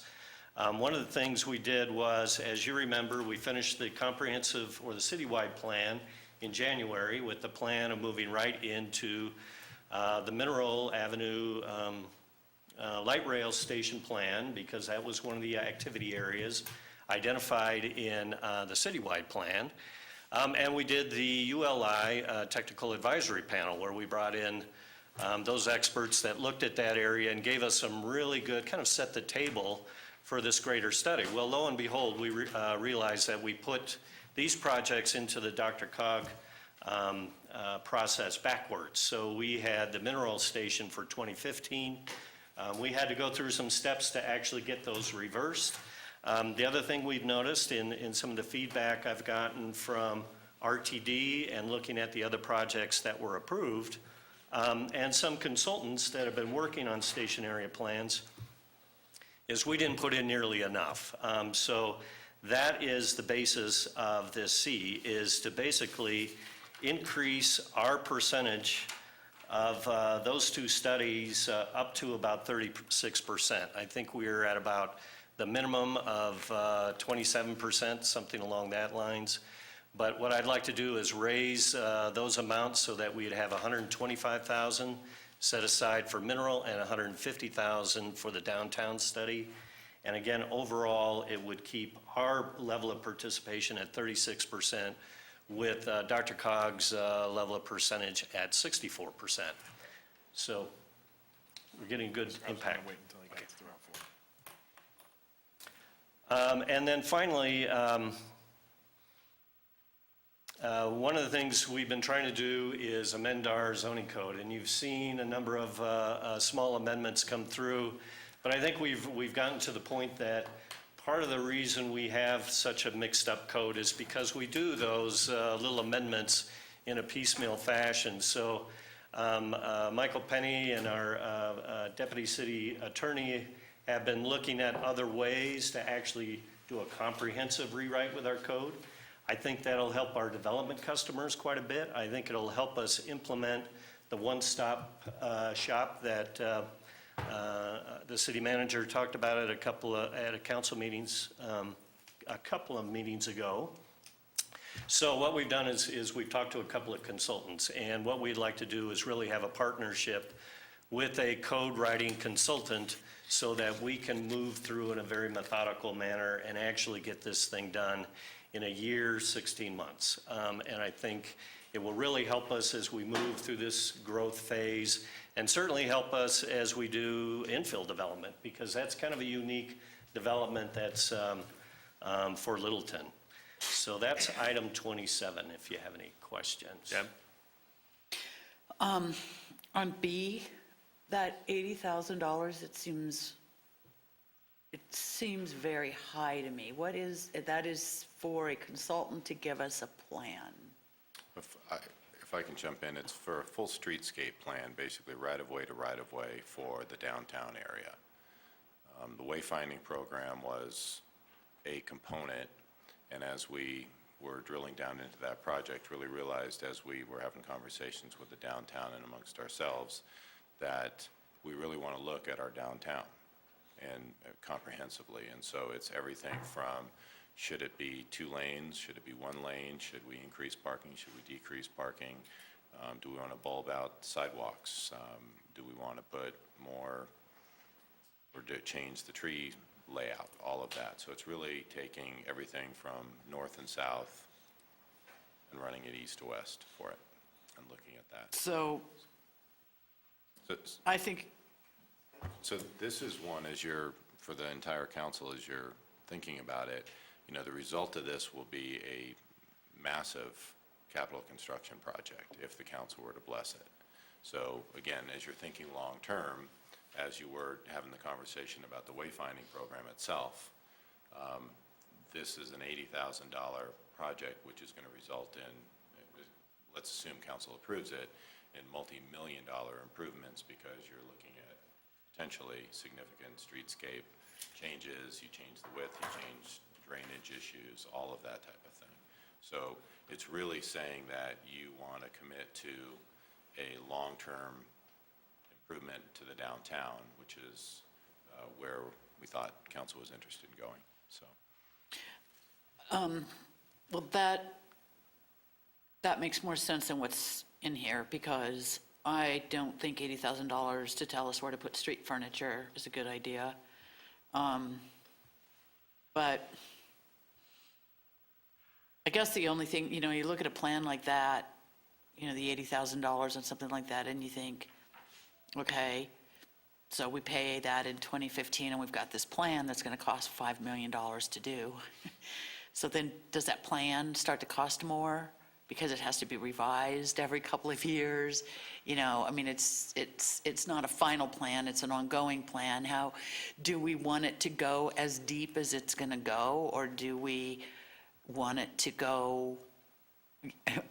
One of the things we did was, as you remember, we finished the comprehensive or the citywide plan in January with the plan of moving right into the Mineral Avenue light rail station plan, because that was one of the activity areas identified in the citywide plan. And we did the ULI Technical Advisory Panel, where we brought in those experts that looked at that area and gave us some really good, kind of set the table for this greater study. Well, lo and behold, we realized that we put these projects into the DRCOG process backwards. So we had the mineral station for 2015. We had to go through some steps to actually get those reversed. The other thing we've noticed in some of the feedback I've gotten from RTD and looking at the other projects that were approved, and some consultants that have been working on station area plans, is we didn't put in nearly enough. So that is the basis of this C, is to basically increase our percentage of those 2 studies up to about 36%. I think we're at about the minimum of 27%, something along that lines. But what I'd like to do is raise those amounts so that we'd have $125,000 set aside for mineral and $150,000 for the downtown study. And again, overall, it would keep our level of participation at 36% with DRCOG's level of percentage at 64%. So we're getting good impact. Wait until he gets through. And then finally, one of the things we've been trying to do is amend our zoning code, and you've seen a number of small amendments come through, but I think we've gotten to the point that part of the reason we have such a mixed-up code is because we do those little amendments in a piecemeal fashion. So Michael Penny and our deputy city attorney have been looking at other ways to actually do a comprehensive rewrite with our code. I think that'll help our development customers quite a bit. I think it'll help us implement the one-stop shop that the city manager talked about at a council meetings a couple of meetings ago. So what we've done is we've talked to a couple of consultants, and what we'd like to do is really have a partnership with a code writing consultant so that we can move through in a very methodical manner and actually get this thing done in a year, 16 months. And I think it will really help us as we move through this growth phase, and certainly help us as we do infill development, because that's kind of a unique development that's for Littleton. So that's item 27, if you have any questions. Deb? On B, that $80,000, it seems very high to me. That is for a consultant to give us a plan. If I can jump in, it's for a full streetscape plan, basically right-of-way to right-of-way for the downtown area. The wayfinding program was a component, and as we were drilling down into that project, really realized as we were having conversations with the downtown and amongst ourselves, that we really want to look at our downtown and comprehensively. And so it's everything from, should it be 2 lanes? Should it be 1 lane? Should we increase parking? Should we decrease parking? Do we want to bulb out sidewalks? Do we want to put more, or change the tree layout? All of that. So it's really taking everything from north and south and running it east to west for it and looking at that. So I think, So this is one, for the entire council, as you're thinking about it, the result of this will be a massive capital construction project if the council were to bless it. So again, as you're thinking long-term, as you were having the conversation about the wayfinding program itself, this is an $80,000 project, which is going to result in, let's assume council approves it, in multi-million-dollar improvements, because you're looking at potentially significant streetscape changes. You change the width, you change drainage issues, all of that type of thing. So it's really saying that you want to commit to a long-term improvement to the downtown, which is where we thought council was interested in going. So, well, that makes more sense than what's in here, because I don't think $80,000 to tell us where to put street furniture is a good idea. But I guess the only thing, you look at a plan like that, the $80,000 and something like that, and you think, okay, so we pay that in 2015, and we've got this plan that's going to cost $5 million to do. So then, does that plan start to cost more because it has to be revised every couple of years? It's not a final plan, it's an ongoing plan. How do we want it to go as deep as it's going to go, or do we want it to go,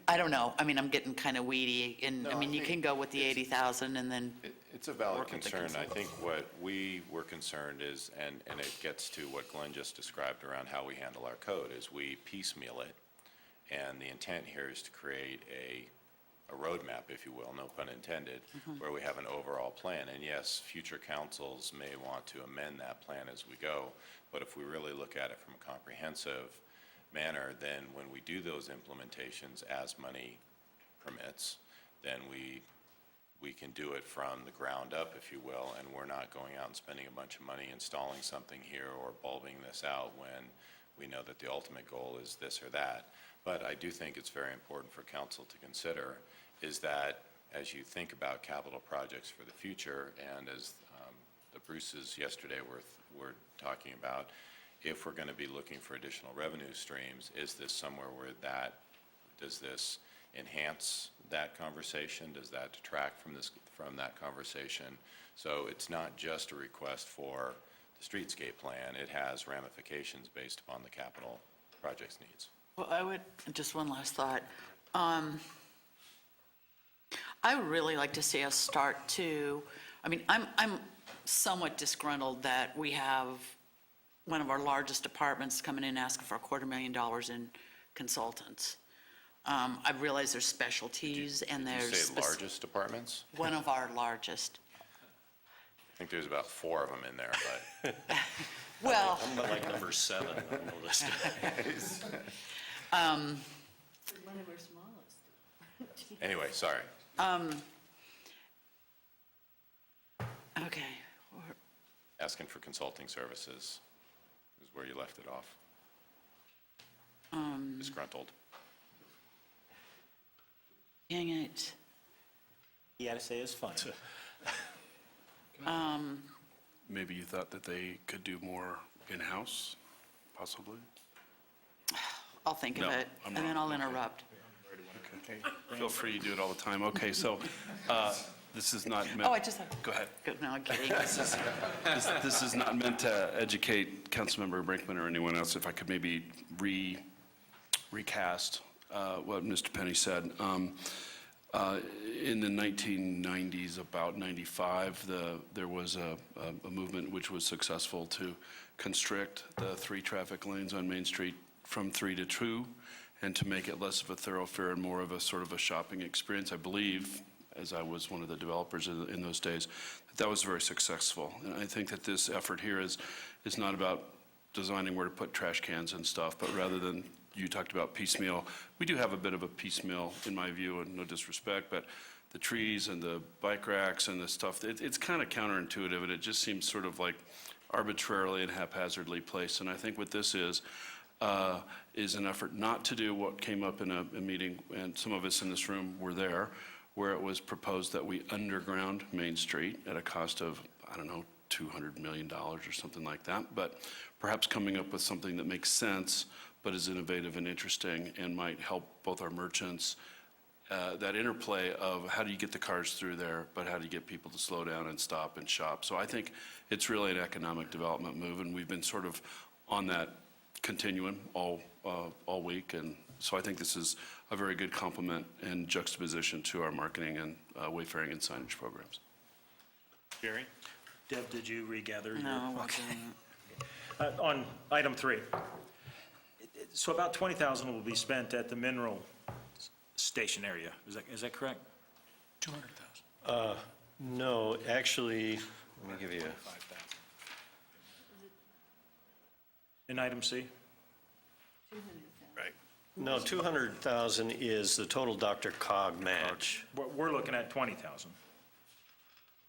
I don't know. I'm getting kind of weedy, and No, you can go with the 80,000 and then. It's a valid Work with the concern. I consultants. think what we were concerned is, and it gets to what Glenn just described around how we handle our code, is we piecemeal it. And the intent here is to create a roadmap, if you will, no pun intended, where we have an overall plan. And yes, future councils may want to amend that plan as we go, but if we really look at it from a comprehensive manner, then when we do those implementations as money permits, then we can do it from the ground up, if you will, and we're not going out and spending a bunch of money installing something here or bulbing this out when we know that the ultimate goal is this or that. But I do think it's very important for council to consider is that as you think about capital projects for the future, and as the Bruces yesterday were talking about, if we're going to be looking for additional revenue streams, is this somewhere where does this enhance that conversation? Does that detract from that conversation? So it's not just a request for the streetscape plan. It has ramifications based upon the capital project's needs. Well, just one last thought. I would really like to see us start to, I'm somewhat disgruntled that we have one of our largest departments coming in asking for $250,000 in consultants. I realize there's specialties and Did you there's. say largest departments? One of our largest. I think there's about 4 of them in there, but Well, I'm about like number 7 on the list. One of our smallest. anyway, sorry. okay. Asking for consulting services is where you left it off. Disgruntled. Dang it. You gotta say it's fun. Maybe you thought that they could do more in-house, possibly? I'll think of No, it, I'm and then not. I'll Okay. interrupt. Okay. Feel free, you do it all the time. Okay, so this is not meant. Oh, I just have. Go ahead. No, I'm kidding. This is not meant to educate Councilmember Brinkman or anyone else. If I could maybe recast what Mr. Penny said. In the 1990s, about 95, there was a movement which was successful to constrict the 3 traffic lanes on Main Street from 3 to 2, and to make it less of a thoroughfare and more of a sort of a shopping experience. I believe, as I was one of the developers in those days, that was very successful. And I think that this effort here is not about designing where to put trash cans and stuff, but rather than, you talked about piecemeal. We do have a bit of a piecemeal, in my view, and no disrespect, but the trees and the bike racks and the stuff, it's kind of counterintuitive, and it just seems sort of like arbitrarily and haphazardly placed. And I think what this is an effort not to do what came up in a meeting, and some of us in this room were there, where it was proposed that we underground Main Street at a cost of, I don't know, $200 million or something like that, but perhaps coming up with something that makes sense, but is innovative and interesting and might help both our merchants, that interplay of how do you get the cars through there, but how do you get people to slow down and stop and shop? So I think it's really an economic development move, and we've been sort of on that continuum all week, and so I think this is a very good complement and juxtaposition to our marketing and wayfaring and signage programs. Jerry? Deb, did you regather? your No, thoughts? okay. On item 3, so about $20,000 will be spent at the mineral station area. Is that correct? 200,000. No, actually, let me give you, In item C? right. No, 200,000 is the total Dr. Cog match. We're looking at 20,000.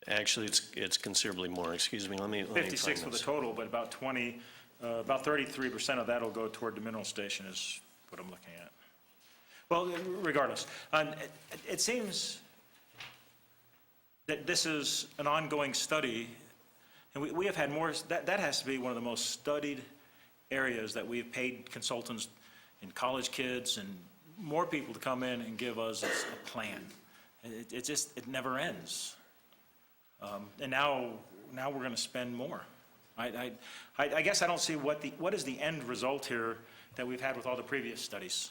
Actually, it's considerably more, excuse me, let me find 56 for the this. total, but about 33% of that will go toward the mineral station is what I'm looking at. Well, regardless, it seems that this is an ongoing study, and we have had more, that has to be one of the most studied areas that we've paid consultants and college kids and more people to come in and give us a plan. It never ends. And now we're going to spend more. I guess I don't see what is the end result here that we've had with all the previous studies.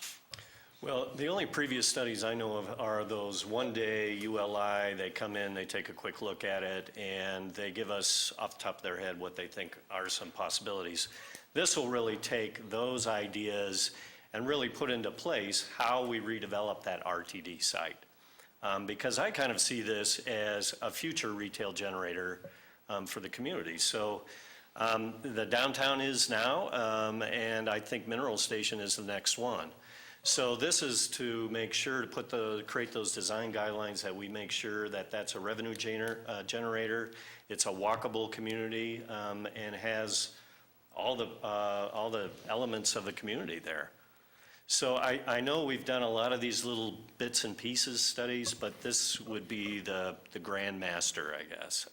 Well, the only previous studies I know of are those one-day ULI. They come in, they take a quick look at it, and they give us off the top of their head what they think are some possibilities. This will really take those ideas and really put into place how we redevelop that RTD site. Because I kind of see this as a future retail generator for the community. So the downtown is now, and I think Mineral Station is the next one. So this is to make sure to create those design guidelines that we make sure that that's a revenue generator. It's a walkable community and has all the elements of the community there. So I know we've done a lot of these little bits and pieces studies, but this would be the grand master, I guess,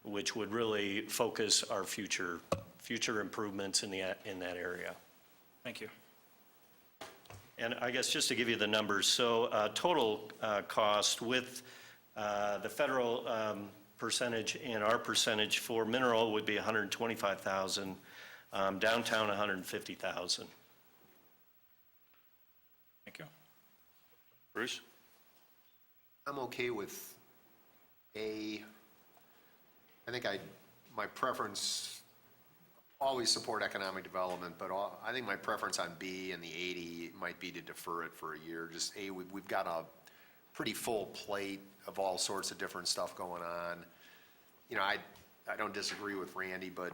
which would really focus our future future improvements in that area. Thank you. And I guess just to give you the numbers, so total cost with the federal percentage and our percentage for mineral would be $125,000, downtown $150,000. Thank you. Bruce? I'm okay with A. I think my preference, always support economic development, but I think my preference on B and the 80 might be to defer it for a year. Just A, we've got a pretty full plate of all sorts of different stuff going on. You know, I don't disagree with Randy, but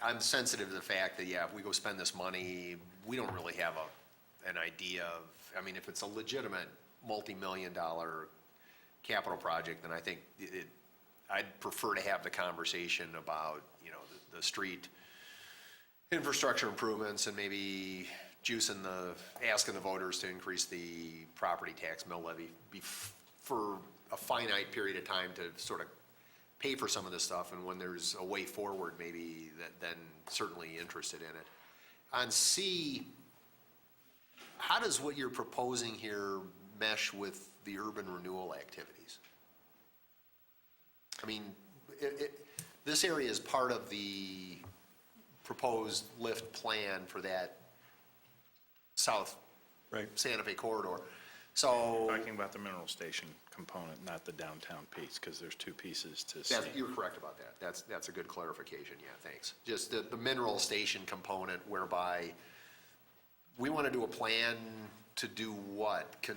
I'm sensitive to the fact that, yeah, if we go spend this money, we don't really have an idea of, I mean, if it's a legitimate multi-million-dollar capital project, then I think I'd prefer to have the conversation about, you know, the street infrastructure improvements and maybe asking the voters to increase the property tax mill levy for a finite period of time to sort of pay for some of this stuff, and when there's a way forward, maybe then certainly interested in it. On C, how does what you're proposing here mesh with the urban renewal activities? I mean, this area is part of the proposed lift plan for that South Santa Fe corridor. So Talking about the mineral station component, not the downtown piece, because there's two pieces to see. you're correct about that. That's a good clarification. Yeah, thanks. Just the mineral station component whereby we want to do a plan to do what? Can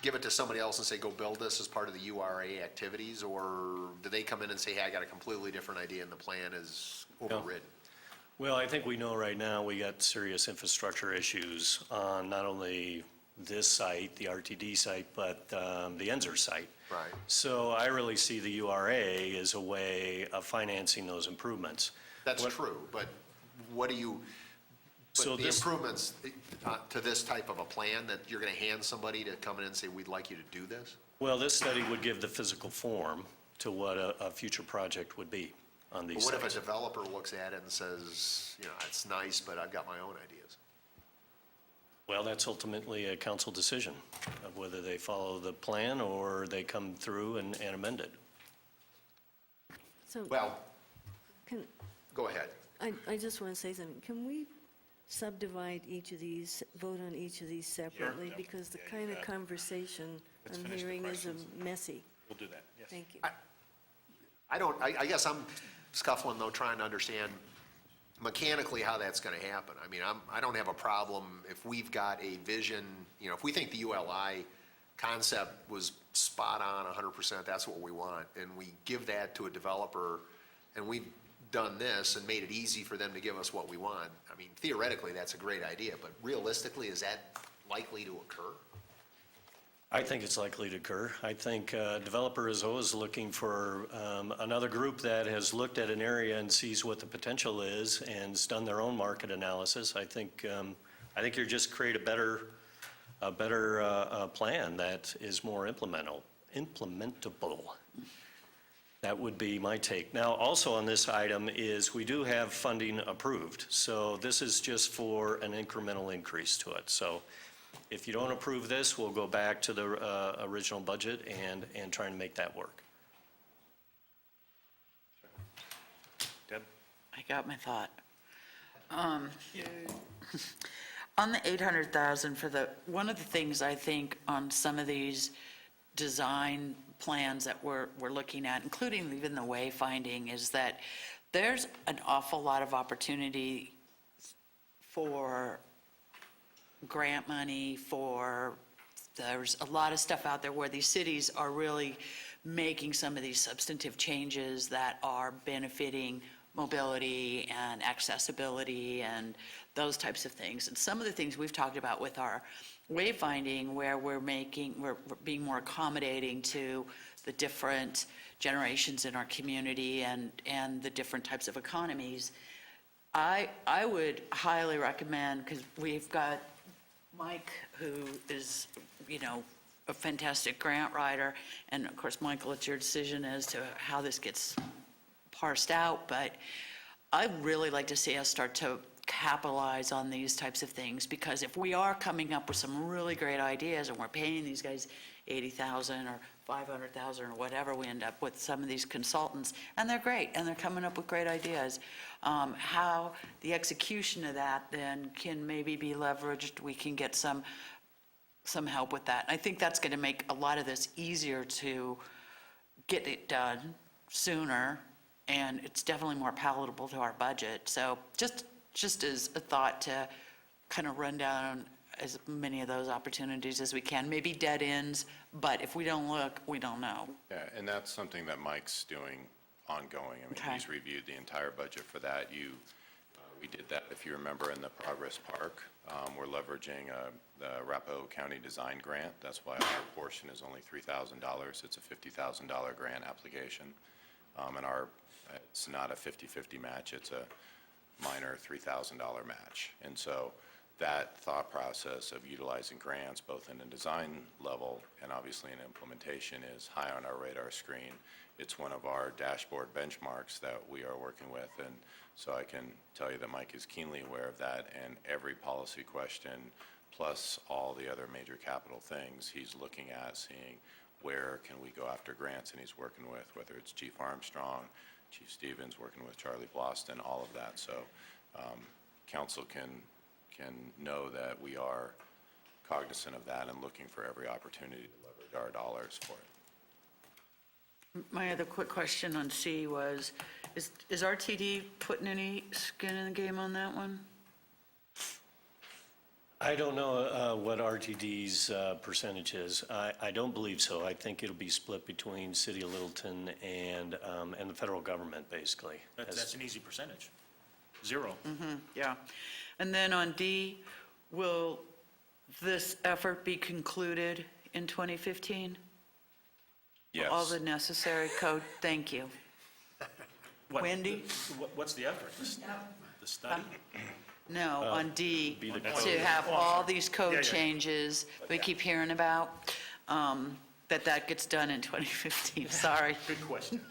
give it to somebody else and say, go build this as part of the URA activities? Or do they come in and say, hey, I got a completely different idea and the plan is overridden? Well, I think we know right now we got serious infrastructure issues on not only this site, the RTD site, but the Enzer site. Right. So I really see the URA as a way of financing those improvements. That's true, but what do you, So but the this- improvements to this type of a plan that you're going to hand somebody to come in and say, we'd like you to do this? Well, this study would give the physical form to what a future project would be on these But what if sites. a developer looks at it and says, you know, it's nice, but I've got my own ideas? Well, that's ultimately a council decision of whether they follow the plan or they come through and amend it. So, Well, can, go ahead. I just want to say something. Can we subdivide each of these, vote on each of these separately? Because the kind of conversation Let's I'm finish the hearing is questions. messy. We'll do that, yes. Thank you. I guess I'm scuffling though, trying to understand mechanically how that's going to happen. I mean, I don't have a problem if we've got a vision, you know, if we think the ULI concept was spot on 100%, that's what we want, and we give that to a developer, and we've done this and made it easy for them to give us what we want. I mean, theoretically, that's a great idea, but realistically, is that likely to occur? I think it's likely to occur. I think a developer is always looking for another group that has looked at an area and sees what the potential is and has done their own market analysis. I think you just create a better plan that is more implementable. That would be my take. Now, also on this item is we do have funding approved. So this is just for an incremental increase to it. So if you don't approve this, we'll go back to the original budget and try and make that work. Deb? I got my thought. On the 800,000 one of the things I think on some of these design plans that we're looking at, including even the wayfinding, is that there's an awful lot of opportunity for grant money, there's a lot of stuff out there where these cities are really making some of these substantive changes that are benefiting mobility and accessibility and those types of things. And some of the things we've talked about with our wayfinding, where we're being more accommodating to the different generations in our community and the different types of economies. I would highly recommend, because we've got Mike, who is, you know, a fantastic grant writer, and of course, Michael, it's your decision as to how this gets parsed out, but I'd really like to see us start to capitalize on these types of things, because if we are coming up with some really great ideas and we're paying these guys $80,000 or $500,000 or whatever, we end up with some of these consultants, and they're great, and they're coming up with great ideas. How the execution of that then can maybe be leveraged, we can get some help with that. I think that's going to make a lot of this easier to get it done sooner, and it's definitely more palatable to our budget. So just as a thought to kind of run down as many of those opportunities as we can, maybe dead ends, but if we don't look, we don't know. Yeah, and that's something that Mike's doing ongoing. I mean, Okay. he's reviewed the entire budget for that. We did that, if you remember, in the Progress Park. We're leveraging the Arapahoe County Design Grant. That's why our portion is only $3,000. It's a $50,000 grant application. And it's not a 50-50 match, it's a minor $3,000 match. And so that thought process of utilizing grants, both in the design level and obviously in implementation, is high on our radar screen. It's one of our dashboard benchmarks that we are working with, and so I can tell you that Mike is keenly aware of that, and every policy question, plus all the other major capital things, he's looking at, seeing where can we go after grants, and he's working with, whether it's Chief Armstrong, Chief Stevens, working with Charlie Bloston, all of that. So council can know that we are cognizant of that and looking for every opportunity to leverage our dollars for it. My other quick question on C was, is RTD putting any skin in the game on that one? I don't know what RTD's percentage is. I don't believe so. I think it'll be split between City of Littleton and the federal government, basically. That's an easy percentage. 0. Yeah. And then on D, will this effort be concluded in 2015? Yes. All the necessary code, thank you. What- Wendy? What's the effort? The study? No, on D, be the to code. have all these Yeah, code yeah. changes we keep hearing about, that gets done in 2015, sorry. Good question.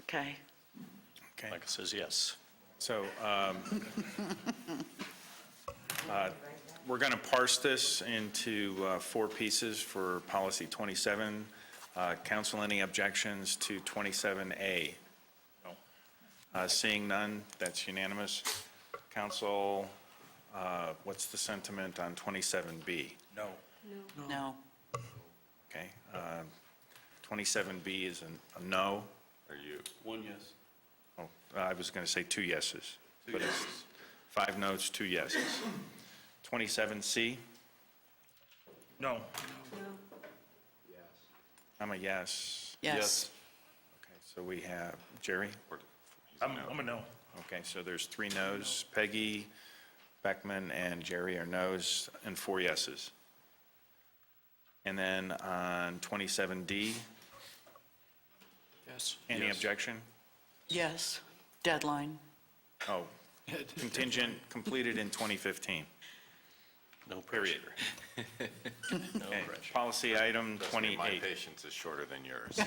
Okay. Okay. Michael says yes. So we're going to parse this into 4 pieces for policy 27. Council, any objections to 27A? No. Seeing none, that's unanimous. Council, what's the sentiment on 27B? No. No. Okay. 27B is a no. Are you? One yes. Oh, I was going to say 2 yeses. But it's 5 noes, 2 yeses. 27C, No. I'm a yes. Yes. Okay, so we have Jerry? I'm a no. Okay, so there's 3 noes. Peggy, Beckman, and Jerry are noes, and 4 yeses. And then on 27D, Yes. any Yes. objection? Yes. Deadline. Oh, contingent completed in 2015. No Period. pressure. No Okay, pressure. policy item Trust me, my 28. patience is shorter than yours.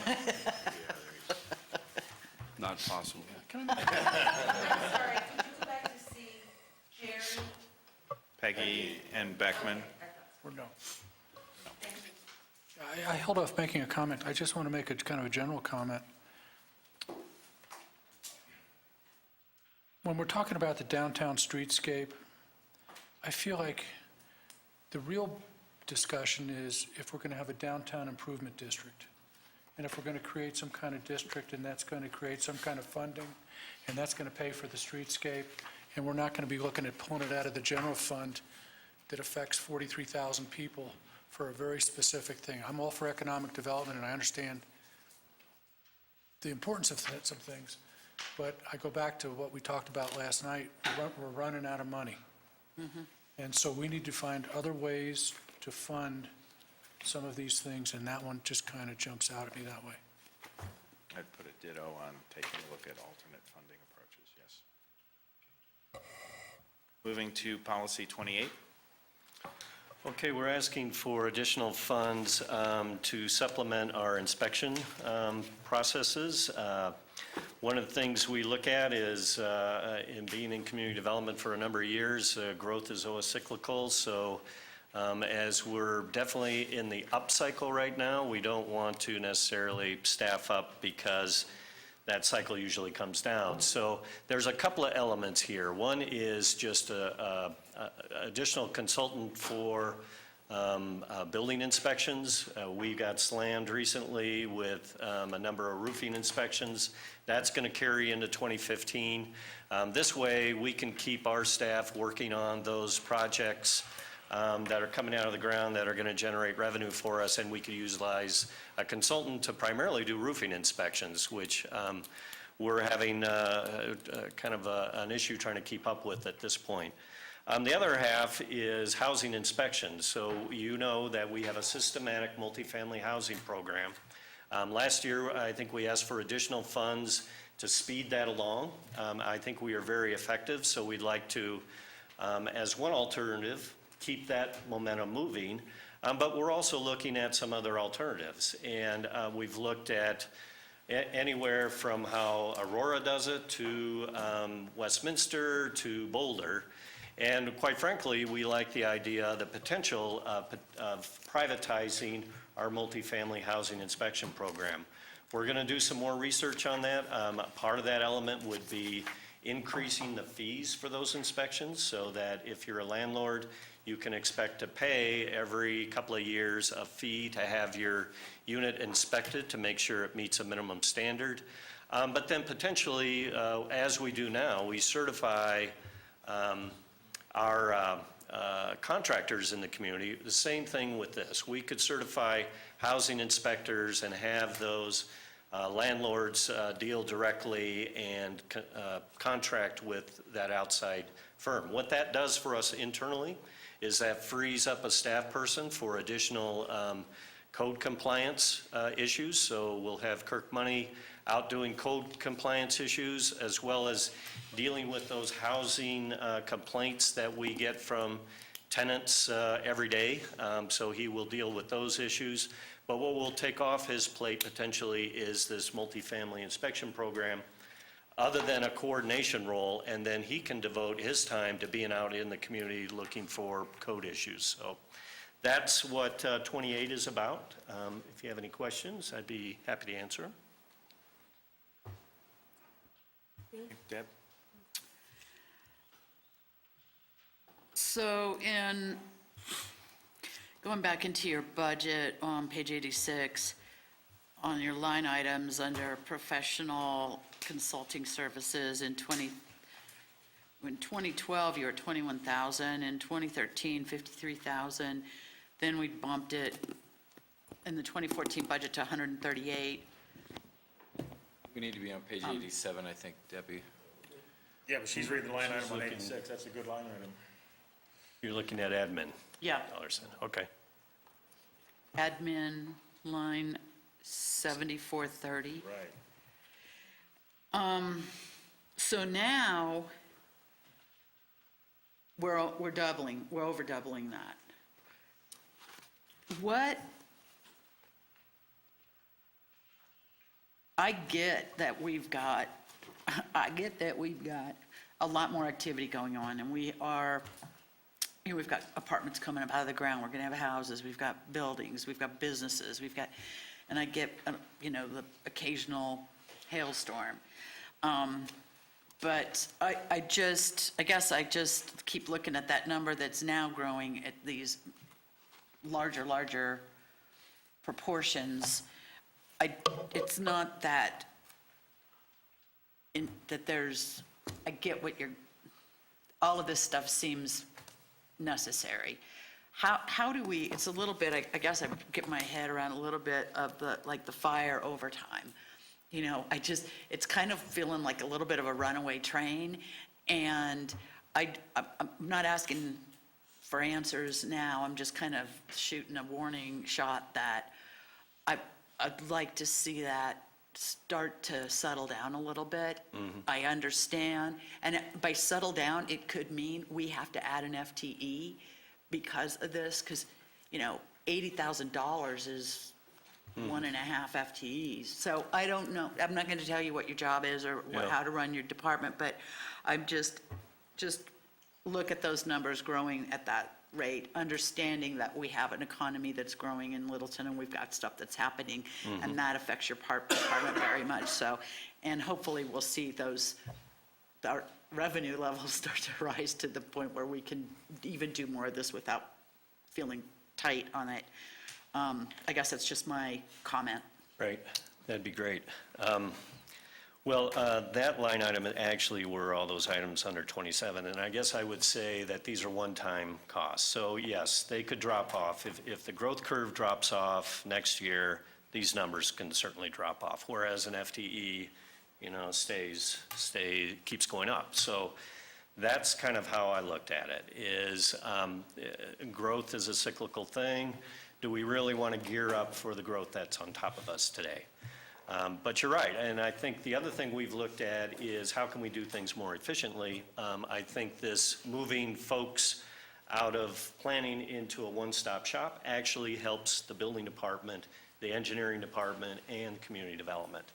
Not possible. Sorry, could you go back to see Jerry? Peggy and Beckman. Or no? I held off making a comment. I just want to make a kind of a general comment. When we're talking about the downtown streetscape, I feel like the real discussion is if we're going to have a downtown improvement district, and if we're going to create some kind of district, and that's going to create some kind of funding, and that's going to pay for the streetscape, and we're not going to be looking at pulling it out of the general fund that affects 43,000 people for a very specific thing. I'm all for economic development, and I understand the importance of some things, but I go back to what we talked about last night. We're running out of money. And so we need to find other ways to fund some of these things, and that one just kind of jumps out at me that way. I'd put a ditto on taking a look at alternate funding approaches, yes. Moving to policy 28. Okay, we're asking for additional funds to supplement our inspection processes. One of the things we look at is, in being in community development for a number of years, growth is always cyclical. So as we're definitely in the upcycle right now, we don't want to necessarily staff up because that cycle usually comes down. So there's a couple of elements here. One is just a additional consultant for building inspections. We got slammed recently with a number of roofing inspections. That's going to carry into 2015. This way, we can keep our staff working on those projects that are coming out of the ground that are going to generate revenue for us, and we could utilize a consultant to primarily do roofing inspections, which we're having kind of an issue trying to keep up with at this point. The other half is housing inspections. So you know that we have a systematic multifamily housing program. Last year, I think we asked for additional funds to speed that along. I think we are very effective, so we'd like to, as one alternative, keep that momentum moving. But we're also looking at some other alternatives. And we've looked at anywhere from how Aurora does it to Westminster to Boulder. And quite frankly, we like the idea, the potential of privatizing our multifamily housing inspection program. We're going to do some more research on that. Part of that element would be increasing the fees for those inspections so that if you're a landlord, you can expect to pay every couple of years a fee to have your unit inspected to make sure it meets a minimum standard. But then potentially, as we do now, we certify our contractors in the community. The same thing with this. We could certify housing inspectors and have those landlords deal directly and contract with that outside firm. What that does for us internally is that frees up a staff person for additional code compliance issues. So we'll have Kirk Money out doing code compliance issues as well as dealing with those housing complaints that we get from tenants every day. So he will deal with those issues. But what will take off his plate potentially is this multifamily inspection program, other than a coordination role, and then he can devote his time to being out in the community looking for code issues. So that's what 28 is about. If you have any questions, I'd be happy to answer them. Deb? So going back into your budget on page 86, on your line items under professional consulting services in 2012, you were at 21,000, in 2013, 53,000, then we bumped it in the 2014 budget to 138. We need to be on page 87, I think, Debbie. Yeah, but she's reading the line item on looking- 86, that's a good line item. You're looking at admin Yeah, dollars then, okay. admin line 7430. Right. So now, we're doubling, we're over doubling that. I get that we've got a lot more activity going on, and we've got apartments coming up out of the ground, we're gonna have houses, we've got buildings, we've got businesses, and I get, the occasional hailstorm. But I guess I just keep looking at that number that's now growing at these larger proportions. It's not that, I get all of this stuff seems necessary. How do we, it's a little bit, I guess I get my head around a little bit of the fire overtime. It's kind of feeling like a little bit of a runaway train, and I'm not asking for answers now, I'm just kind of shooting a warning shot that I'd like to see that start to settle down a little bit. I understand, and by settle down, it could mean we have to add an FTE because of this, because, $80,000 is 1.5 FTEs. So I don't know, I'm not going to tell you what your job is or Yeah. how to run your department, but I'm just look at those numbers growing at that rate, understanding that we have an economy that's growing in Littleton and we've got stuff that's happening, and that affects your department very much. So, and hopefully we'll see our revenue levels start to rise to the point where we can even do more of this without feeling tight on it. I guess that's just my comment. Right, that'd be great. Well, that line item actually were all those items under 27, and I guess I would say that these are one-time costs. So yes, they could drop off. If the growth curve drops off next year, these numbers can certainly drop off, whereas an FTE, keeps going up. So that's kind of how I looked at it, is growth is a cyclical thing. Do we really want to gear up for the growth that's on top of us today? But you're right, and I think the other thing we've looked at is how can we do things more efficiently? I think this moving folks out of planning into a one-stop shop actually helps the building department, the engineering department, and community development.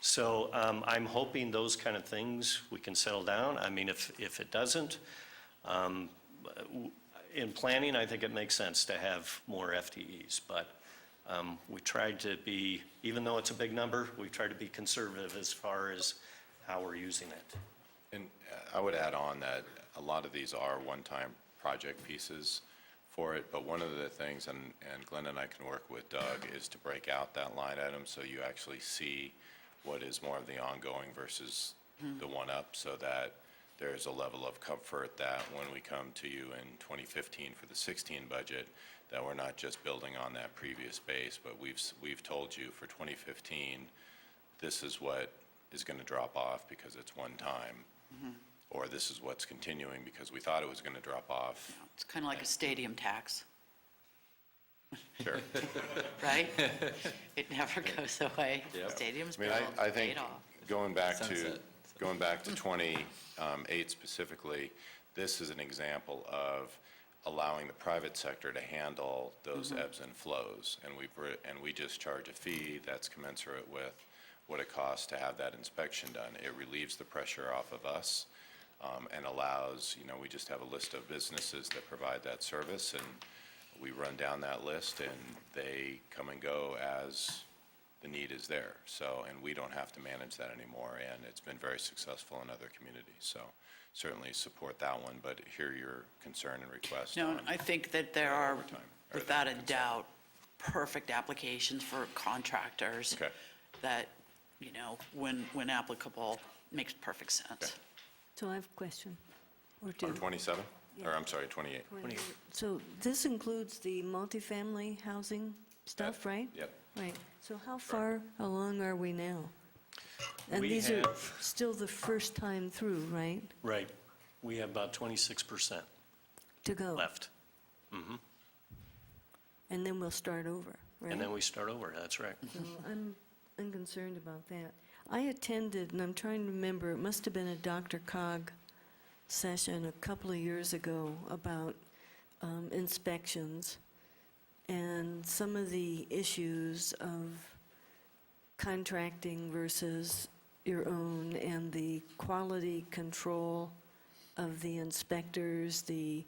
So I'm hoping those kind of things we can settle down. I mean, if it doesn't, in planning, I think it makes sense to have more FTEs, but we tried to be, even though it's a big number, we've tried to be conservative as far as how we're using it. And I would add on that a lot of these are one-time project pieces for it, but one of the things, and Glenn and I can work with Doug, is to break out that line item so you actually see what is more of the ongoing versus the one-up, so that there's a level of comfort that when we come to you in 2015 for the 16 budget, that we're not just building on that previous base, but we've told you for 2015, this is what is going to drop off because it's one time, or this is what's continuing because we thought it was going to drop off. It's kind of like a stadium tax, Sure. right? It never goes away. Yep. Stadium's I mean, built, I think paid off. going back to Sunset. 28 specifically, this is an example of allowing the private sector to handle those ebbs and flows. And we just charge a fee that's commensurate with what it costs to have that inspection done. It relieves the pressure off of us and allows, we just have a list of businesses that provide that service, and we run down that list and they come and go as the need is there. So, and we don't have to manage that anymore, and it's been very successful in other communities. So certainly support that one, but hear your concern and request No, on I think that there are, overtime, or without a the doubt, perfect applications for contractors. Okay. That, when applicable, makes perfect sense. So I have a question or two. On 27? Or I'm sorry, 28. So this includes the multifamily housing stuff, right? Yep. Right. So how far along are we now? And We these are have- still the first time through, right? Right. We have about 26% To go? left. And then we'll start over, right? And then we start over, that's right. So I'm concerned about that. I attended, and I'm trying to remember, it must have been a DRCOG session a couple of years ago about inspections and some of the issues of contracting versus your own, and the quality control of the inspectors, the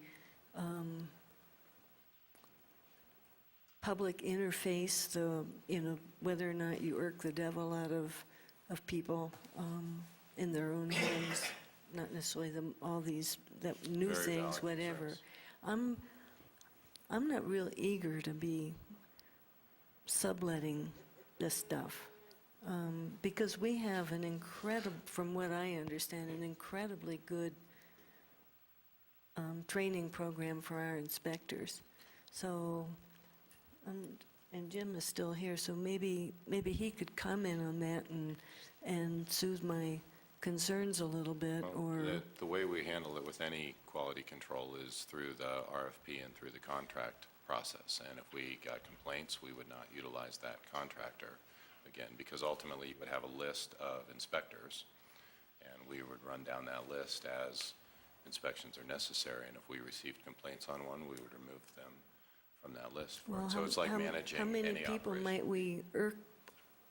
public interface, whether or not you irk the devil out of people in their own homes, not necessarily all these new Very things, valid whatever. concerns. I'm not real eager to be subletting this stuff, because we have from what I understand, an incredibly good training program for our inspectors. So, and Jim is still here, so maybe he could comment on that and soothe my concerns a little bit, Well, or... the way we handle it with any quality control is through the RFP and through the contract process. And if we got complaints, we would not utilize that contractor again, because ultimately you would have a list of inspectors, and we would run down that list as inspections are necessary. And if we received complaints on one, we would remove them from that list for Well, it. So it's like managing how many any people operation. might we irk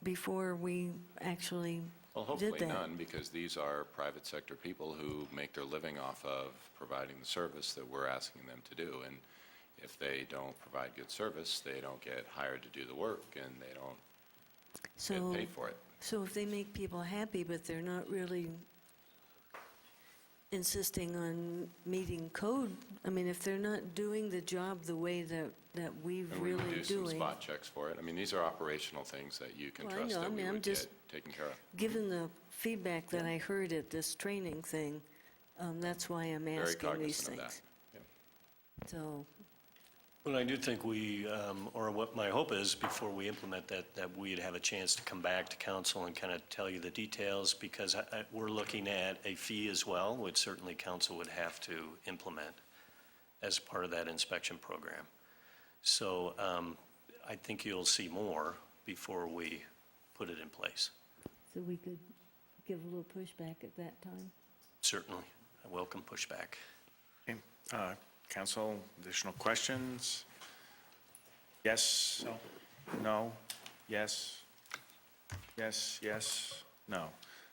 before we actually Well, did hopefully that? none, because these are private sector people who make their living off of providing the service that we're asking them to do. And if they don't provide good service, they don't get hired to do the work, and they don't So, get paid for it. so if they make people happy, but they're not really insisting on meeting code, I mean, if they're not doing the job the way that we've And we really would do some doing, spot checks for it. I mean, these are operational things that you can Well, I trust know. I that we mean, I'm would just- get taken care of. given the feedback that I heard at this training thing, that's why I'm Very asking these cognizant of that. things. So, Well, I do think we, or what my hope is, before we implement that we'd have a chance to come back to council and kind of tell you the details, because we're looking at a fee as well, which certainly council would have to implement as part of that inspection program. So I think you'll see more before we put it in place. so we could give a little pushback at that time? Certainly, I welcome pushback. Okay, council, additional questions? Yes? No? Yes? Yes, yes, no.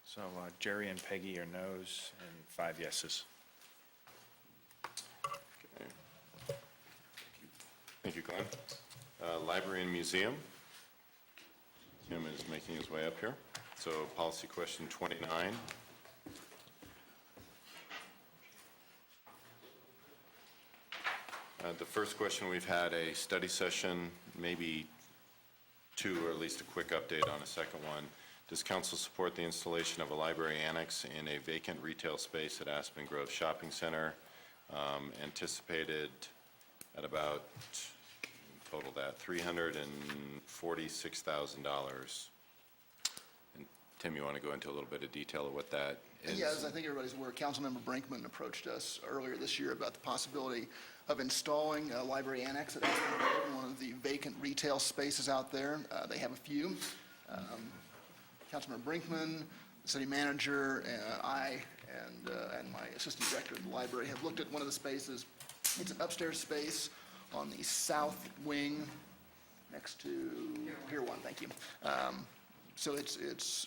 So Jerry and Peggy are no's and 5 yeses. Okay. Thank you, Glenn. Library and Museum. Tim is making his way up here. So policy question 29. The first question, we've had a study session, maybe two, or at least a quick update on a second one. Does council support the installation of a library annex in a vacant retail space at Aspen Grove Shopping Center? Anticipated at about, total that, $346,000. And Tim, you want to go into a little bit of detail of what that is? Yes, I think everybody's aware, Councilmember Brinkman approached us earlier this year about the possibility of installing a library annex at Aspen Grove, one of the vacant retail spaces out there. They have a few. Councilmember Brinkman, the city manager, I, and my assistant director of the library have looked at one of the spaces. It's an upstairs space on the south wing next to Pier 1, thank you. So it's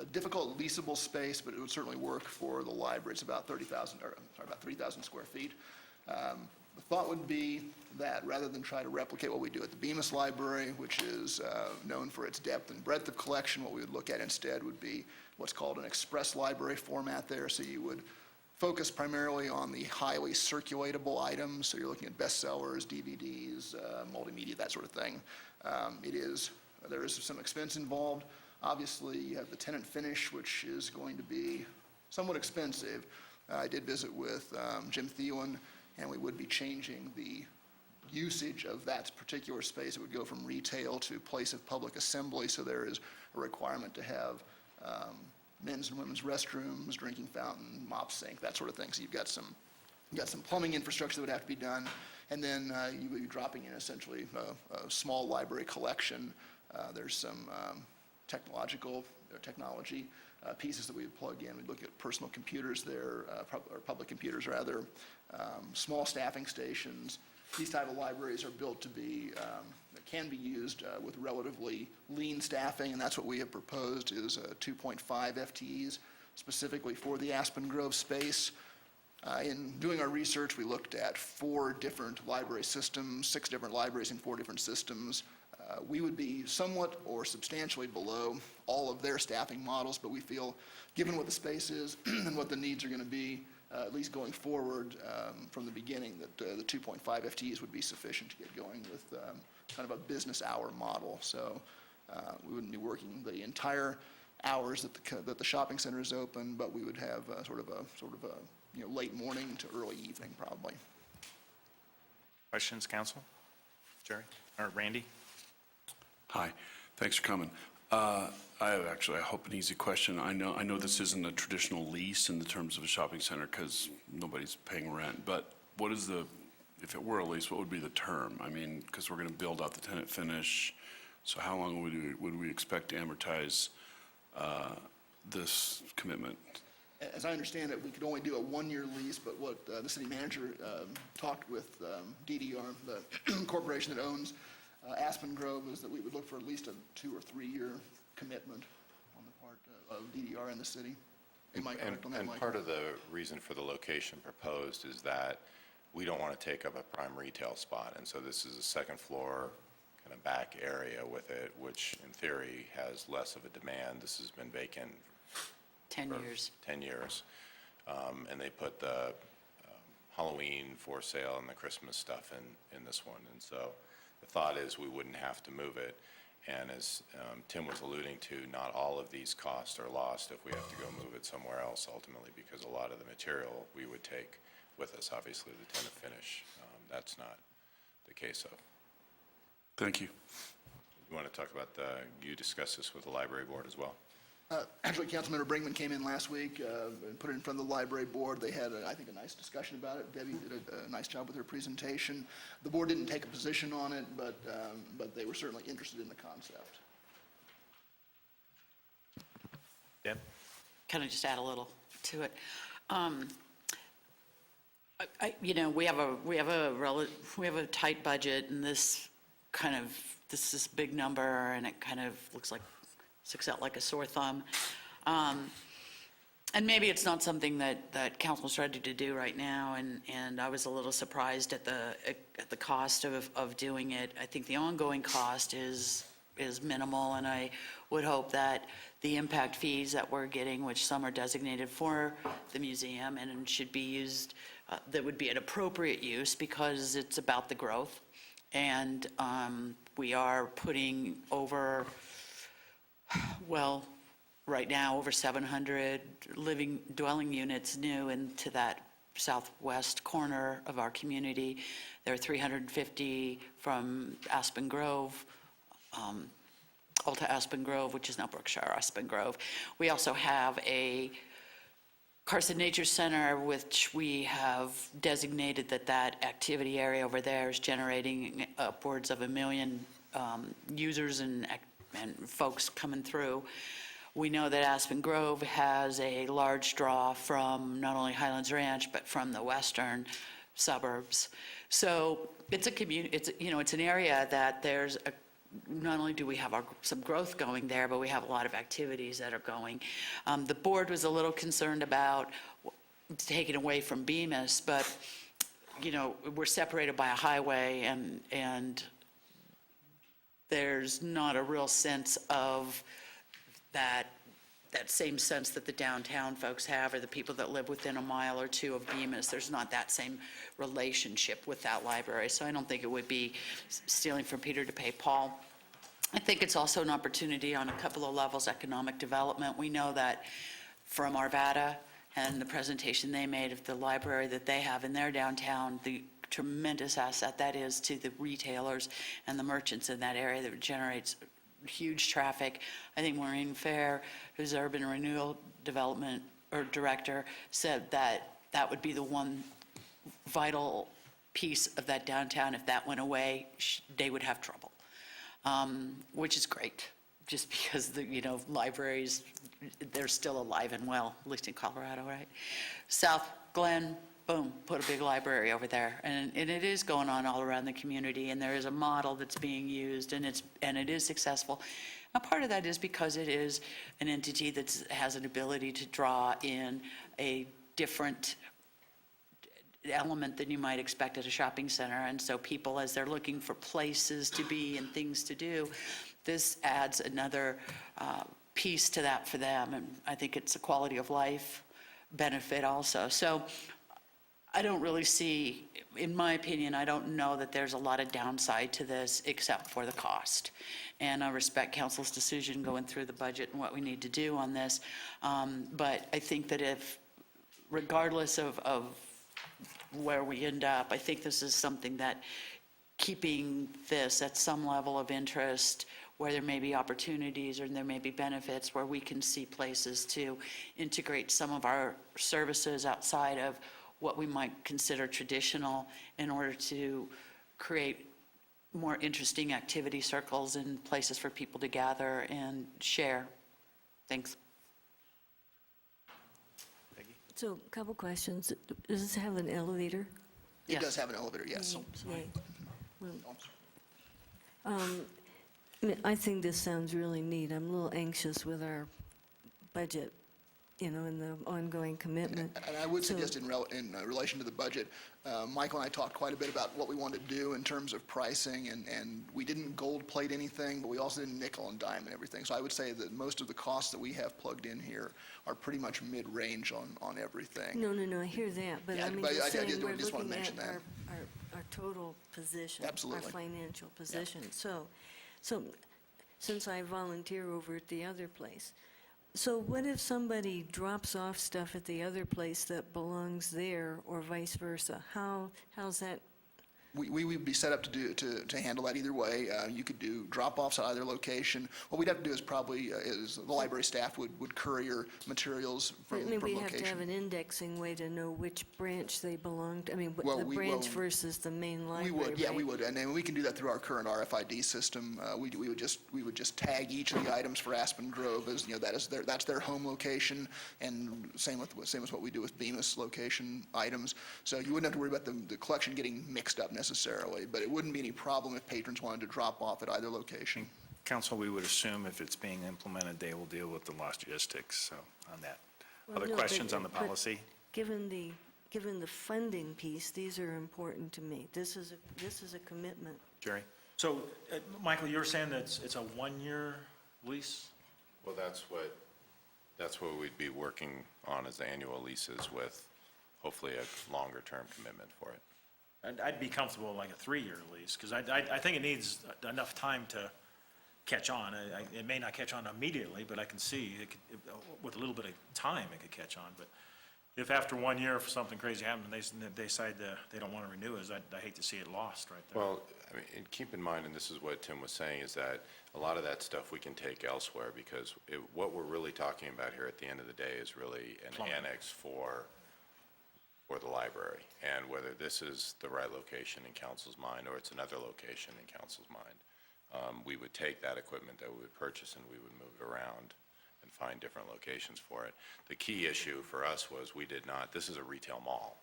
a difficult leasable space, but it would certainly work for the library. It's about 3,000 square feet. The thought would be that rather than try to replicate what we do at the Bemis Library, which is known for its depth and breadth of collection, what we would look at instead would be what's called an express library format there. So you would focus primarily on the highly circulatable items. So you're looking at bestsellers, DVDs, multimedia, that sort of thing. There is some expense involved. Obviously, you have the tenant finish, which is going to be somewhat expensive. I did visit with Jim Thielen, and we would be changing the usage of that particular space. It would go from retail to place of public assembly, so there is a requirement to have men's and women's restrooms, drinking fountain, mop sink, that sort of thing. So you've got some plumbing infrastructure that would have to be done, and then you would be dropping in essentially a small library collection. There's some technology pieces that we would plug in. We'd look at personal computers there, or public computers rather, small staffing stations. These type of libraries are built to be, that can be used with relatively lean staffing, and that's what we have proposed is 2.5 FTEs specifically for the Aspen Grove space. In doing our research, we looked at 4 different library systems, 6 different libraries in 4 different systems. We would be somewhat or substantially below all of their staffing models, but we feel, given what the space is and what the needs are going to be, at least going forward from the beginning, that the 2.5 FTEs would be sufficient to get going with kind of a business hour model. So we wouldn't be working the entire hours that the shopping center is open, but we would have sort of a late morning to early evening probably. Questions, council? Jerry, or Randy? Hi, thanks for coming. I have actually, I hope, an easy question. I know this isn't a traditional lease in the terms of a shopping center because nobody's paying rent, but what is if it were a lease, what would be the term? I mean, because we're going to build out the tenant finish, so how long would we expect to amortize this commitment? as I understand it, we could only do a one-year lease, but what the city manager talked with DDR, the corporation that owns Aspen Grove, is that we would look for at least a 2 or 3 year commitment on the part of DDR and the city. Am I correct on that, And Mike? part of the reason for the location proposed is that we don't want to take up a prime retail spot. And so this is a second floor kind of back area with it, which in theory has less of a demand. This has been vacant 10 for years. 10 years. And they put the Halloween for sale and the Christmas stuff in this one. And so the thought is we wouldn't have to move it. And as Tim was alluding to, not all of these costs are lost if we have to go move it somewhere else ultimately, because a lot of the material we would take with us, obviously the tenant finish, that's not the case of. Thank you. You want to talk about you discussed this with the library board as well? Actually, Councilmember Brinkman came in last week and put it in front of the library board. They had, I think, a nice discussion about it. Debbie did a nice job with her presentation. The board didn't take a position on it, but they were certainly interested in the concept. Deb? Can I just add a little to it? We have a tight budget, and this is a big number, and it kind of sticks out like a sore thumb. And maybe it's not something that council's ready to do right now, and I was a little surprised at the cost of doing it. I think the ongoing cost is minimal, and I would hope that the impact fees that we're getting, which some are designated for the museum and should be used, that would be an appropriate use because it's about the growth. And we are putting right now, over 700 dwelling units new into that southwest corner of our community. There are 350 from Aspen Grove, Alta Aspen Grove, which is now Brookshire Aspen Grove. We also have a Carson Nature Center, which we have designated that activity area over there is generating upwards of 1 million users and folks coming through. We know that Aspen Grove has a large draw from not only Highlands Ranch, but from the western suburbs. So it's it's an area that not only do we have some growth going there, but we have a lot of activities that are going. The board was a little concerned about taking away from Bemis, but, we're separated by a highway, and there's not a real sense of that same sense that the downtown folks have, or the people that live within a mile or two of Bemis. There's not that same relationship with that library, so I don't think it would be stealing from Peter to pay Paul. I think it's also an opportunity on a couple of levels, economic development. We know that from Arvada and the presentation they made of the library that they have in their downtown, the tremendous asset that is to the retailers and the merchants in that area that generates huge traffic. I think Maureen Fair, who's urban renewal development or director, said that would be the one vital piece of that downtown. If that went away, they would have trouble, which is great, just because the libraries, they're still alive and well, at least in Colorado, right? South Glen, boom, put a big library over there, and it is going on all around the community, and there is a model that's being used, and it is successful. A part of that is because it is an entity that has an ability to draw in a different element than you might expect at a shopping center, and so people, as they're looking for places to be and things to do, this adds another piece to that for them, and I think it's a quality of life benefit also. So I don't really see, in my opinion, I don't know that there's a lot of downside to this except for the cost. And I respect council's decision going through the budget and what we need to do on this. But I think that regardless of where we end up, I think this is something that keeping this at some level of interest where there may be opportunities or there may be benefits where we can see places to integrate some of our services outside of what we might consider traditional in order to create more interesting activity circles and places for people to gather and share. Thanks. So, couple questions. Does this have an elevator? It does have an elevator, yes. Yay. Well, I mean, I think this sounds really neat. I'm a little anxious with our budget, and the ongoing commitment. And I would So- suggest in relation to the budget, Michael and I talked quite a bit about what we wanted to do in terms of pricing, and we didn't gold plate anything, but we also didn't nickel and dime and everything. So I would say that most of the costs that we have plugged in here are pretty much mid-range on everything. No, I hear that, but Yeah, I mean, but I just saying, just we're wanna looking mention at that. our total position. Absolutely. Our financial position. So since I volunteer over at the other place, so what if somebody drops off stuff at the other place that belongs there, or vice versa? How's that? We would be set up to handle that either way. You could do drop-offs at either location. What we'd have to do is probably, is the library staff would courier materials I from mean, we location. have to have an indexing way to know which branch they belong to. I mean, Well, the branch well, versus the main library, We would, yeah, we right? would, and then we can do that through our current RFID system. We would just tag each of the items for Aspen Grove as, that's their home location, and same as what we do with Bemis location items. So you wouldn't have to worry about the collection getting mixed up necessarily, but it wouldn't be any problem if patrons wanted to drop off at either location. Council, we would assume if it's being implemented, they will deal with the logistics, so on that. Well, Other no, questions on the but policy? Given the funding piece, these are important to me. This is a commitment. Jerry? So, Michael, you were saying that it's a one-year lease? Well, that's what we'd be working on as annual leases with hopefully a longer-term commitment for it. And I'd be comfortable with like a 3-year lease, because I think it needs enough time to catch on. It may not catch on immediately, but I can see, with a little bit of time, it could catch on. But if after 1 year, if something crazy happens, and they decide they don't want to renew us, I hate to see it lost right there. Well, I mean, and keep in mind, and this is what Tim was saying, is that a lot of that stuff we can take elsewhere, because what we're really talking about here at the end of the day is really an Plumbing. annex for the library, and whether this is the right location in council's mind, or it's another location in council's mind. We would take that equipment that we would purchase and we would move it around and find different locations for it. The key issue for us was this is a retail mall.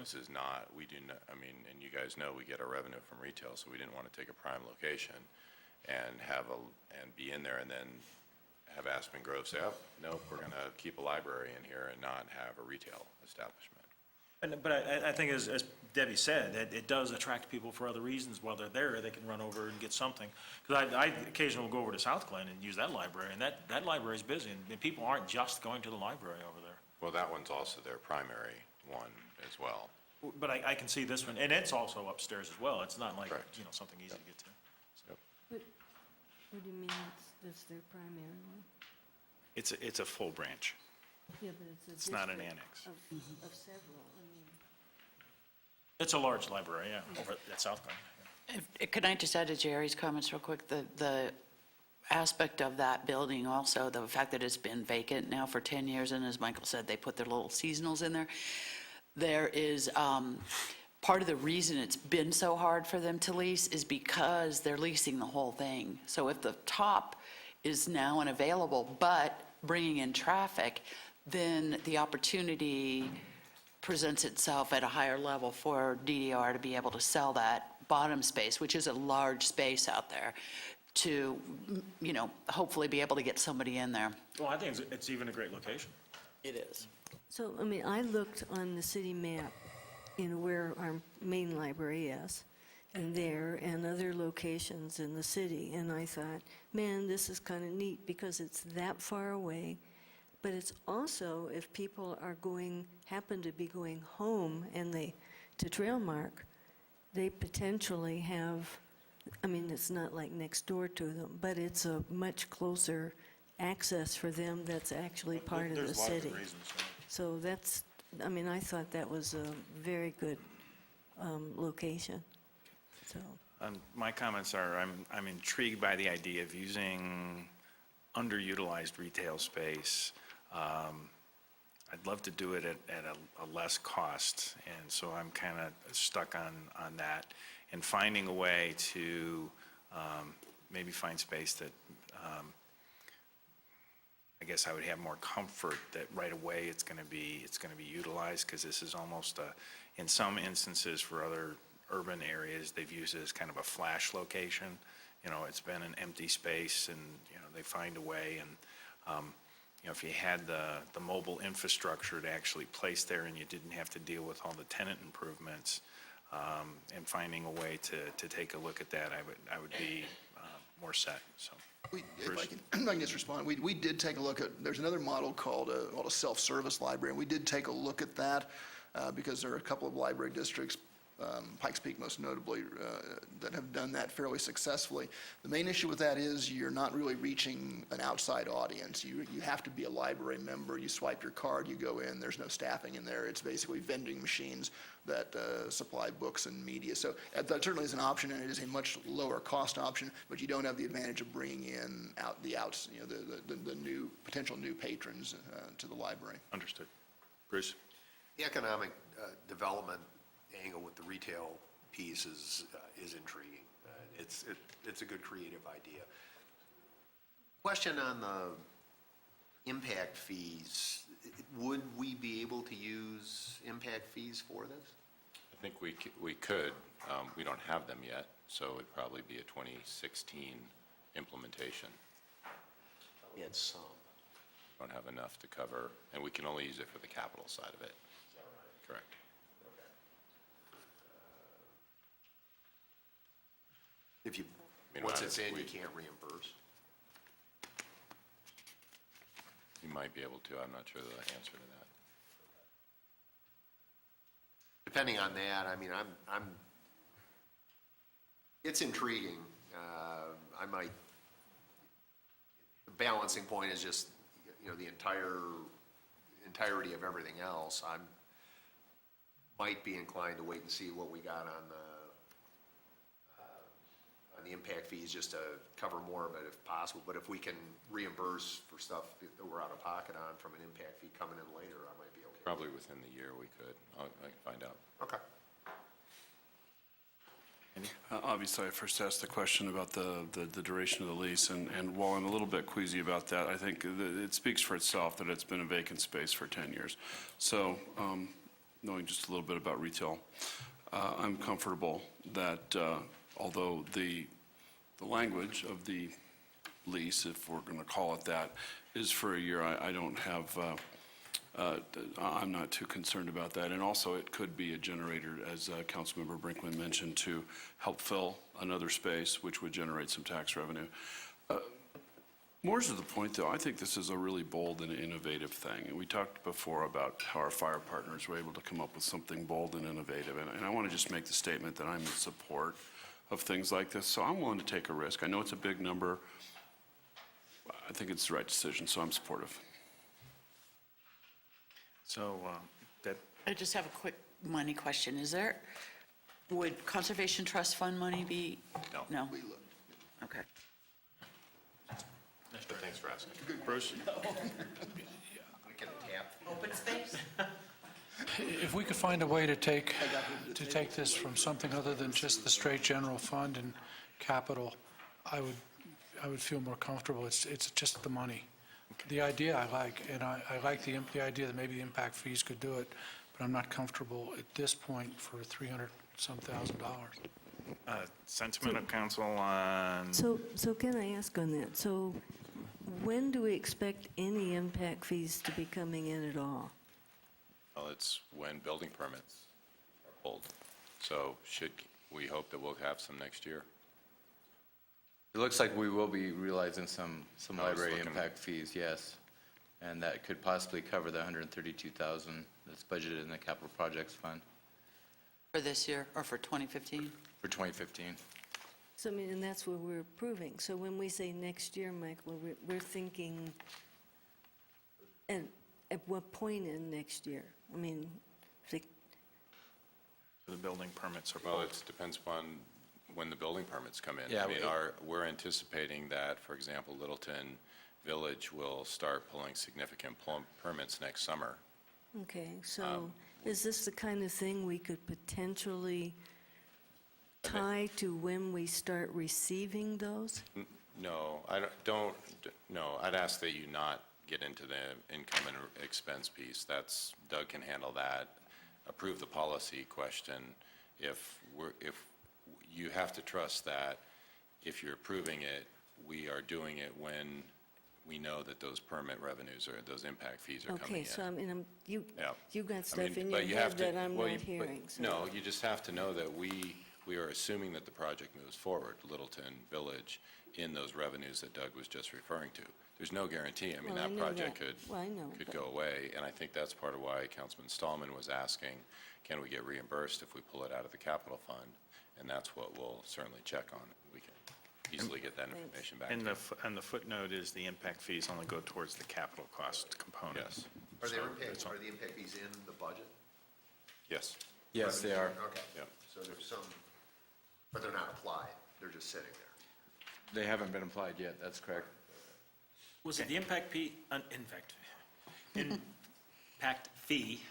This is not, I mean, and you guys know we get our revenue from retail, so we didn't want to take a prime location and be in there and then have Aspen Grove say, oh, nope, we're going to keep a library in here and not have a retail establishment. But I think, as Debbie said, that it does attract people for other reasons. While they're there, they can run over and get something. Because I occasionally will go over to South Glen and use that library, and that library is busy, and people aren't just going to the library over there. Well, that one's also their primary one as well. But I can see this one, and it's also upstairs as well. It's not like, Correct. something easy to get to. What do you mean that's their primary one? It's a full branch. Yeah, but it's It's not an district annex. Of several, I mean. It's a large library, yeah, over at South Glen. Could I just add to Jerry's comments real quick? The aspect of that building also, the fact that it's been vacant now for 10 years, and as Michael said, they put their little seasonals in there. There is, part of the reason it's been so hard for them to lease is because they're leasing the whole thing. So if the top is now unavailable, but bringing in traffic, then the opportunity presents itself at a higher level for DDR to be able to sell that bottom space, which is a large space out there, to, hopefully be able to get somebody in there. Well, I think it's even a great location. It is. So, I mean, I looked on the city map, where our main library is, and there, and other locations in the city, and I thought, man, this is kind of neat, because it's that far away, but it's also, if people are happen to be going home to Trailmark, they potentially have, I mean, it's not like next door to them, but it's a much closer access for them that's actually part of the There's a lot of city. good reasons, yeah. So I thought that was a very good location, so. My comments are, I'm intrigued by the idea of using underutilized retail space. I'd love to do it at a less cost, and so I'm kind of stuck on that, and finding a way to maybe find space that I guess I would have more comfort that right away it's going to be utilized, because this is almost, in some instances for other urban areas, they've used it as kind of a flash location. You know, it's been an empty space, and, you know, they find a way, and, you know, if you had the mobile infrastructure to actually place there and you didn't have to deal with all the tenant improvements, and finding a way to take a look at that, I would be more set, so. If I can just respond, we did take a look at, there's another model called a self-service library, and we did take a look at that because there are a couple of library districts, Pikes Peak most notably, that have done that fairly successfully. The main issue with that is you're not really reaching an outside audience. You have to be a library member. You swipe your card, you go in, there's no staffing in there. It's basically vending machines that supply books and media. So that certainly is an option, and it is a much lower cost option, but you don't have the advantage of bringing in the new, potential new patrons to the library. Understood. Bruce? The economic development angle with the retail piece is intriguing. It's a good creative idea. Question on the impact fees. Would we be able to use impact fees for this? I think we could. We don't have them yet, so it'd probably be a 2016 implementation. We had some. Don't have enough to cover, and we can only use it for the capital side of it. Correct. If you, I mean, once it's in, you we- can't reimburse. You might be able to. I'm not sure the answer to that. Depending on that, I mean, it's intriguing. I might, the balancing point is just, you know, the entirety of everything else. Might be inclined to wait and see what we got on the impact fees, just to cover more of it if possible. But if we can reimburse for stuff that we're out of pocket on from an impact fee coming in later, I might be okay. Probably within the year we could. I can find out. Okay. Obviously, I first asked the question about the duration of the lease, and while I'm a little bit queasy about that, I think it speaks for itself that it's been a vacant space for 10 years. So, knowing just a little bit about retail, I'm comfortable that although the language of the lease, if we're going to call it that, is for a year, I don't have, I'm not too concerned about that. And also, it could be a generator, as Councilmember Brinkman mentioned, to help fill another space, which would generate some tax revenue. More to the point, though, I think this is a really bold and innovative thing. And we talked before about how our fire partners were able to come up with something bold and innovative. And I want to just make the statement that I'm in support of things like this. So I'm willing to take a risk. I know it's a big number. I think it's the right decision, so I'm supportive. So, that, I just have a quick money question. Would Conservation Trust Fund money be? No. No? We looked. Okay. But thanks for asking. Bruce? We can tap. Open space? If we could find a way to take this from something other than just the straight general fund and capital, I would feel more comfortable. It's just the money. The idea I like, and I like the idea that maybe the impact fees could do it, but I'm not comfortable at this point for $300-some thousand. Sentiment of council on, So can I ask on that? So when do we expect any impact fees to be coming in at all? Well, it's when building permits are pulled. So we hope that we'll have some next year. It looks like we will be realizing some I was library looking- impact fees, yes. And that could possibly cover the $132,000 that's budgeted in the capital projects fund For this year, or for 2015? for 2015. So, I mean, and that's what we're approving. So when we say next year, Michael, we're thinking, and at what point in next year? I mean, the building permits are Well, pulled. it depends upon when the building permits come in. Yeah, I mean, we're anticipating that, for example, Littleton Village will start pulling significant permits next summer. okay, so is this the kind of thing we could potentially tie to when we start receiving those? No, no, I'd ask that you not get into the income and expense piece. Doug can handle that, approve the policy question. If you have to trust that if you're approving it, we are doing it when we know that those permit revenues or those impact fees are coming in. Okay, so I mean, you Yeah. got I stuff mean, in your but you have head to- that I'm well, not but- hearing. so- No, you just have to know that we are assuming that the project moves forward, Littleton Village, in those revenues that Doug was just referring to. There's no guarantee. I mean, Well, I that know project that. Well, I know, could but- go away, and I think that's part of why Councilman Stallman was asking, can we get reimbursed if we pull it out of the capital fund? And that's what we'll certainly check on. We can easily get that information back. And to you. and the footnote is the impact fees only go towards the capital cost component. Yes, Are So it's on- the impact fees in the budget? yes. Yes, they are. Okay. Yeah. So there's some, but they're not applied, they're just sitting there. They haven't been applied yet, that's correct. Was it the impact fee, impact fee,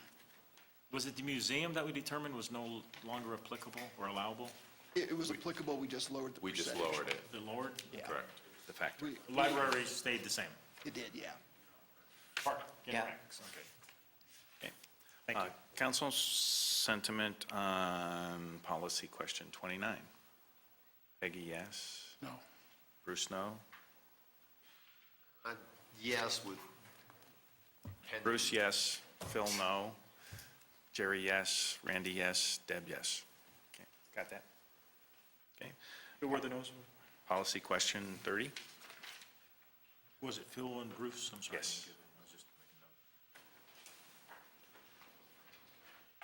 was it the museum that we determined was no longer applicable or allowable? It was applicable, we just lowered the We just percentage. lowered it. The lowered? Yeah. Correct. The factor. We- Library stayed the same. It did, yeah. Park, Yeah. okay. Okay. Thank you. Council sentiment on policy question 29. Peggy, yes? No. Bruce, no? Yes, with. Bruce, yes. Phil, no. Jerry, yes. Randy, yes. Deb, yes. Okay, got that? Okay. Who were the no's? Policy question 30? Was it Phil and Bruce? I'm sorry. Yes. I was just making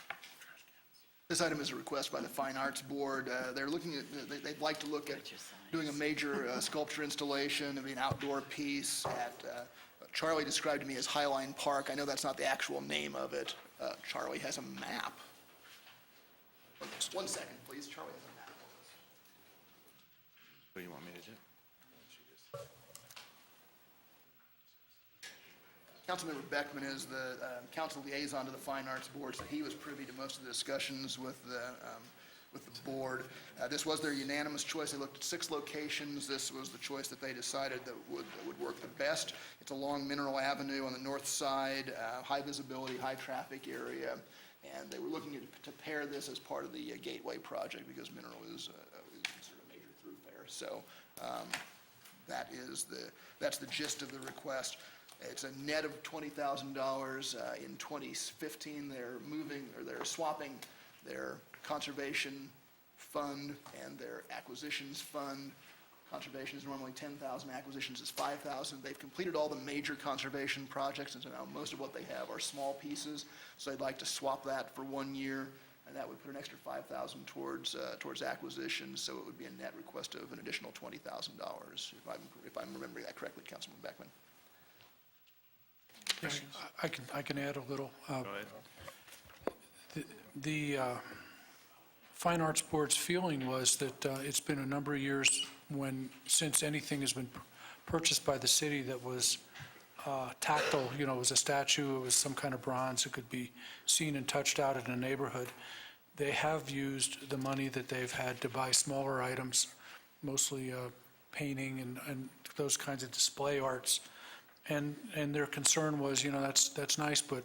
note. This item is a request by the Fine Arts Board. They're looking at, they'd like to look at doing a major sculpture installation, it'd be an outdoor piece at, Charlie described to me as Highline Park. I know that's not the actual name of it. Charlie has a map. Just 1 second, please. Charlie has a map. What do you want me to do? Councilmember Beckman is the council liaison to the Fine Arts Board, so he was privy to most of the discussions with the board. This was their unanimous choice. They looked at 6 locations. This was the choice that they decided that would work the best. It's along Mineral Avenue on the north side, high visibility, high traffic area, and they were looking to pair this as part of the Gateway project because Mineral is considered a major thoroughfare. So that's the gist of the request. It's a net of $20,000. In 2015, they're swapping their conservation fund and their acquisitions fund. Conservation is normally $10,000, acquisitions is $5,000. They've completed all the major conservation projects, and so now most of what they have are small pieces. So they'd like to swap that for 1 year, and that would put an extra $5,000 towards acquisitions. So it would be a net request of an additional $20,000, if I'm remembering that correctly, Councilman Beckman. I can add a little. Go ahead. The Fine Arts Board's feeling was that it's been a number of years since anything has been purchased by the city that was tactile, it was a statue, it was some kind of bronze, it could be seen and touched out in a neighborhood. They have used the money that they've had to buy smaller items, mostly painting and those kinds of display arts. And their concern was, that's nice, but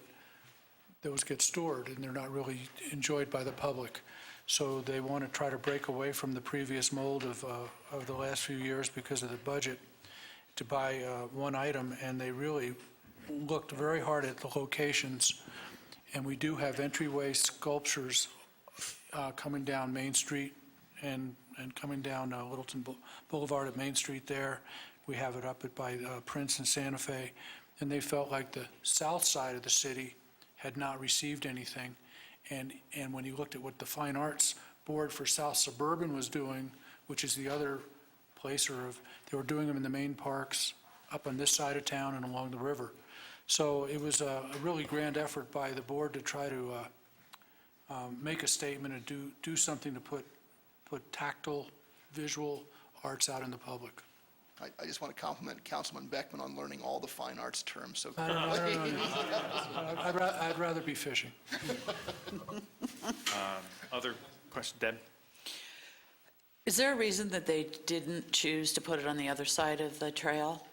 those get stored and they're not really enjoyed by the public. So they want to try to break away from the previous mold of the last few years because of the budget to buy one item. And they really looked very hard at the locations. And we do have entryway sculptures coming down Main Street and coming down Littleton Boulevard at Main Street there. We have it up by Prince and Santa Fe. And they felt like the south side of the city had not received anything. And when you looked at what the Fine Arts Board for South Suburban was doing, which is the other place, they were doing them in the main parks up on this side of town and along the river. So it was a really grand effort by the board to try to make a statement and do something to put tactile, visual arts out in the public. I just want to compliment Councilman Beckman on learning all the fine arts terms so I don't know. I'd rather be fishing. Other question, Deb? Is there a reason that they didn't choose to put it on the other side of the trail?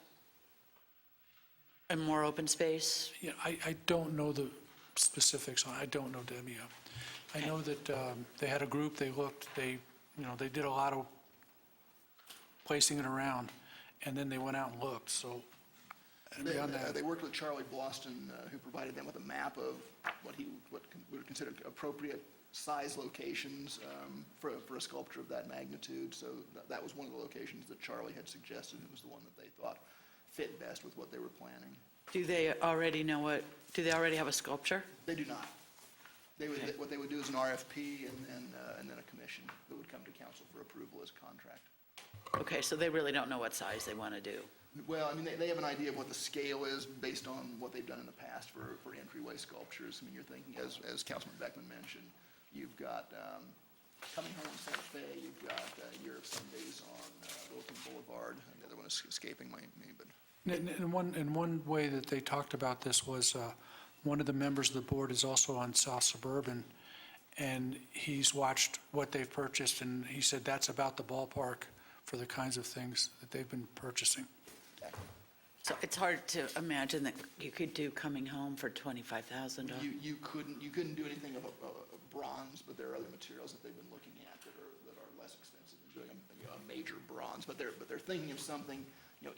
And more open space? Yeah, I don't know the specifics on, I don't know, Debbie. I know that they had a group, they looked, they did a lot of placing it around, and then they went out and looked, so. And beyond that, They worked with Charlie Boston, who provided them with a map of what would consider appropriate size locations for a sculpture of that magnitude. So that was one of the locations that Charlie had suggested. It was the one that they thought fit best with what they were planning. Do they already have a sculpture? They do not. What they would do is an RFP and then a commission that would come to council for approval as a contract. Okay, so they really don't know what size they want to do. Well, I mean, they have an idea of what the scale is based on what they've done in the past for entryway sculptures. I mean, you're thinking, as Councilman Beckman mentioned, you've got Coming Home Santa Fe, you've got Year of Sundays on Littleton Boulevard, and the other one is escaping me, but. and one way that they talked about this was, one of the members of the board is also on South Suburban, and he's watched what they've purchased, and he said that's about the ballpark for the kinds of things that they've been purchasing. So it's hard to imagine that you could do Coming Home for $25,000. You couldn't do anything of bronze, but there are other materials that they've been looking at that are less expensive than doing a major bronze. But they're thinking of something,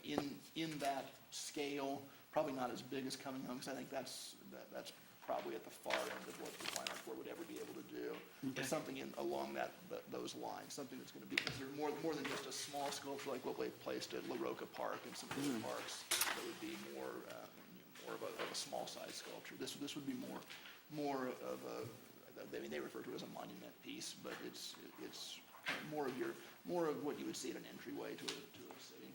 in that scale, probably not as big as Coming Home, because I think that's probably at the far end of what the fine art board would ever be able to do. But something along those lines, something that's going to be considered more than just a small sculpture like what we placed at La Roca Park and some other parks. That would be more of a small size sculpture. This would be more of a, I mean, they refer to it as a monument piece, but it's kind of more of what you would see at an entryway to a city.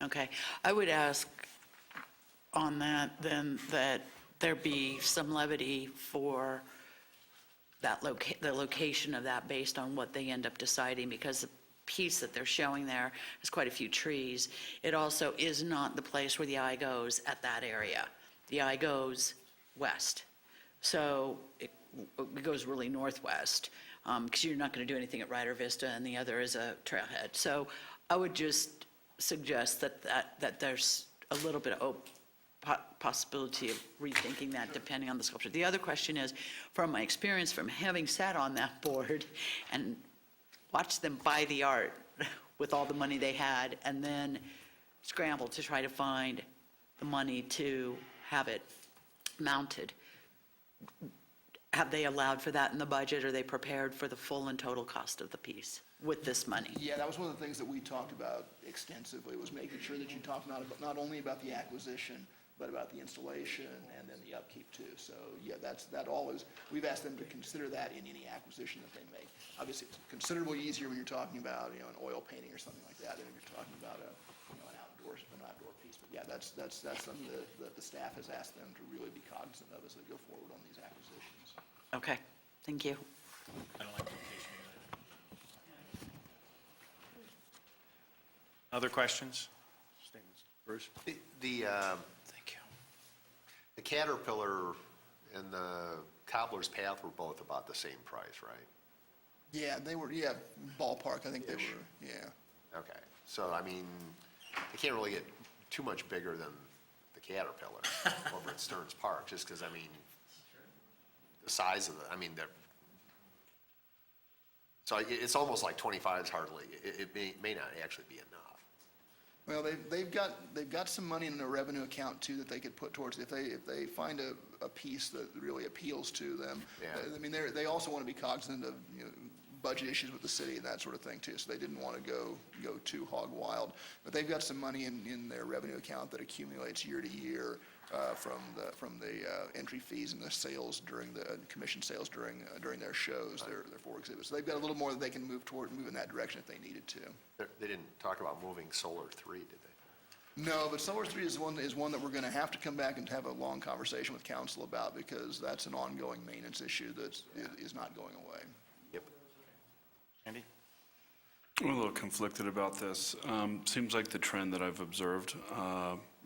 Okay, I would ask on that then that there be some levity for that the location of that based on what they end up deciding, because the piece that they're showing there has quite a few trees. It also is not the place where the eye goes at that area. The eye goes west. So it goes really northwest, because you're not going to do anything at Ryder Vista, and the other is a trailhead. So I would just suggest that there's a little bit of possibility of rethinking that depending on the sculpture. The other question is, from my experience from having sat on that board and watched them buy the art with all the money they had and then scramble to try to find the money to have it mounted, have they allowed for that in the budget? Are they prepared for the full and total cost of the piece with this money? Yeah, that was one of the things that we talked about extensively, was making sure that you talk not only about the acquisition, but about the installation and then the upkeep too. So yeah, that all is, we've asked them to consider that in any acquisition that they make. Obviously, it's considerably easier when you're talking about, an oil painting or something like that than if you're talking about an outdoor piece. But yeah, that's something that the staff has asked them to really be cognizant of as they go forward on these acquisitions. Okay, thank you. I don't like location either. Other questions? Statements? Bruce? The Caterpillar and the Cobbler's Path were both about the same price, right? Yeah, they were, ballpark, I think they were, yeah. Okay, so I mean, they can't really get too much bigger than the Caterpillar over at Stearns Park, just because, I mean, the size of so it's almost like 25 is hardly, it may not actually be enough. Well, they've got some money in their revenue account too that they could put towards, if they find a piece that really appeals to them. Yeah. I mean, they also want to be cognizant of, budget issues with the city and that sort of thing too, so they didn't want to go too hog wild. But they've got some money in their revenue account that accumulates year to year from the entry fees and the sales during the commission sales during their shows, their 4 exhibits. So they've got a little more that they can move in that direction if they needed to. They didn't talk about moving Solar 3, did they? No, but Solar 3 is one that we're going to have to come back and have a long conversation with council about, because that's an ongoing maintenance issue that is not going away. Yep. Andy? I'm a little conflicted about this. Seems like the trend that I've observed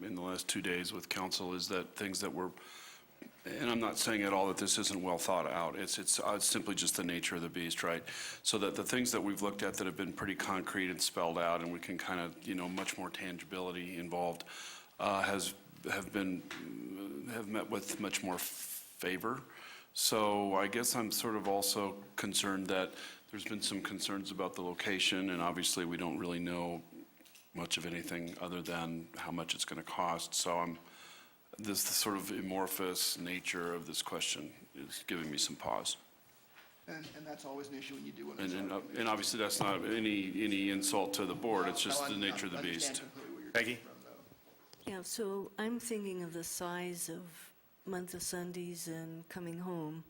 in the last 2 days with council is that things that were, and I'm not saying at all that this isn't well thought out, it's simply just the nature of the beast, right? So that the things that we've looked at that have been pretty concrete and spelled out, and we can kind of, much more tangibility involved, has have met with much more favor. So I guess I'm sort of also concerned that there's been some concerns about the location, and obviously we don't really know much of anything other than how much it's going to cost. So this sort of amorphous nature of this question is giving me some pause. And that's always an issue when you do one of And, these. and obviously that's not any insult to the board, it's just the nature of the I understand beast. completely where you're Peggy? coming from, though. Yeah, so I'm thinking of the size of Month of Sundays and Coming Home,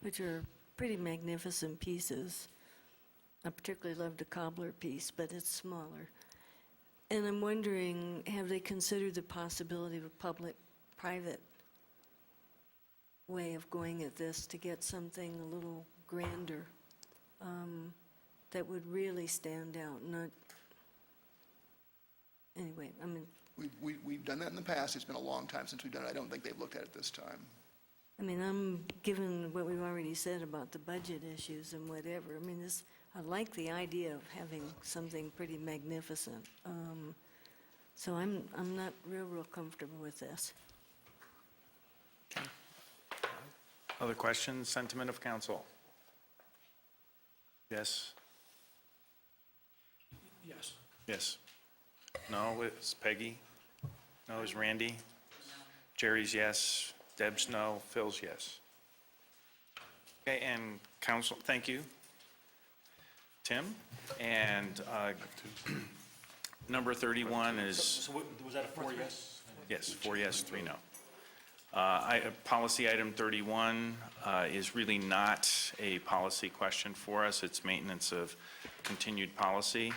which are pretty magnificent pieces. I particularly love the cobbler piece, but it's smaller. And I'm wondering, have they considered the possibility of a public-private way of going at this to get something a little grander that would really stand out, not, anyway, I mean, We've done that in the past. It's been a long time since we've done it. I don't think they've looked at it this time. I'm, given what we've already said about the budget issues and whatever, I mean, I like the idea of having something pretty magnificent. So I'm not real comfortable with this. Other questions, sentiment of council? Yes? Yes. Yes. No, it's Peggy? No, is Randy? Jerry's yes. Deb's no. Phil's yes. Okay, and council, thank you. Tim? And number 31 is, So was that a 4 yes? yes, 4 yes, 3 no. Policy item 31 is really not a policy question for us. It's maintenance of continued policy.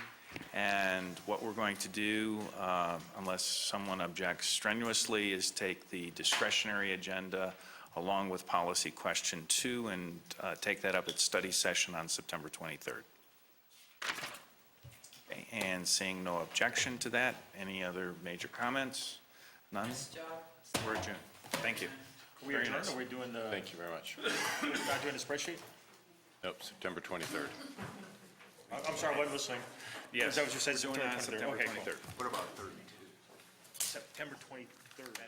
And what we're going to do, unless someone objects strenuously, is take the discretionary agenda along with policy question 2 and take that up at study session on September 23rd. Okay, and seeing no objection to that, any other major comments? None? We're adjourned. Thank you. Are we Very adjourned, nice. or are we doing the, Thank you very much. not doing the spreadsheet? Nope, September 23rd. I'm sorry, I wasn't listening. Yes. Is that what you said? Doing it on September Okay, cool. 23rd. What about 32? September 23rd.